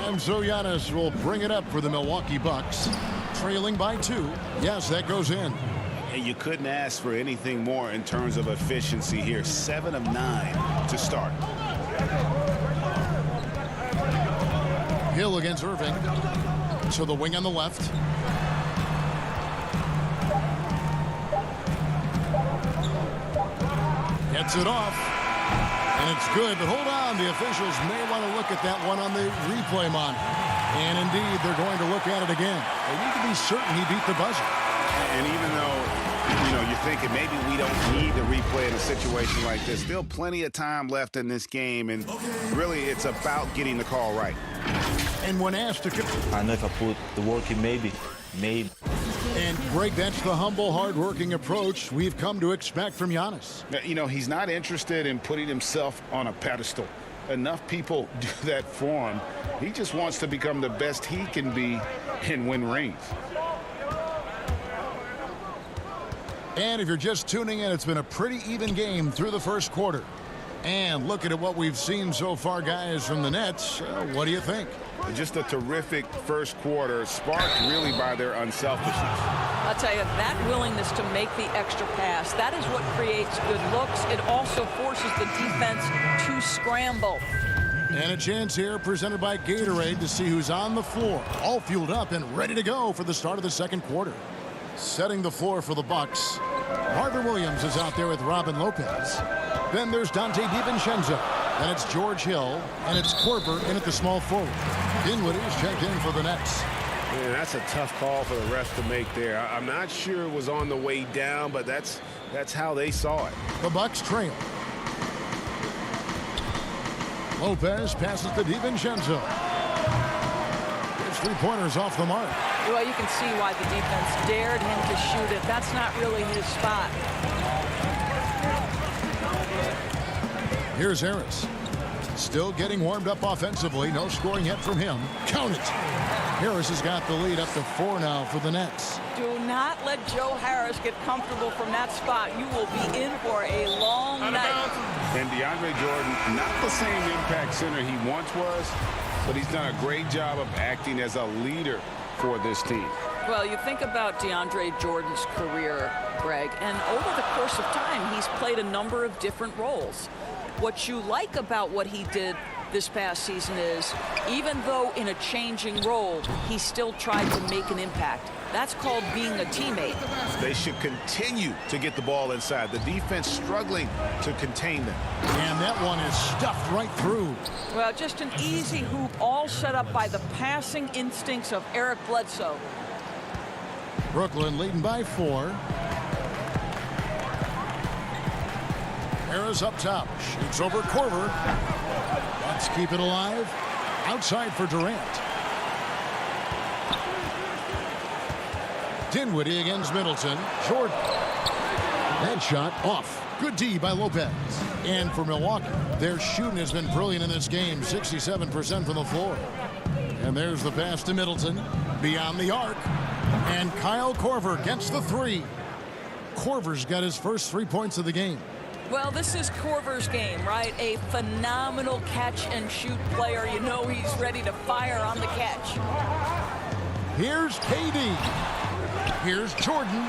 And so Giannis will bring it up for the Milwaukee Bucks. Trailing by 2. Yes, that goes in. And you couldn't ask for anything more in terms of efficiency here. 7 of 9 to start. Hill against Irving. So the wing on the left. Gets it off. And it's good, but hold on. The officials may want to look at that one on the replay monitor. And indeed, they're going to look at it again. They need to be certain he beat the buzzer. And even though, you're thinking maybe we don't need to replay in a situation like this, still plenty of time left in this game, and really it's about getting the call right. And when asked to... I know if I put the work in, maybe. And Greg, that's the humble, hard-working approach we've come to expect from Giannis. He's not interested in putting himself on a pedestal. Enough people do that for him. He just wants to become the best he can be and win rings. And if you're just tuning in, it's been a pretty even game through the first quarter. And looking at what we've seen so far, guys, from the Nets, what do you think? Just a terrific first quarter, sparked really by their unselfishness. I'll tell you, that willingness to make the extra pass, that is what creates good looks. It also forces the defense to scramble. And a chance here presented by Gatorade to see who's on the floor, all fueled up and ready to go for the start of the second quarter. Setting the floor for the Bucks, Marvin Williams is out there with Robin Lopez. Then there's Dante DiVincenzo. Then it's George Hill, and it's Korver in at the small forward. Dinwiddie is checked in for the Nets. Man, that's a tough call for the refs to make there. I'm not sure it was on the way down, but that's how they saw it. The Bucks trail. Lopez passes to DiVincenzo. His three-pointers off the mark. Well, you can see why the defense dared him to shoot it. That's not really his spot. Here's Harris. Still getting warmed up offensively. No scoring yet from him. Count it. Harris has got the lead up to 4 now for the Nets. Do not let Joe Harris get comfortable from that spot. You will be in for a long night. And DeAndre Jordan, not the same impact center he once was, but he's done a great job of acting as a leader for this team. Well, you think about DeAndre Jordan's career, Greg, and over the course of time, he's played a number of different roles. What you like about what he did this past season is, even though in a changing role, he still tried to make an impact. That's called being a teammate. They should continue to get the ball inside. The defense struggling to contain them. And that one is stuffed right through. Well, just an easy hoop, all set up by the passing instincts of Eric Bledsoe. Brooklyn leading by 4. Harris up top. Shoots over Korver. Let's keep it alive. Outside for Durant. Dinwiddie against Middleton. Jordan. That shot off. Good D by Lopez. And for Milwaukee, their shooting has been brilliant in this game. 67% from the floor. And there's the pass to Middleton. Beyond the arc. And Kyle Korver gets the 3. Korver's got his first 3 points of the game. Well, this is Korver's game, right? A phenomenal catch-and-shoot player. You know he's ready to fire on the catch. Here's KD. Here's Jordan.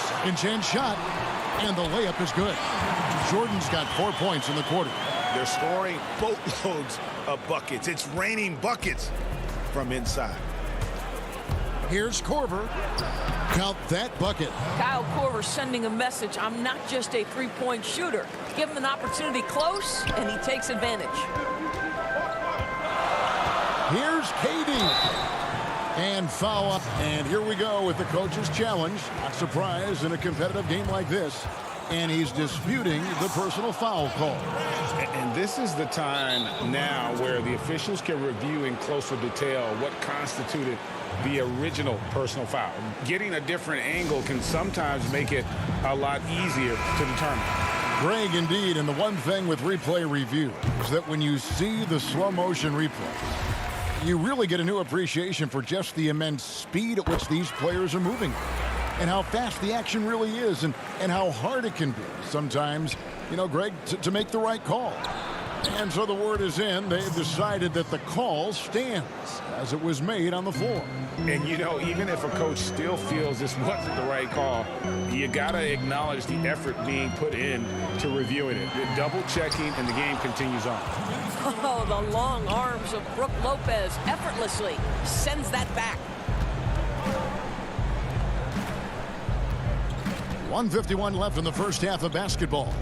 Second chance shot. And the layup is good. Jordan's got 4 points in the quarter. They're scoring boatloads of buckets. It's raining buckets from inside. Here's Korver. Count that bucket. Kyle Korver sending a message. I'm not just a three-point shooter. Give him an opportunity close, and he takes advantage. Here's KD. And foul up. And here we go with the coach's challenge. Not surprised in a competitive game like this. And he's disputing the personal foul call. And this is the time now where the officials can review in closer detail what constituted the original personal foul. Getting a different angle can sometimes make it a lot easier to determine. Greg, indeed, and the one thing with replay review is that when you see the slow motion replay, you really get a new appreciation for just the immense speed at which these players are moving and how fast the action really is and how hard it can be sometimes, you know, Greg, to make the right call. And so the word is in. They've decided that the call stands as it was made on the floor. And, you know, even if a coach still feels this wasn't the right call, you got to acknowledge the effort being put in to reviewing it. Double checking, and the game continues on. Oh, the long arms of Brook Lopez effortlessly sends that back. 1:51 left in the first half of basketball.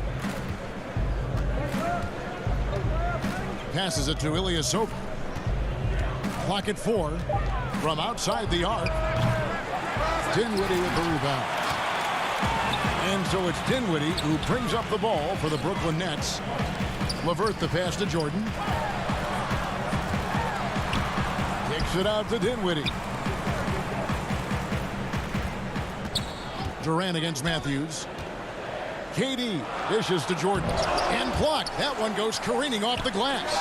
Passes it to Ilyasova. Clock at 4. From outside the arc. Dinwiddie with the rebound. And so it's Dinwiddie who brings up the ball for the Brooklyn Nets. LeVert the pass to Jordan. Kicks it out to Dinwiddie. Durant against Matthews. KD dishes to Jordan. And blocked. That one goes careening off the glass.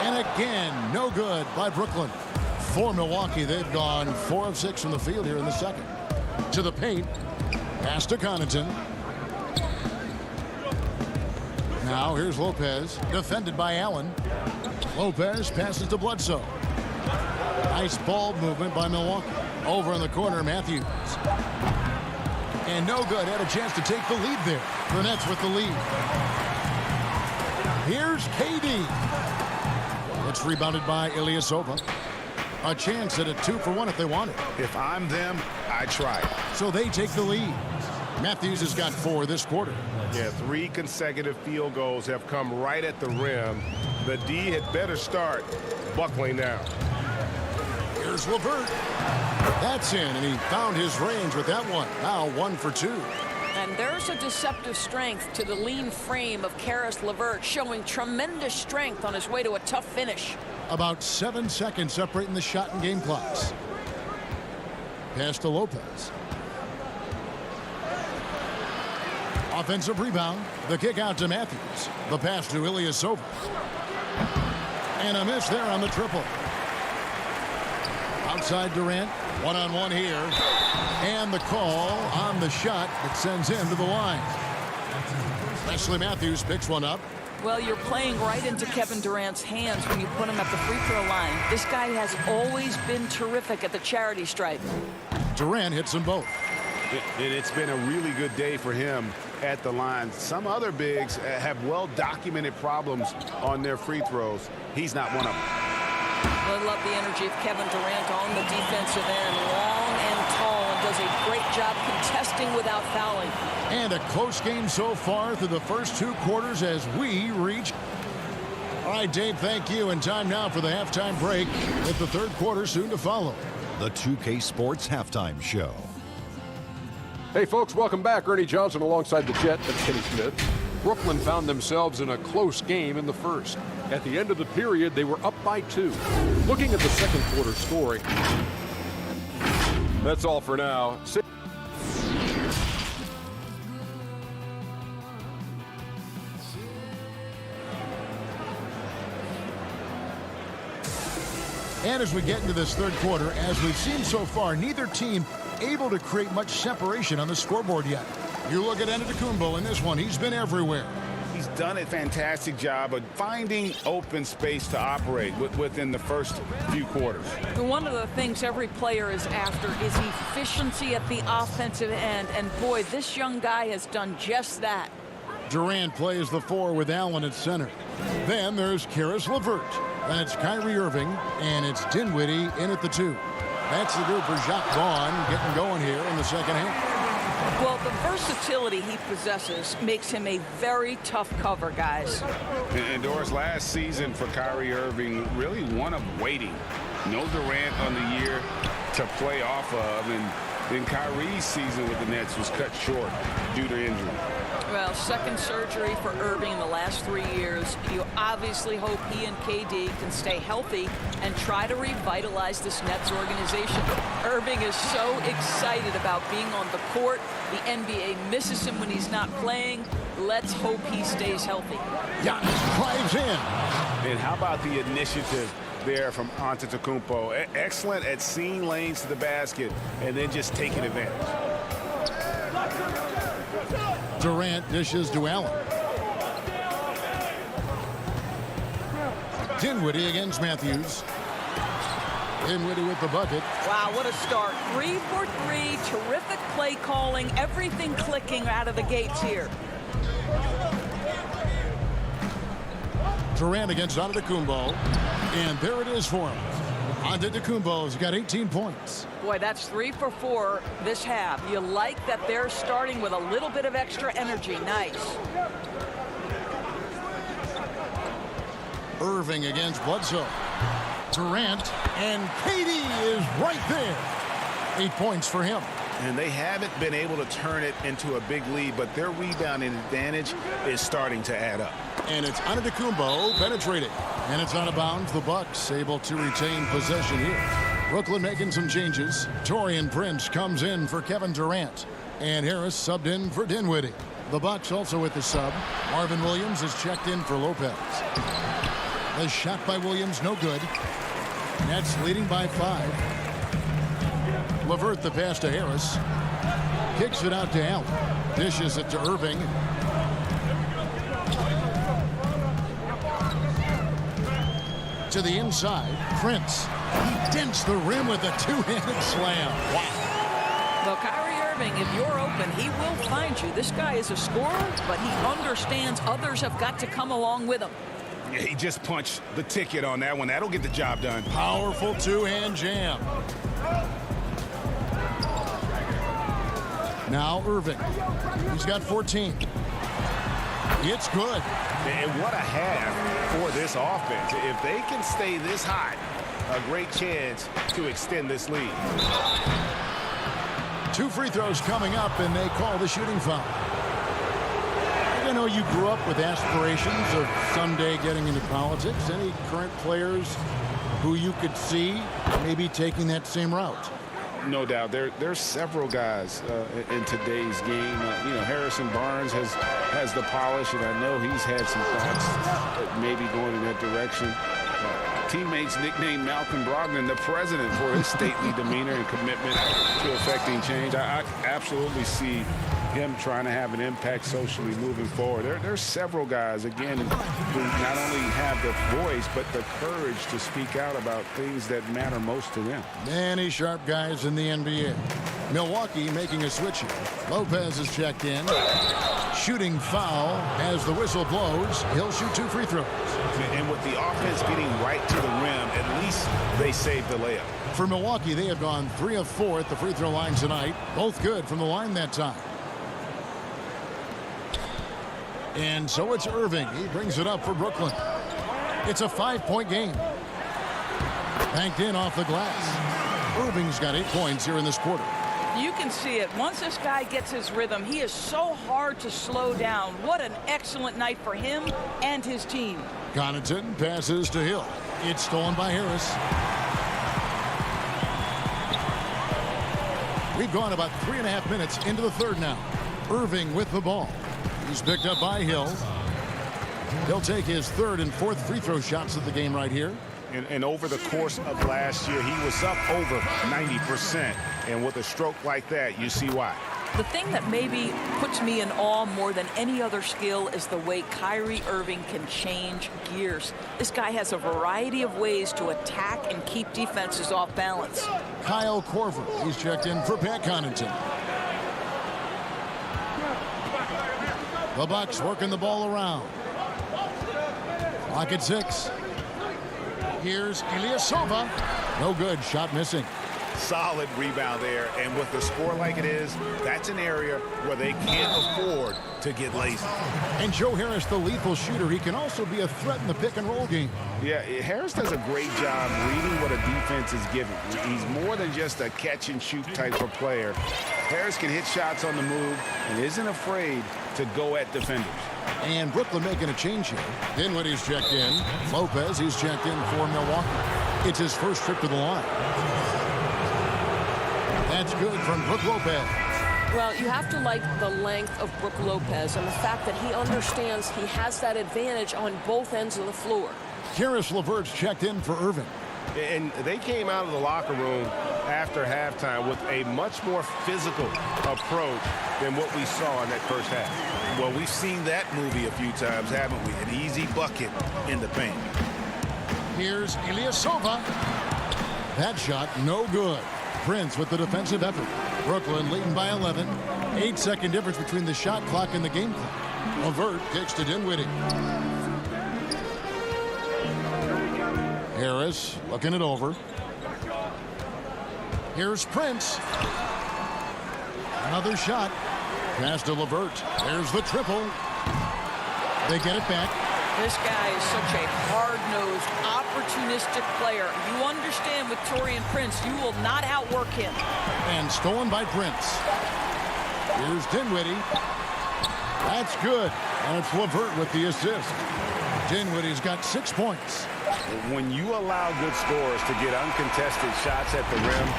And again, no good by Brooklyn. For Milwaukee, they've gone 4 of 6 from the field here in the second. To the paint. Pass to Connaughton. Now here's Lopez. Defended by Allen. Lopez passes to Bledsoe. Nice ball movement by Milwaukee. Over in the corner, Matthews. And no good. Had a chance to take the lead there. The Nets with the lead. Here's KD. It's rebounded by Ilyasova. A chance at a 2-for-1 if they want it. If I'm them, I try it. So they take the lead. Matthews has got 4 this quarter. Yeah, 3 consecutive field goals have come right at the rim. The D had better start buckling down. Here's LeVert. That's in, and he found his range with that one. Now 1 for 2. And there's a deceptive strength to the lean frame of Caris LeVert, showing tremendous strength on his way to a tough finish. About 7 seconds separating the shot and game clocks. Pass to Lopez. Offensive rebound. The kick out to Matthews. The pass to Ilyasova. And a miss there on the triple. Outside Durant. One-on-one here. And the call on the shot that sends him to the line. Wesley Matthews picks one up. Well, you're playing right into Kevin Durant's hands when you put him at the free throw line. This guy has always been terrific at the charity stripe. Durant hits them both. It's been a really good day for him at the line. Some other bigs have well-documented problems on their free throws. He's not one of them. I love the energy of Kevin Durant on the defensive end. Long and tall, and does a great job contesting without fouling. And a close game so far through the first 2 quarters as we reach. All right, Dave, thank you. And time now for the halftime break with the third quarter soon to follow. the 2K Sports Halftime Show. Hey folks, welcome back. Ernie Johnson alongside the Jet and Kenny Smith. Brooklyn found themselves in a close game in the first. At the end of the period, they were up by 2. Looking at the second quarter scoring, that's all for now. And as we get into this third quarter, as we've seen so far, neither team able to create much separation on the scoreboard yet. You look at Antetokounmpo in this one. He's been everywhere. He's done a fantastic job of finding open space to operate within the first few quarters. One of the things every player is after is efficiency at the offensive end. And boy, this young guy has done just that. Durant plays the 4 with Allen at center. Then there's Karis LeVert. Then it's Kyrie Irving, and it's Dinwiddie in at the 2. That's the group for Jacques Vaughn getting going here in the second half. Well, the versatility he possesses makes him a very tough cover, guys. And Doris, last season for Kyrie Irving, really one of waiting. No Durant on the year to play off of, and then Kyrie's season with the Nets was cut short due to injury. Well, second surgery for Irving in the last 3 years. You obviously hope he and KD can stay healthy and try to revitalize this Nets organization. Irving is so excited about being on the court. The NBA misses him when he's not playing. Let's hope he stays healthy. Giannis drives in. And how about the initiative there from Antetokounmpo? Excellent at seeing lanes to the basket and then just taking advantage. Durant dishes to Allen. Dinwiddie against Matthews. Dinwiddie with the bucket. Wow, what a start. 3 for 3. Terrific play calling. Everything clicking out of the gates here. Durant against Antetokounmpo. And there it is for him. Antetokounmpo's got 18 points. Boy, that's 3 for 4 this half. You like that they're starting with a little bit of extra energy. Nice. Irving against Bledsoe. Durant, and KD is right there. 8 points for him. And they haven't been able to turn it into a big lead, but their rebounding advantage is starting to add up. And it's Antetokounmpo penetrating. And it's out of bounds. The Bucks able to retain possession here. Brooklyn making some changes. Taurean Prince comes in for Kevin Durant. And Harris subbed in for Dinwiddie. The Bucks also with the sub. Marvin Williams is checked in for Lopez. The shot by Williams, no good. Nets leading by 5. LeVert the pass to Harris. Kicks it out to Allen. Dishes it to Irving. To the inside, Prince. He dents the rim with a two-handed slam. Wow. Well, Kyrie Irving, if you're open, he will find you. This guy is a scorer, but he understands others have got to come along with him. Yeah, he just punched the ticket on that one. That'll get the job done. Powerful two-hand jam. Now Irving. He's got 14. It's good. And what a half for this offense. If they can stay this hot, a great chance to extend this lead. 2 free throws coming up, and they call the shooting foul. I know you grew up with aspirations of someday getting into politics. Any current players who you could see maybe taking that same route? No doubt. There's several guys in today's game. Harrison Barnes has the polish, and I know he's had some thoughts maybe going in that direction. Teammates nicknamed Malcolm Brogdon the president for his stately demeanor and commitment to effecting change. I absolutely see him trying to have an impact socially moving forward. There's several guys, again, who not only have the voice, but the courage to speak out about things that matter most to them. Many sharp guys in the NBA. Milwaukee making a switch here. Lopez is checked in. Shooting foul as the whistle blows. He'll shoot 2 free throws. And with the offense getting right to the rim, at least they saved the layup. For Milwaukee, they have gone 3 of 4 at the free throw line tonight. Both good from the line that time. And so it's Irving. He brings it up for Brooklyn. It's a 5-point game. Banked in off the glass. Irving's got 8 points here in this quarter. You can see it. Once this guy gets his rhythm, he is so hard to slow down. What an excellent night for him and his team. Connaughton passes to Hill. It's stolen by Harris. We've gone about 3.5 minutes into the third now. Irving with the ball. He's picked up by Hill. He'll take his third and fourth free throw shots of the game right here. And over the course of last year, he was up over 90%. And with a stroke like that, you see why. The thing that maybe puts me in awe more than any other skill is the way Kyrie Irving can change gears. This guy has a variety of ways to attack and keep defenses off balance. Kyle Korver, he's checked in for Pat Connaughton. The Bucks working the ball around. Clock at 6. Here's Ilyasova. No good. Shot missing. Solid rebound there, and with the score like it is, that's an area where they can't afford to get lazy. And Joe Harris, the lethal shooter, he can also be a threat in the pick and roll game. Yeah, Harris does a great job reading what a defense is giving. He's more than just a catch and shoot type of player. Harris can hit shots on the move and isn't afraid to go at defenders. And Brooklyn making a change here. Dinwiddie's checked in. Lopez, he's checked in for Milwaukee. It's his first trip to the line. That's good from Brook Lopez. Well, you have to like the length of Brook Lopez and the fact that he understands he has that advantage on both ends of the floor. Karis LeVert's checked in for Irving. And they came out of the locker room after halftime with a much more physical approach than what we saw in that first half. Well, we've seen that movie a few times, haven't we? An easy bucket in the paint. Here's Ilyasova. That shot, no good. Prince with the defensive effort. Brooklyn leading by 11. 8-second difference between the shot clock and the game clock. LeVert kicks to Dinwiddie. Harris looking it over. Here's Prince. Another shot. Pass to LeVert. There's the triple. They get it back. This guy is such a hard-nosed, opportunistic player. You understand with Taurean Prince, you will not outwork him. And stolen by Prince. Here's Dinwiddie. That's good. And it's LeVert with the assist. Dinwiddie's got 6 points. When you allow good scorers to get uncontested shots at the rim,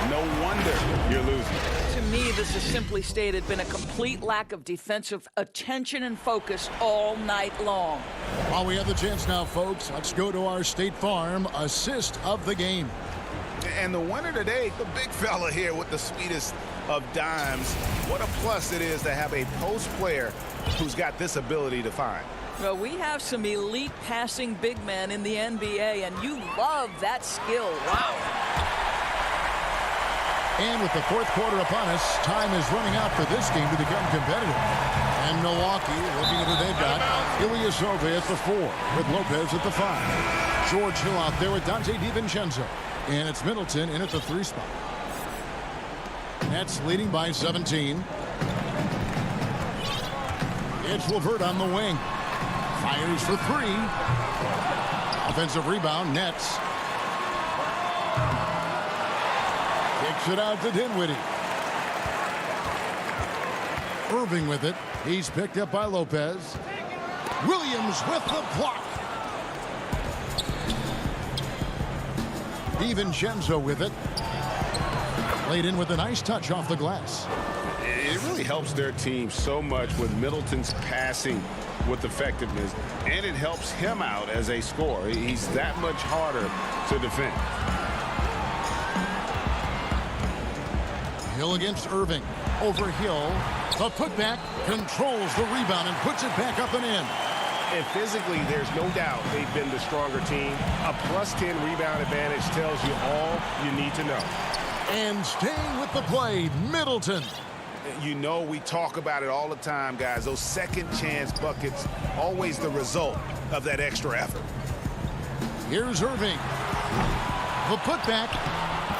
no wonder you're losing. To me, this has simply stated been a complete lack of defensive attention and focus all night long. While we have the chance now, folks, let's go to our State Farm assist of the game. And the winner today, the big fella here with the sweetest of dimes. What a plus it is to have a post player who's got this ability to find. Well, we have some elite passing big men in the NBA, and you love that skill. Wow. And with the fourth quarter upon us, time is running out for this game to become competitive. And Milwaukee, looking at who they've got, Ilyasova at the 4, with Lopez at the 5. George Hill out there with Dante DiVincenzo. And it's Middleton in at the 3 spot. Nets leading by 17. It's LeVert on the wing. Fires for 3. Offensive rebound, Nets. Kicks it out to Dinwiddie. Irving with it. He's picked up by Lopez. Williams with the block. DiVincenzo with it. Laid in with a nice touch off the glass. It really helps their team so much with Middleton's passing with effectiveness, and it helps him out as a scorer. He's that much harder to defend. Hill against Irving. Over Hill. The putback controls the rebound and puts it back up and in. And physically, there's no doubt they've been the stronger team. A +10 rebound advantage tells you all you need to know. And staying with the play, Middleton. You know, we talk about it all the time, guys. Those second chance buckets, always the result of that extra effort. Here's Irving. The putback.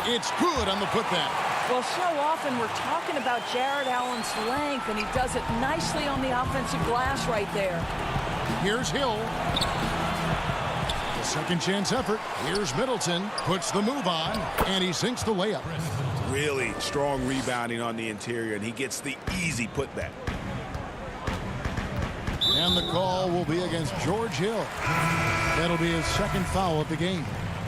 It's good on the putback. Well, so often we're talking about Jared Allen's length, and he does it nicely on the offensive glass right there. Here's Hill. The Second chance effort. Here's Middleton. Puts the move on, and he sinks the layup. Really strong rebounding on the interior, and he gets the easy putback. And the call will be against George Hill. That'll be his second foul of the game.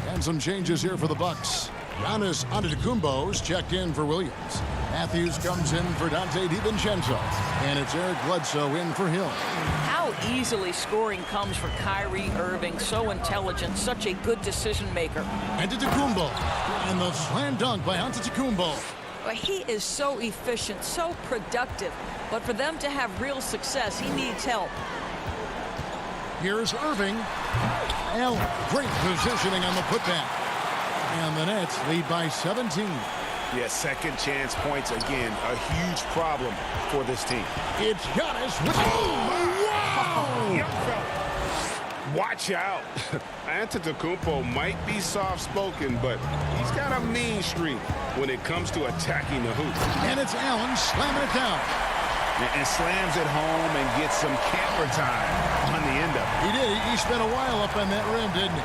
And some changes here for the Bucks. Giannis Antetokounmpo's checked in for Williams. Matthews comes in for Dante DiVincenzo. And it's Eric Bledsoe in for Hill. How easily scoring comes for Kyrie Irving. So intelligent, such a good decision maker. Antetokounmpo. And the slam dunk by Antetokounmpo. He is so efficient, so productive. But for them to have real success, he needs help. Here's Irving. Allen, great positioning on the putback. And the Nets lead by 17. Yeah, second chance points again. A huge problem for this team. It's Giannis with Watch out. Antetokounmpo might be soft-spoken, but he's got a mean streak when it comes to attacking the hoop. And it's Allen slamming it down. And slams it home and gets some camera time on the end of it. He did. He spent a while up on that rim, didn't he?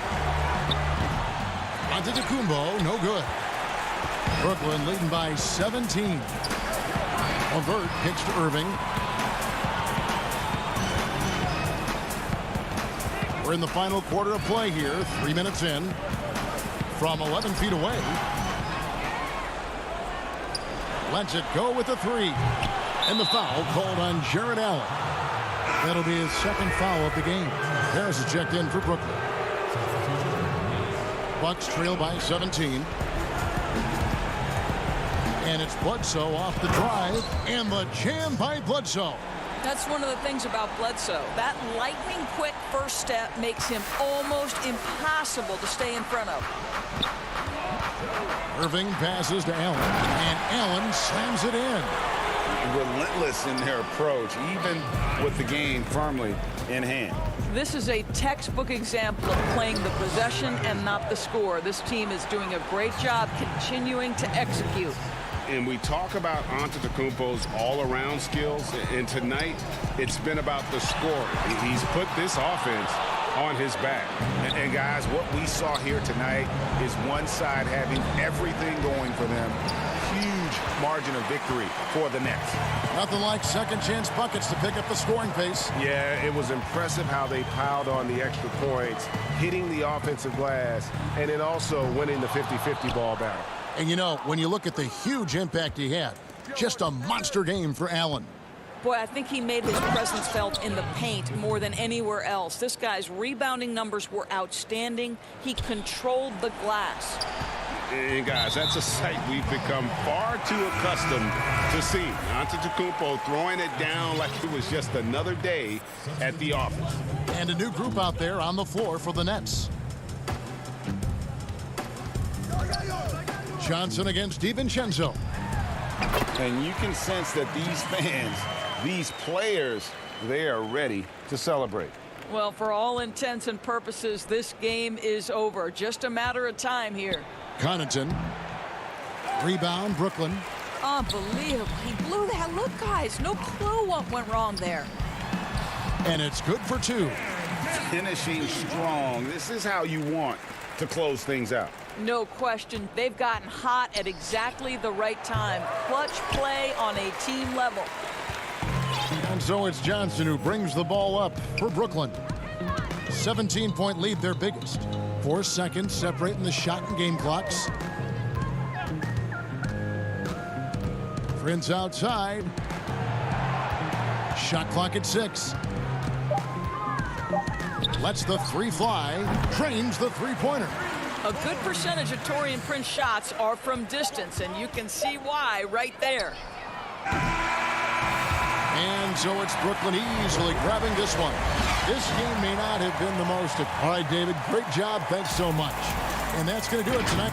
Antetokounmpo, no good. Brooklyn leading by 17. LeVert kicks to Irving. We're in the final quarter of play here. 3 minutes in. From 11 feet away. Lets it go with a three. And the foul called on Jared Allen. That'll be his second foul of the game. Harris is checked in for Brooklyn. Bucks trail by 17. And it's Bledsoe off the drive. And the jam by Bledsoe. That's one of the things about Bledsoe. That lightning-quick first step makes him almost impossible to stay in front of. Irving passes to Allen. And Allen slams it in. Relentless in their approach, even with the game firmly in hand. This is a textbook example of playing the possession and not the score. This team is doing a great job continuing to execute. And we talk about Antetokounmpo's all-around skills, and tonight it's been about the score. He's put this offense on his back. And guys, what we saw here tonight is one side having everything going for them. Huge margin of victory for the Nets. Nothing like second chance buckets to pick up the scoring pace. Yeah, it was impressive how they piled on the extra points, hitting the offensive glass, and then also winning the 50-50 ball battle. And you know, when you look at the huge impact he had, just a monster game for Allen. Boy, I think he made his presence felt in the paint more than anywhere else. This guy's rebounding numbers were outstanding. He controlled the glass. And guys, that's a sight we've become far too accustomed to seeing. Antetokounmpo throwing it down like it was just another day at the office. And a new group out there on the floor for the Nets. Johnson against DiVincenzo. And you can sense that these fans, these players, they are ready to celebrate. Well, for all intents and purposes, this game is over. Just a matter of time here. Connaughton. Rebound, Brooklyn. Unbelievable. He blew that. Look, guys, no clue what went wrong there. And it's good for two. Finishing strong. This is how you want to close things out. No question. They've gotten hot at exactly the right time. Clutch play on a team level. And so it's Johnson who brings the ball up for Brooklyn. 17-point lead, their biggest. 4 seconds separating the shot and game clocks. Prince outside. Shot clock at 6. Lets the three fly. Drains the three-pointer. A good percentage of Taurean Prince shots are from distance, and you can see why right there. And so it's Brooklyn easily grabbing this one. This game may not have been the most. All right, David, great job. Thanks so much. And that's going to do it tonight.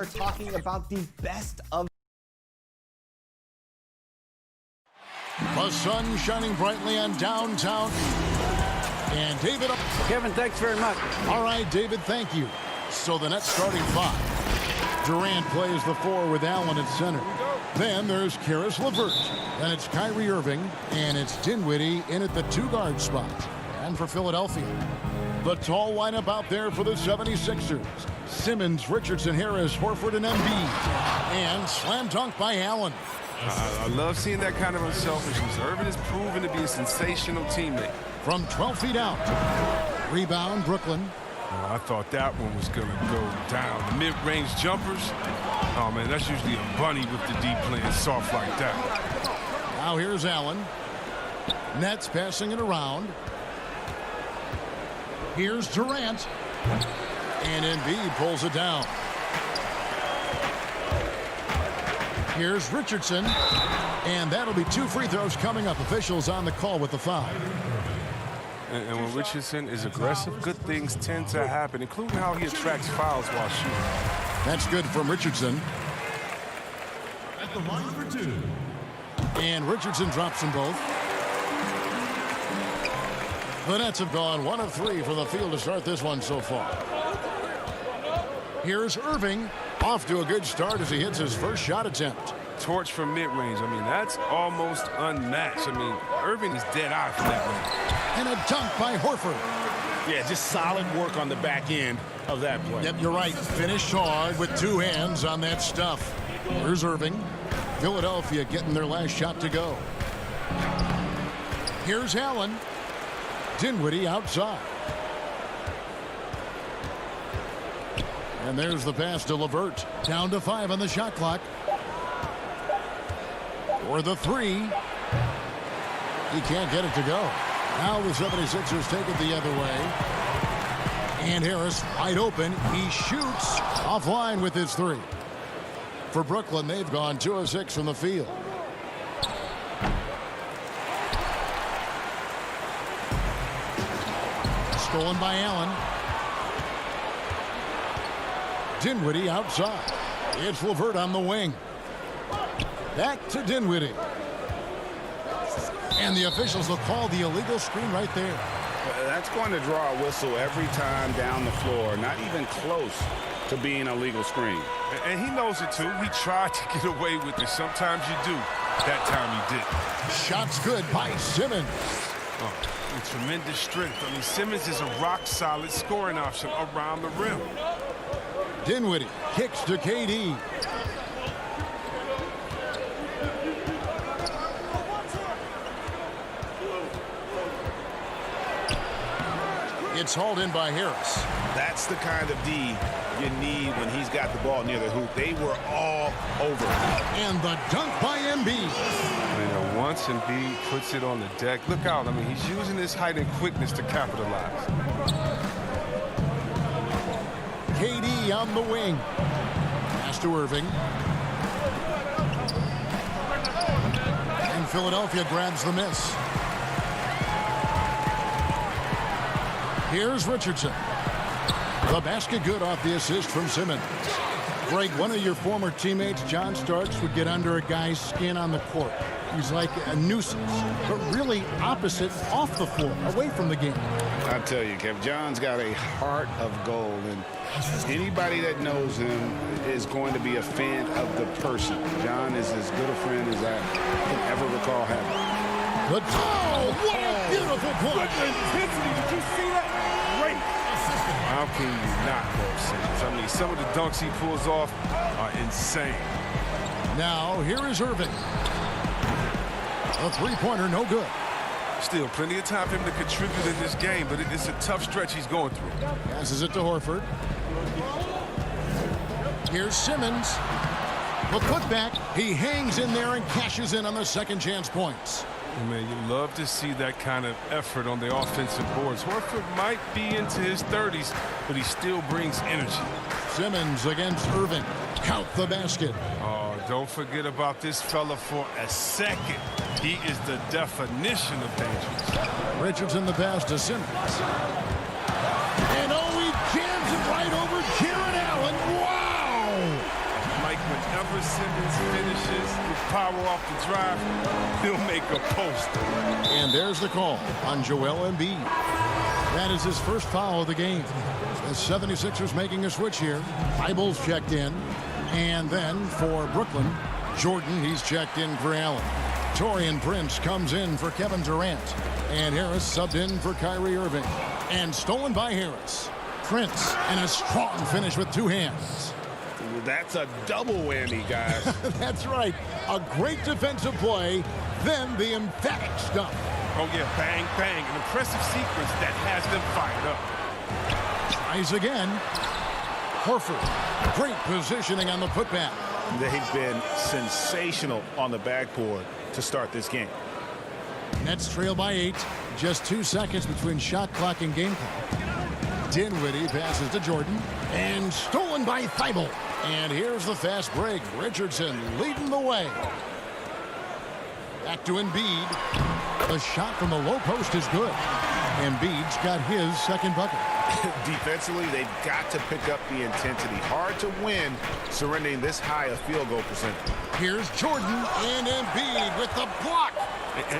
are talking about the best of. The sun shining brightly on downtown. And David. Kevin, thanks very much. All right, David, thank you. So the Nets starting 5. Durant plays the 4 with Allen at center. Then there's Karis LeVert. Then it's Kyrie Irving. And it's Dinwiddie in at the 2-guard spot. And for Philadelphia, the tall lineup out there for the 76ers. Simmons, Richardson, Harris, Horford, and Embiid. And slam dunk by Allen. I love seeing that kind of unselfishness. Irving is proven to be a sensational teammate. From 12 feet out. Rebound, Brooklyn. Oh, I thought that one was going to go down. The mid-range jumpers. Oh, man, that's usually a bunny with the deep playing soft like that. Now here's Allen. Nets passing it around. Here's Durant. And Embiid pulls it down. Here's Richardson. And that'll be 2 free throws coming up. Officials on the call with the foul. And when Richardson is aggressive, good things tend to happen, including how he attracts fouls while shooting. That's good from Richardson. At the line for 2. And Richardson drops them both. The Nets have gone 1 of 3 from the field to start this one so far. Here's Irving. Off to a good start as he hits his first shot attempt. Torch from mid-range. I mean, that's almost unmatched. I mean, Irving is dead eye from that range. And a dunk by Horford. Yeah, just solid work on the back end of that play. Yep, you're right. Finished hard with 2 hands on that stuff. Here's Irving. Philadelphia getting their last shot to go. Here's Allen. Dinwiddie outside. And there's the pass to LeVert. Down to 5 on the shot clock. For the 3. He can't get it to go. Now the 76ers take it the other way. And Harris wide open. He shoots offline with his 3. For Brooklyn, they've gone 2 of 6 from the field. Stolen by Allen. Dinwiddie outside. It's LeVert on the wing. Back to Dinwiddie. And the officials will call the illegal screen right there. That's going to draw a whistle every time down the floor. Not even close to being a legal screen. And he knows it, too. He tried to get away with it. Sometimes you do. That time he didn't. Shots good by Simmons. Oh, with tremendous strength. I mean, Simmons is a rock-solid scoring option around the rim. Dinwiddie kicks to KD. It's hauled in by Harris. That's the kind of D you need when he's got the ball near the hoop. They were all over it. And the dunk by Embiid. I mean, once Embiid puts it on the deck, look out. I mean, he's using his height and quickness to capitalize. KD on the wing. Pass to Irving. And Philadelphia grabs the miss. Here's Richardson. The basket good off the assist from Simmons. Greg, one of your former teammates, John Starks, would get under a guy's skin on the court. He's like a nuisance, but really opposite off the floor, away from the game. I tell you, Kev, John's got a heart of gold, and anybody that knows him is going to be a fan of the person. John is as good a friend as I can ever recall having. But what a beautiful play! Intensity, did you see that? Great. How can you not love Simmons? I mean, some of the dunks he pulls off are insane. Now, here is Irving. A three-pointer, no good. Still plenty of time for him to contribute in this game, but it's a tough stretch he's going through. Passes it to Horford. Here's Simmons. The putback. He hangs in there and cashes in on the second chance points. Man, you love to see that kind of effort on the offensive boards. Horford might be into his 30s, but he still brings energy. Simmons against Irving. Count the basket. Oh, don't forget about this fella for a second. He is the definition of dangerous. Richardson the pass to Simmons. And he jams it right over Jared Allen. Wow! whenever Simmons finishes with power off the drive, he'll make a post. And there's the call on Joel Embiid. That is his first foul of the game. The 76ers making a switch here. Thibault's checked in. And then for Brooklyn, Jordan, he's checked in for Allen. Taurean Prince comes in for Kevin Durant. And Harris subbed in for Kyrie Irving. And stolen by Harris. Prince, and a strong finish with two hands. That's a double whammy, guys. That's right. A great defensive play, then the emphatic stuff. Oh, yeah, bang, bang. An impressive sequence that has them fired up. Tries again. Horford, great positioning on the putback. They've been sensational on the backboard to start this game. Nets trail by 8. Just 2 seconds between shot clock and game clock. Dinwiddie passes to Jordan. And stolen by Thibault. And here's the fast break. Richardson leading the way. Back to Embiid. The shot from the low post is good. Embiid's got his second bucket. Defensively, they've got to pick up the intensity. Hard to win surrendering this high a field goal percentage. Here's Jordan and Embiid with the block.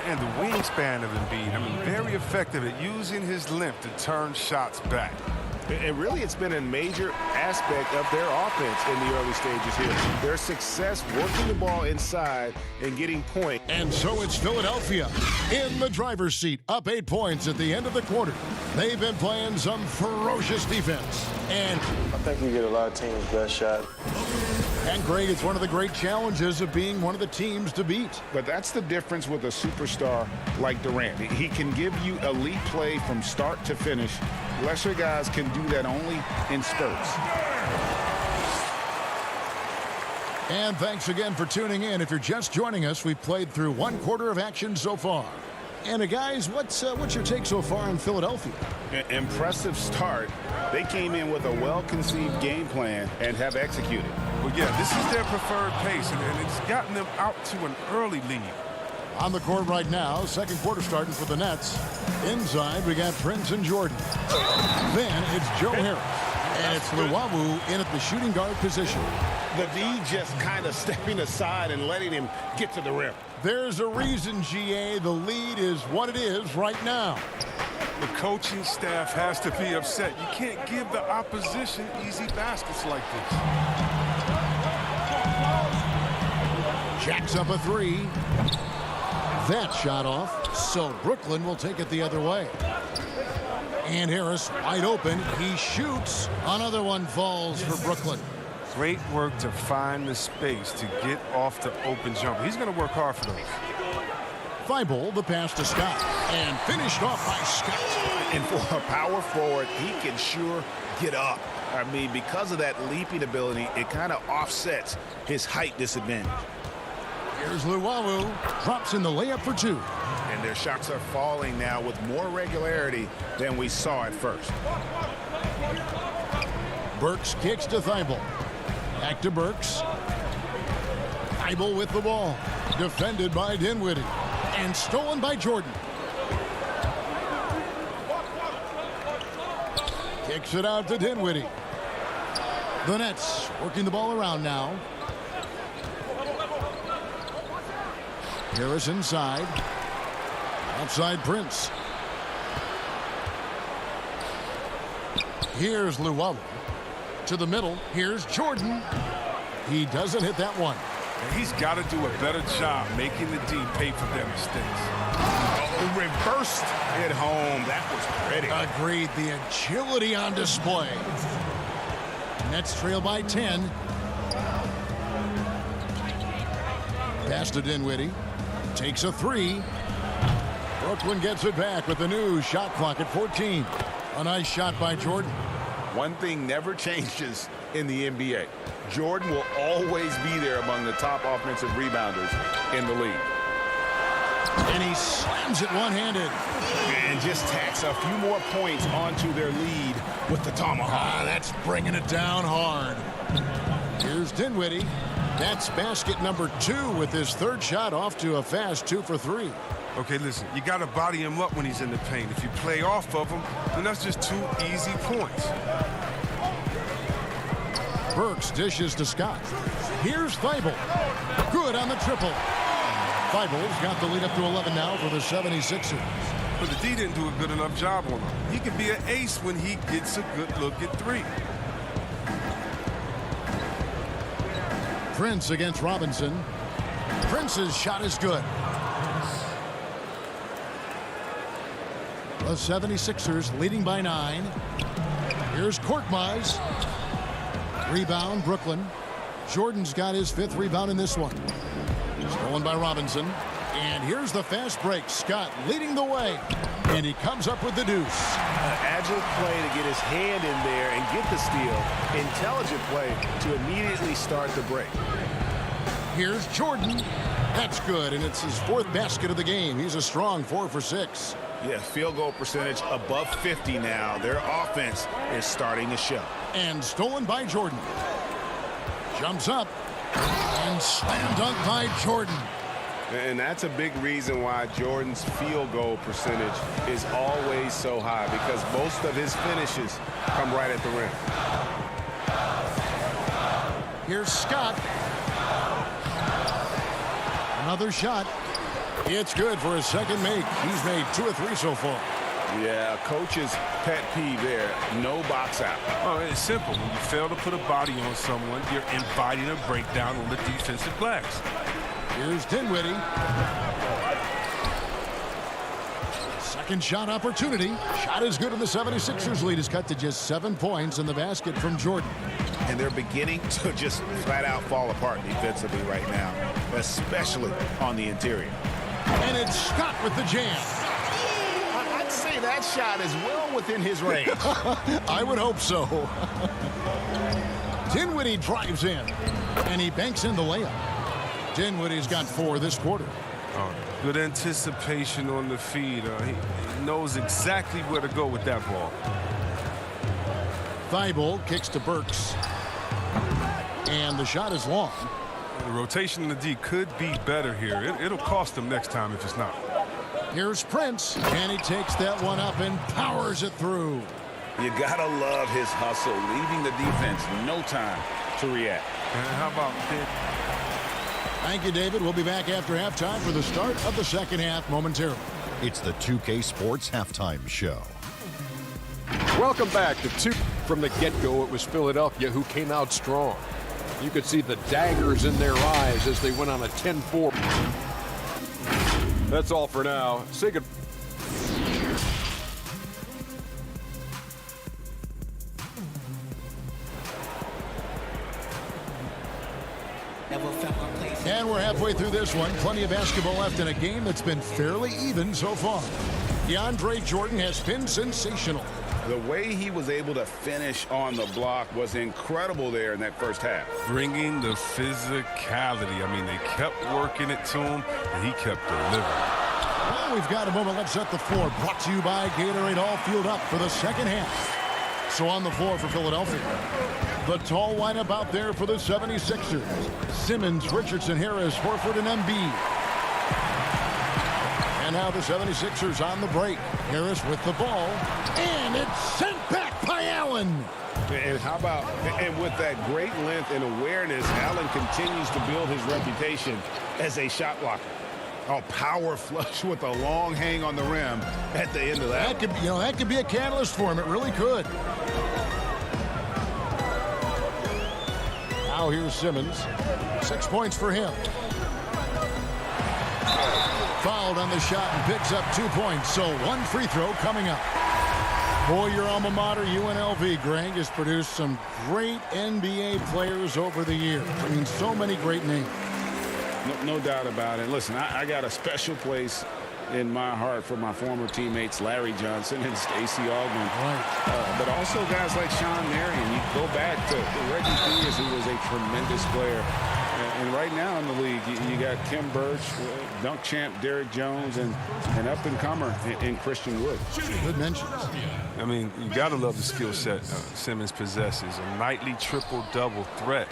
And the wingspan of Embiid, I mean, very effective at using his length to turn shots back. And really, it's been a major aspect of their offense in the early stages here. Their success working the ball inside and getting points. And so it's Philadelphia in the driver's seat, up 8 points at the end of the quarter. They've been playing some ferocious defense. And I think we get a lot of teams' best shot. And Greg, it's one of the great challenges of being one of the teams to beat. But that's the difference with a superstar like Durant. He can give you elite play from start to finish. Lesser guys can do that only in spurts. And thanks again for tuning in. If you're just joining us, we've played through 1 quarter of action so far. And guys, what's your take so far on Philadelphia? Impressive start. They came in with a well-conceived game plan and have executed. Well, yeah, this is their preferred pace, and it's gotten them out to an early lead. On the court right now, second quarter starting for the Nets. Inside, we got Prince and Jordan. Then it's Joe Harris. And it's Luwawu in at the shooting guard position. The D just kind of stepping aside and letting him get to the rim. There's a reason, GA, the lead is what it is right now. The coaching staff has to be upset. You can't give the opposition easy baskets like this. Jacks up a 3. That shot off, so Brooklyn will take it the other way. And Harris wide open. He shoots. Another one falls for Brooklyn. Great work to find the space to get off the open jumper. He's going to work hard for those. Thibault, the pass to Scott. And finished off by Scott. And for a power forward, he can sure get up. I mean, because of that leaping ability, it kind of offsets his height disadvantage. Here's Luwawu. Drops in the layup for 2. And their shots are falling now with more regularity than we saw at first. Burks kicks to Thibault. Back to Burks. Thibault with the ball. Defended by Dinwiddie. And stolen by Jordan. Kicks it out to Dinwiddie. The Nets working the ball around now. Harris inside. Outside Prince. Here's Luwawu. To the middle. Here's Jordan. He doesn't hit that one. And he's got to do a better job making the D pay for their mistakes. Oh, reversed it home. That was pretty. Agreed. The agility on display. Nets trail by 10. Pass to Dinwiddie. Takes a 3. Brooklyn gets it back with the new shot clock at 14. A nice shot by Jordan. One thing never changes in the NBA. Jordan will always be there among the top offensive rebounders in the league. And he slams it one-handed. And just tacks a few more points onto their lead with the tomahawk. That's bringing it down hard. Here's Dinwiddie. That's basket number 2 with his third shot off to a fast 2 for 3. Okay, listen, you got to body him up when he's in the paint. If you play off of him, then that's just 2 easy points. Burks dishes to Scott. Here's Thibault. Good on the triple. Thibault's got the lead up to 11 now for the 76ers. But the D didn't do a good enough job on him. He can be an ace when he gets a good look at three. Prince against Robinson. Prince's shot is good. The 76ers leading by 9. Here's Korkmaz. Rebound, Brooklyn. Jordan's got his 5th rebound in this one. Stolen by Robinson. And here's the fast break. Scott leading the way. And he comes up with the deuce. An agile play to get his hand in there and get the steal. Intelligent play to immediately start the break. Here's Jordan. That's good, and it's his 4th basket of the game. He's a strong 4 for 6. Yeah, field goal percentage above 50 now. Their offense is starting to show. And stolen by Jordan. Jumps up. And slam dunk by Jordan. And that's a big reason why Jordan's field goal percentage is always so high, because most of his finishes come right at the rim. Here's Scott. Another shot. It's good for his 2nd make. He's made 2 of 3 so far. Yeah, coach's pet peeve there. No box out. Oh, it's simple. When you fail to put a body on someone, you're inviting a breakdown on the defensive glass. Here's Dinwiddie. 2nd shot opportunity. Shot is good, and the 76ers lead is cut to just 7 points in the basket from Jordan. And they're beginning to just flat out fall apart defensively right now, especially on the interior. And it's Scott with the jam. I'd say that shot is well within his range. I would hope so. Dinwiddie drives in, and he banks in the layup. Dinwiddie's got 4 this quarter. Good anticipation on the feed. He knows exactly where to go with that ball. Thibault kicks to Burks. And the shot is long. The rotation in the D could be better here. It'll cost them next time if it's not. Here's Prince, and he takes that one up and powers it through. You gotta love his hustle, leaving the defense no time to react. And how about that? Thank you, David. We'll be back after halftime for the start of the 2nd half momentarily. It's the 2K Sports Halftime Show. Welcome back to 2. From the get-go, it was Philadelphia who came out strong. You could see the daggers in their eyes as they went on a 10-4. That's all for now. Say good. And we're halfway through this one. Plenty of basketball left in a game that's been fairly even so far. DeAndre Jordan has been sensational. The way he was able to finish on the block was incredible there in that first half. Bringing the physicality. I mean, they kept working it to him, and he kept delivering. Well, we've got a moment. Let's set the floor. Brought to you by Gatorade, all fueled up for the 2nd half. So on the floor for Philadelphia, the tall lineup out there for the 76ers. Simmons, Richardson, Harris, Horford, and Embiid. And now the 76ers on the break. Harris with the ball. And it's sent back by Allen. And how about, and with that great length and awareness, Allen continues to build his reputation as a shot blocker. Oh, power flush with a long hang on the rim at the end of that. That could be a catalyst for him. It really could. Now here's Simmons. 6 points for him. Fouled on the shot and picks up 2 points. So 1 free throw coming up. Boy, your alma mater, UNLV, Greg, has produced some great NBA players over the years. I mean, so many great names. No doubt about it. Listen, I got a special place in my heart for my former teammates Larry Johnson and Stacey Augmon. Right. But also guys like Sean Marion. You go back to Reggie Theus, who was a tremendous player. And right now in the league, you got Kim Birch, dunk champ Derrick Jones, and an up-and-comer in Christian Wood. Good mentions. I mean, you got to love the skill set Simmons possesses. A nightly triple-double threat.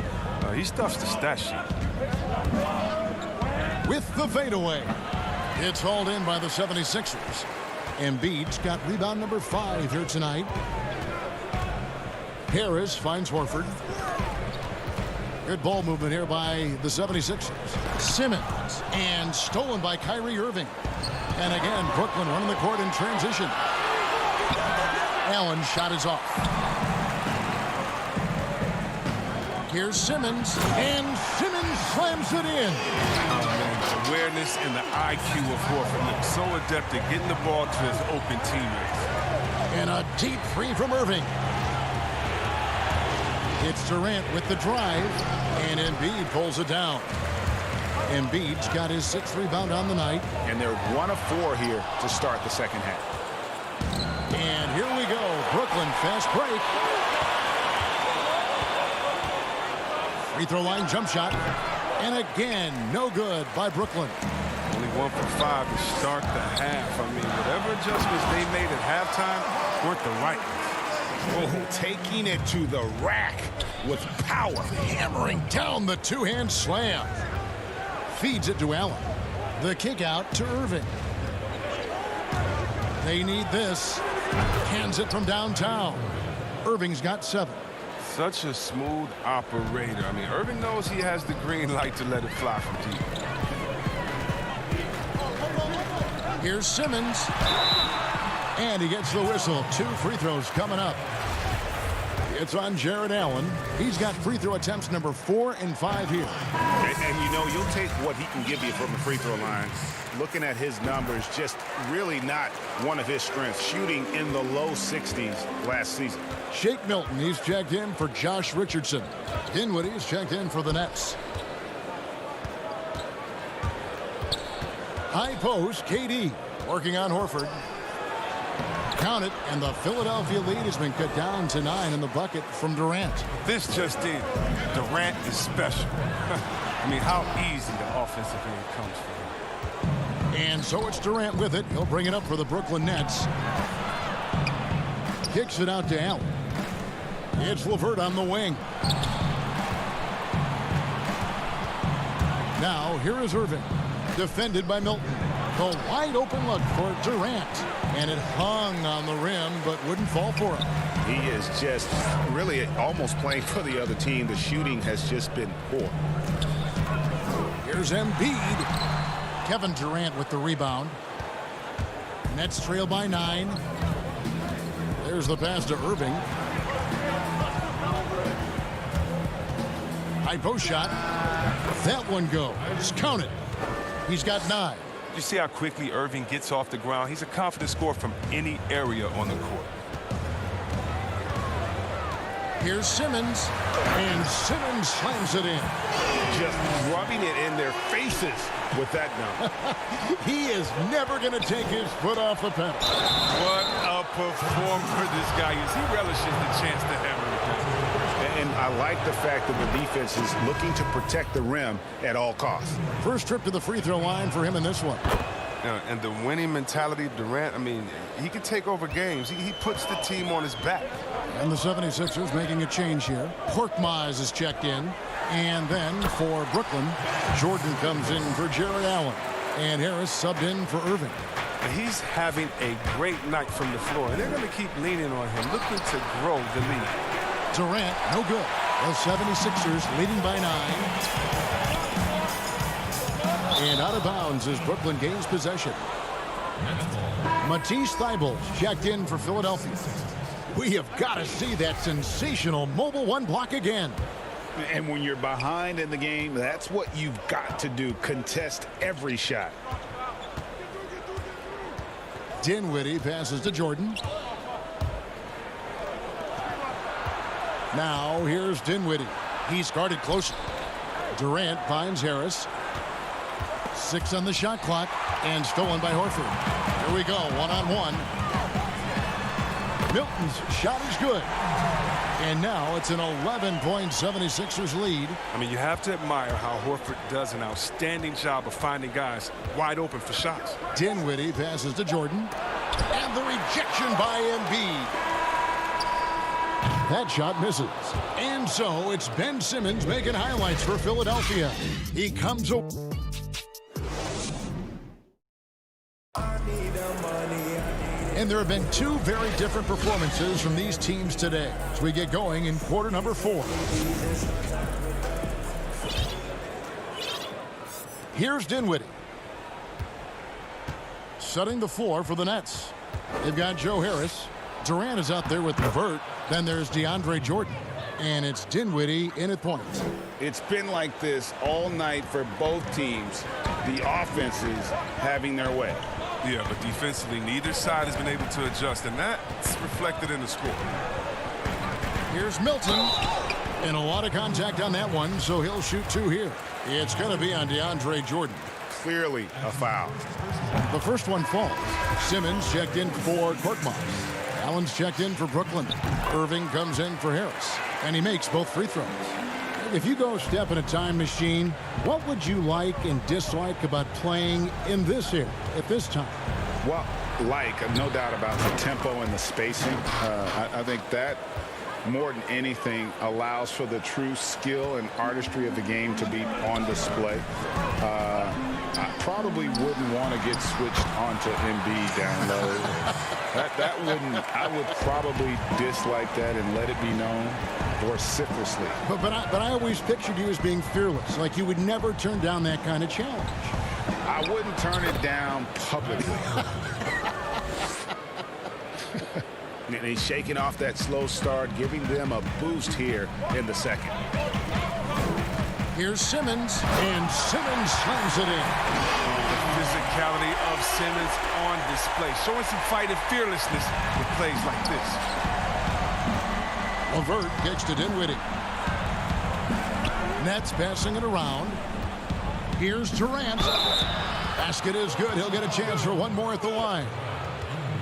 He stuffs the stat sheet. With the fadeaway. It's hauled in by the 76ers. Embiid's got rebound number 5 here tonight. Harris finds Horford. Good ball movement here by the 76ers. Simmons, and stolen by Kyrie Irving. And again, Brooklyn running the court in transition. Allen's shot is off. Here's Simmons, and Simmons slams it in. Oh, man, awareness and the IQ of Horford. Looks so adept at getting the ball to his open teammates. And a deep three from Irving. It's Durant with the drive, and Embiid pulls it down. Embiid's got his 6th rebound on the night. And they're 1 of 4 here to start the second half. And here we go. Brooklyn fast break. Free throw line jump shot. And again, no good by Brooklyn. Only 1 for 5 to start the half. I mean, whatever adjustments they made at halftime weren't the right ones. Oh, taking it to the rack with power. Hammering down the two-hand slam. Feeds it to Allen. The kick out to Irving. They need this. Hands it from downtown. Irving's got 7. Such a smooth operator. I mean, Irving knows he has the green light to let it fly from deep. Here's Simmons. And he gets the whistle. 2 free throws coming up. It's on Jared Allen. He's got free throw attempts number 4 and 5 here. And you know, you'll take what he can give you from the free throw line. Looking at his numbers, just really not one of his strengths. Shooting in the low 60s last season. Shake Milton, he's checked in for Josh Richardson. Dinwiddie's checked in for the Nets. High post, KD working on Horford. Count it, and the Philadelphia lead has been cut down to 9 in the bucket from Durant. This just in. Durant is special. I mean, how easy the offensive end comes for him. And so it's Durant with it. He'll bring it up for the Brooklyn Nets. Kicks it out to Allen. It's LeVert on the wing. Now, here is Irving. Defended by Milton. The wide open look for Durant. And it hung on the rim, but wouldn't fall for him. He is just really almost playing for the other team. The shooting has just been poor. Here's Embiid. Kevin Durant with the rebound. Nets trail by 9. There's the pass to Irving. High post shot. That one goes. Count it. He's got 9. You see how quickly Irving gets off the ground? He's a confident scorer from any area on the court. Here's Simmons, and Simmons slams it in. Just rubbing it in their faces with that dunk. He is never going to take his foot off the pedal. What a performer this guy is. He relishes the chance to hammer it down. And I like the fact that the defense is looking to protect the rim at all costs. First trip to the free throw line for him in this one. And the winning mentality of Durant, I mean, he can take over games. He puts the team on his back. And the 76ers making a change here. Korkmaz is checked in. And then for Brooklyn, Jordan comes in for Jared Allen. And Harris subbed in for Irving. He's having a great night from the floor, and they're going to keep leaning on him, looking to grow the lead. Durant, no good. The 76ers leading by 9. And out of bounds as Brooklyn gains possession. Matisse Thybulle checked in for Philadelphia. We have got to see that sensational mobile 1 block again. And when you're behind in the game, that's what you've got to do. Contest every shot. Dinwiddie passes to Jordan. Now here's Dinwiddie. He's guarded closely. Durant finds Harris. 6 on the shot clock and stolen by Horford. Here we go, 1-on-1. Milton's shot is good. And now it's an 11-point 76ers lead. I mean, you have to admire how Horford does an outstanding job of finding guys wide open for shots. Dinwiddie passes to Jordan. And the rejection by Embiid. That shot misses. And so it's Ben Simmons making highlights for Philadelphia. He comes over. And there have been 2 very different performances from these teams today as we get going in quarter number 4. Here's Dinwiddie. Setting the floor for the Nets. They've got Joe Harris. Durant is out there with LeVert. Then there's DeAndre Jordan. And it's Dinwiddie in at point. It's been like this all night for both teams. The offenses having their way. Yeah, but defensively, neither side has been able to adjust, and that's reflected in the score. Here's Milton. And a lot of contact on that one, so he'll shoot 2 here. It's going to be on DeAndre Jordan. Clearly a foul. The first one falls. Simmons checked in for Korkmaz. Allen's checked in for Brooklyn. Irving comes in for Harris. And he makes both free throws. If you go step in a time machine, what would you like and dislike about playing in this era at this time? Well, no doubt about the tempo and the spacing. I think that more than anything allows for the true skill and artistry of the game to be on display. I probably wouldn't want to get switched onto Embiid down low. I would probably dislike that and let it be known vociferously. But I always pictured you as being fearless, like you would never turn down that kind of challenge. I wouldn't turn it down publicly. And he's shaking off that slow start, giving them a boost here in the second. Here's Simmons, and Simmons slams it in. The physicality of Simmons on display, showing some fight and fearlessness with plays like this. LeVert kicks to Dinwiddie. Nets passing it around. Here's Durant. Basket is good. He'll get a chance for one more at the line.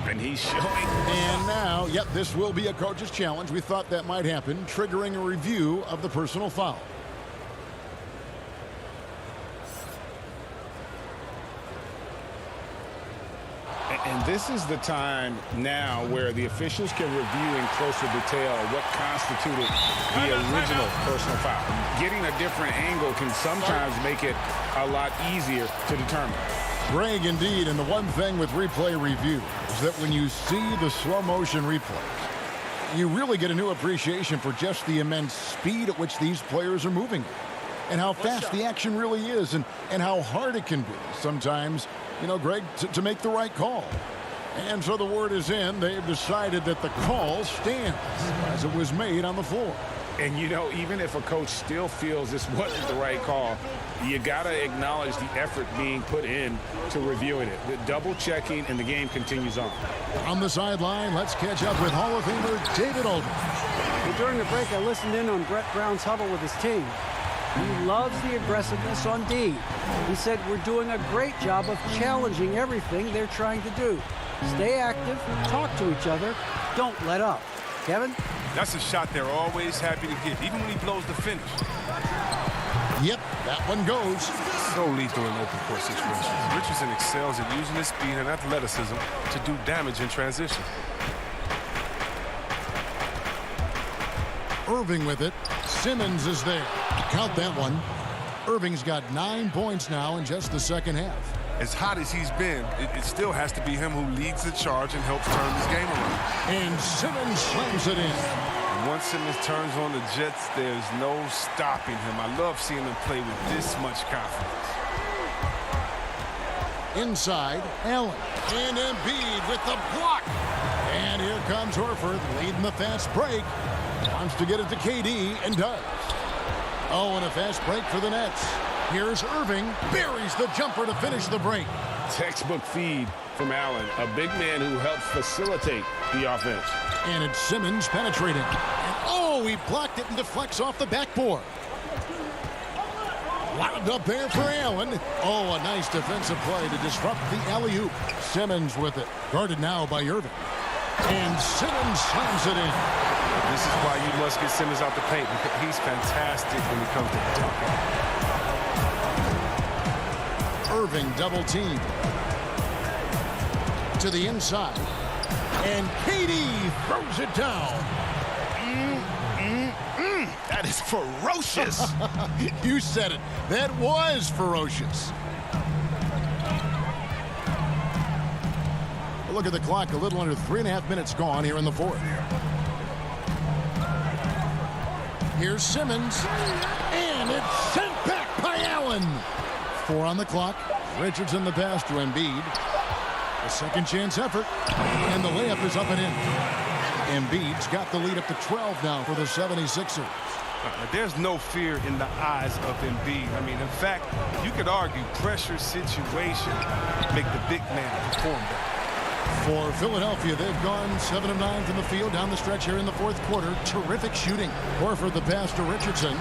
And he's showing. And now, this will be a coach's challenge. We thought that might happen, triggering a review of the personal foul. And this is the time now where the officials can review in closer detail what constituted the original personal foul. Getting a different angle can sometimes make it a lot easier to determine. Greg, indeed, and the one thing with replay review is that when you see the slow motion replays, you really get a new appreciation for just the immense speed at which these players are moving and how fast the action really is and how hard it can be sometimes, Greg, to make the right call. And so the word is in. They've decided that the call stands as it was made on the floor. And, even if a coach still feels this wasn't the right call, you got to acknowledge the effort being put in to reviewing it. The double checking, and the game continues on. On the sideline, let's catch up with Hall of Famer David Aldridge. Well, during the break, I listened in on Brett Brown's huddle with his team. He loves the aggressiveness on D. He said, we're doing a great job of challenging everything they're trying to do. Stay active, talk to each other, don't let up. Kevin? That's a shot they're always happy to get, even when he blows the finish. Yep, that one goes. So lethal in open court situations. Richardson excels at using his speed and athleticism to do damage in transition. Irving with it. Simmons is there. Count that one. Irving's got 9 points now in just the second half. As hot as he's been, it still has to be him who leads the charge and helps turn this game around. And Simmons slams it in. Once Simmons turns on the Jets, there's no stopping him. I love seeing him play with this much confidence. Inside, Allen. And Embiid with the block. And here comes Horford leading the fast break. Wants to get it to KD and does. Oh, and a fast break for the Nets. Here's Irving, buries the jumper to finish the break. Textbook feed from Allen, a big man who helps facilitate the offense. And it's Simmons penetrating. And he blocked it and deflects off the backboard. Wound up there for Allen. Oh, a nice defensive play to disrupt the alley-oop. Simmons with it, guarded now by Irving. And Simmons slams it in. This is why you must get Simmons out the paint. He's fantastic when it comes to dunking. Irving double team to the inside, and KD throws it down. That is ferocious. You said it. That was ferocious. Look at the clock. A little under 3.5 minutes gone here in the fourth. Here's Simmons, and it's sent back by Allen. 4 on the clock. Richardson the pass to Embiid. A second chance effort. And the layup is up and in. Embiid's got the lead up to 12 now for the 76ers. There's no fear in the eyes of Embiid. I mean, in fact, you could argue pressure situation make the big man perform better. For Philadelphia, they've gone 7 of 9 from the field down the stretch here in the fourth quarter. Terrific shooting. Horford the pass to Richardson.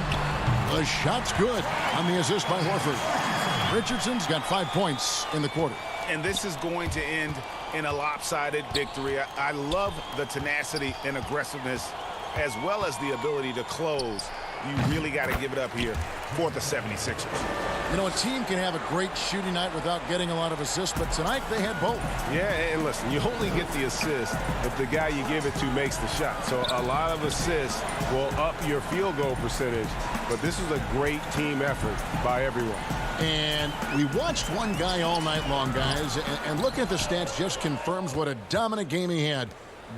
The shot's good on the assist by Horford. Richardson's got 5 points in the quarter. And this is going to end in a lopsided victory. I love the tenacity and aggressiveness as well as the ability to close. You really got to give it up here for the 76ers. You know, a team can have a great shooting night without getting a lot of assists, but tonight they had both. Yeah, and listen, you only get the assist if the guy you give it to makes the shot. So a lot of assists will up your field goal percentage, but this is a great team effort by everyone. And we watched one guy all night long, guys, and looking at the stats just confirms what a dominant game he had.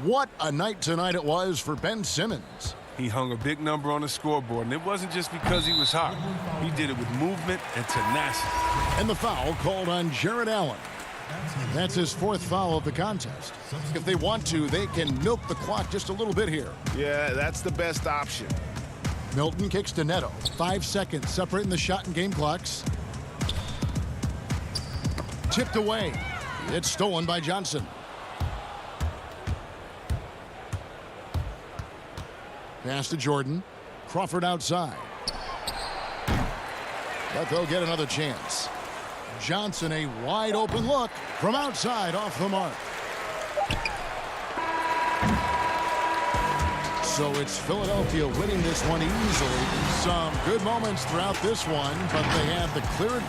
What a night tonight it was for Ben Simmons. He hung a big number on the scoreboard, and it wasn't just because he was hot. He did it with movement and tenacity. And the foul called on Jared Allen. That's his 4th foul of the contest. If they want to, they can milk the clock just a little bit here. Yeah, that's the best option. Milton kicks to Neto. 5 seconds separating the shot and game clocks. Tipped away. It's stolen by Johnson. Pass to Jordan. Crawford outside. But they'll get another chance. Johnson, a wide open look from outside off the mark. So it's Philadelphia winning this one easily. Some good moments throughout this one, but they have the clear